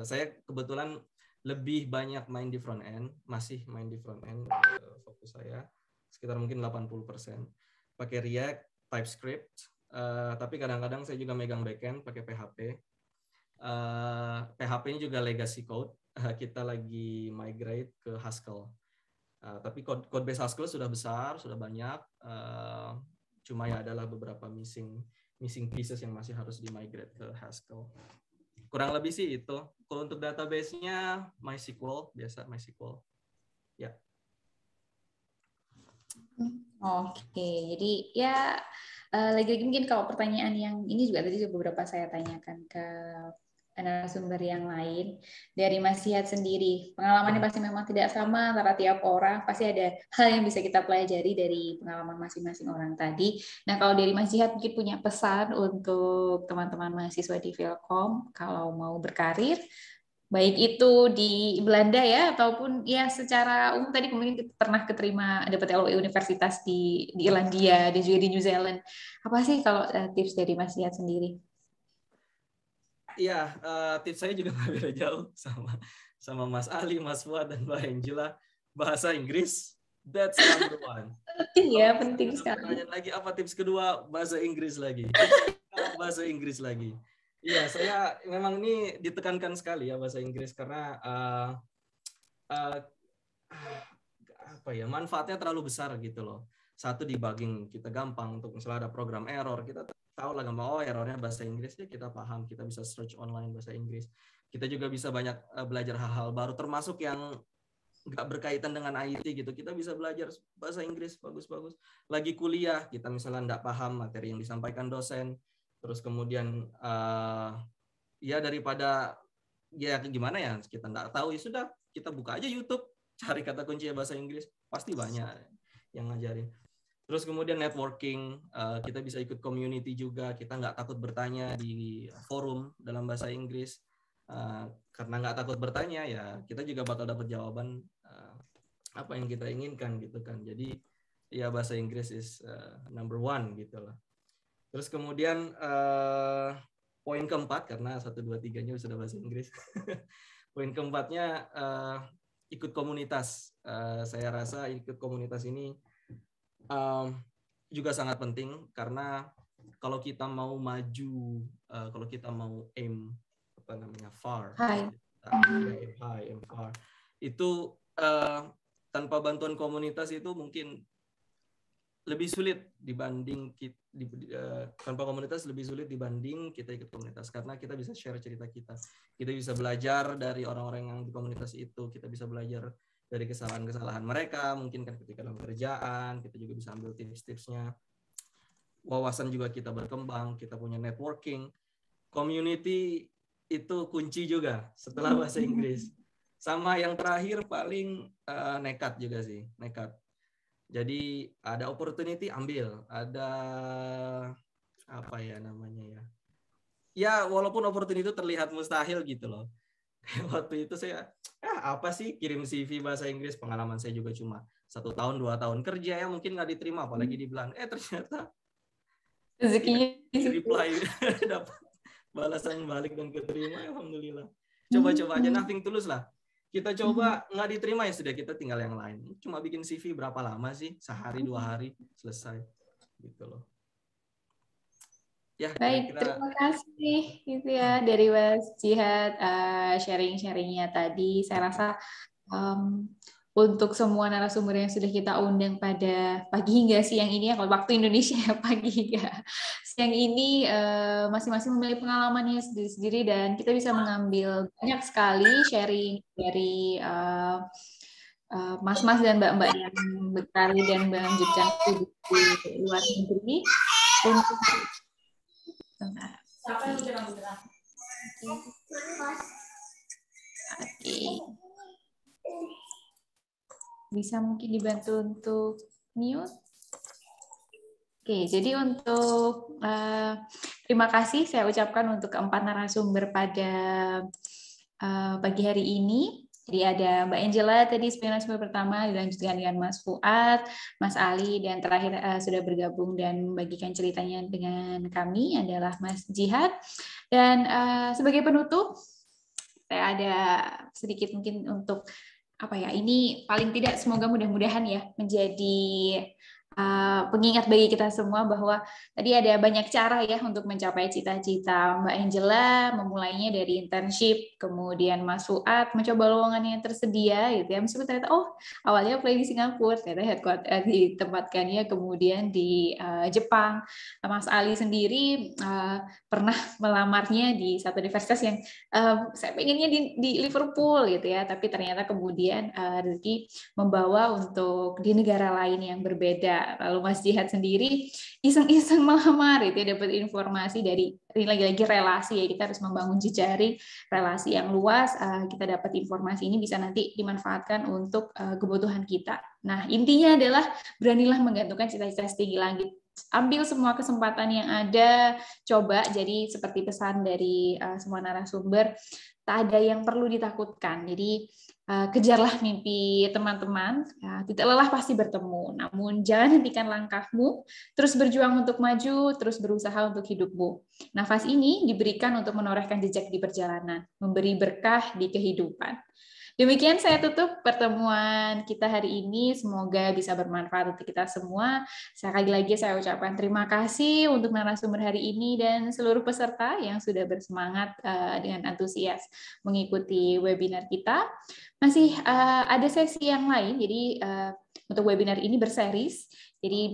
Saya kebetulan lebih banyak main di front end, masih main di front end, fokus saya sekitar mungkin 80%. Pakai React, TypeScript, tapi kadang-kadang saya juga megang backend pakai PHP. PHP ini juga legacy code. Kita lagi migrate ke Haskell. Tapi code base Haskell sudah besar, sudah banyak. Cuma ya adalah beberapa missing pieces yang masih harus di-migrate ke Haskell. Kurang lebih sih itu. Kalau untuk database-nya MySQL, biasa MySQL. Ya. Oke, jadi ya lagi-lagi mungkin kalau pertanyaan yang ini juga tadi beberapa saya tanyakan ke narasumber yang lain dari Mas Sihat sendiri. Pengalamannya pasti memang tidak sama antara tiap orang, pasti ada hal yang bisa kita pelajari dari pengalaman masing-masing orang tadi. Nah, kalau dari Mas Sihat mungkin punya pesan untuk teman-teman mahasiswa di Vilkom kalau mau berkarir, baik itu di Belanda ya ataupun ya secara umum tadi mungkin pernah keterima dapat LOE universitas di Irlandia dan juga di New Zealand. Apa sih kalau tips dari Mas Sihat sendiri? Iya, tips saya juga nggak beda jauh sama Mas Ali, Mas Fuad, dan Mbak Angela. Bahasa Inggris, that's number one. Iya, penting sekali. Pertanyaan lagi, apa tips kedua? Bahasa Inggris lagi. Bahasa Inggris lagi. Iya, saya memang ini ditekankan sekali ya bahasa Inggris karena manfaatnya terlalu besar gitu loh. Satu, debugging kita gampang untuk misalnya ada program error, kita tahu lah gampang, errornya bahasa Inggris, ya kita paham, kita bisa search online bahasa Inggris. Kita juga bisa banyak belajar hal-hal baru, termasuk yang nggak berkaitan dengan IT gitu. Kita bisa belajar bahasa Inggris bagus-bagus. Lagi kuliah, kita misalnya nggak paham materi yang disampaikan dosen, Terus kemudian ya daripada ya gimana ya kita nggak tahu, ya sudah kita buka aja YouTube, cari kata kunci bahasa Inggris, pasti banyak yang ngajarin. Terus kemudian networking, kita bisa ikut community juga, kita nggak takut bertanya di forum dalam bahasa Inggris. Karena nggak takut bertanya, ya kita juga bakal dapat jawaban apa yang kita inginkan gitu kan. Jadi ya bahasa Inggris is number one gitu lah. Terus kemudian poin keempat, karena 1, 2, 3-nya sudah bahasa Inggris. Poin keempatnya ikut komunitas. Saya rasa ikut komunitas ini juga sangat penting, karena kalau kita mau maju, kalau kita mau aim far, aim far, itu tanpa bantuan komunitas itu mungkin lebih sulit dibanding tanpa komunitas lebih sulit dibanding kita ikut komunitas, karena kita bisa share cerita kita bisa belajar dari orang-orang yang di komunitas itu, kita bisa belajar dari kesalahan-kesalahan mereka, mungkin kan ketika dalam kerjaan, kita juga bisa ambil tips-tipsnya. Wawasan juga kita berkembang, kita punya networking. Community itu kunci juga setelah bahasa Inggris. Sama yang terakhir paling nekat juga sih, nekat. Jadi ada opportunity ambil, ada apa ya namanya ya. Ya walaupun opportunity itu terlihat mustahil gitu loh. Waktu itu saya apa sih kirim CV bahasa Inggris, pengalaman saya juga cuma 1 tahun 2 tahun kerja, ya mungkin nggak diterima, apalagi dibilang ternyata rezekinya reply dapat balasan balik dan keterima, alhamdulillah. Coba-coba aja, nothing tulus lah. Kita coba, nggak diterima ya sudah, kita tinggal yang lain. Cuma bikin CV berapa lama sih, sehari 2 hari selesai gitu loh. Ya, baik, terima kasih gitu ya dari Mas Jihad sharing-sharingnya tadi. Saya rasa untuk semua narasumber yang sudah kita undang pada pagi hingga siang ini, ya kalau waktu Indonesia ya pagi hingga siang ini, masing-masing memiliki pengalamannya sendiri-sendiri, dan kita bisa mengambil banyak sekali sharing dari mas-mas dan mbak-mbak yang berkarir dan melanjutkan studi di luar negeri. Untuk Oke. Bisa mungkin dibantu untuk mute. Oke, jadi untuk terima kasih saya ucapkan untuk keempat narasumber pada pagi hari ini. Jadi ada Mbak Angela tadi sebagai narasumber pertama, dilanjutkan dengan Mas Fuad, Mas Ali, dan terakhir sudah bergabung dan membagikan ceritanya dengan kami adalah Mas Jihad. Dan sebagai penutup, saya ada sedikit mungkin untuk apa ya, ini paling tidak semoga mudah-mudahan ya menjadi pengingat bagi kita semua bahwa tadi ada banyak cara ya untuk mencapai cita-cita. Mbak Angela memulainya dari internship, kemudian Mas Fuad mencoba lowongan yang tersedia gitu ya, meskipun ternyata awalnya apply di Singapura, ternyata ditempatkannya kemudian di Jepang. Mas Ali sendiri pernah melamarnya di satu universitas yang saya pengennya di Liverpool gitu ya, tapi ternyata kemudian rezeki membawa untuk di negara lain yang berbeda. Lalu Mas Jihad sendiri iseng-iseng melamar itu ya, dapat informasi dari lagi-lagi relasi ya, kita harus membangun jejaring relasi yang luas, kita dapat informasi ini bisa nanti dimanfaatkan untuk kebutuhan kita. Nah, intinya adalah beranilah menggantungkan cita-cita setinggi langit. Ambil semua kesempatan yang ada, coba. Jadi seperti pesan dari semua narasumber, tak ada yang perlu ditakutkan. Jadi kejarlah mimpi teman-teman, tidak lelah pasti bertemu. Namun jangan hentikan langkahmu, terus berjuang untuk maju, terus berusaha untuk hidupmu. Nafas ini diberikan untuk menorehkan jejak di perjalanan, memberi berkah di kehidupan. Demikian saya tutup pertemuan kita hari ini. Semoga bisa bermanfaat untuk kita semua. Sekali lagi saya ucapkan terima kasih untuk narasumber hari ini dan seluruh peserta yang sudah bersemangat dengan antusias mengikuti webinar kita. Masih ada sesi yang lain, jadi untuk webinar ini berseries. Jadi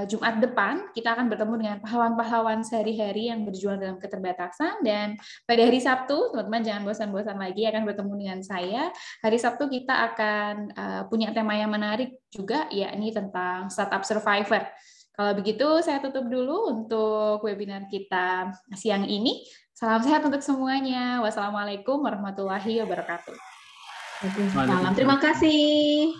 Jumat depan kita akan bertemu dengan pahlawan-pahlawan sehari-hari yang berjuang dalam keterbatasan, dan pada hari Sabtu teman-teman jangan bosan-bosan lagi akan bertemu dengan saya. Hari Sabtu kita akan punya tema yang menarik juga, yakni tentang startup survivor. Kalau begitu, saya tutup dulu untuk webinar kita siang ini. Salam sehat untuk semuanya. Wassalamualaikum warahmatullahi wabarakatuh. Waalaikumsalam. Terima kasih.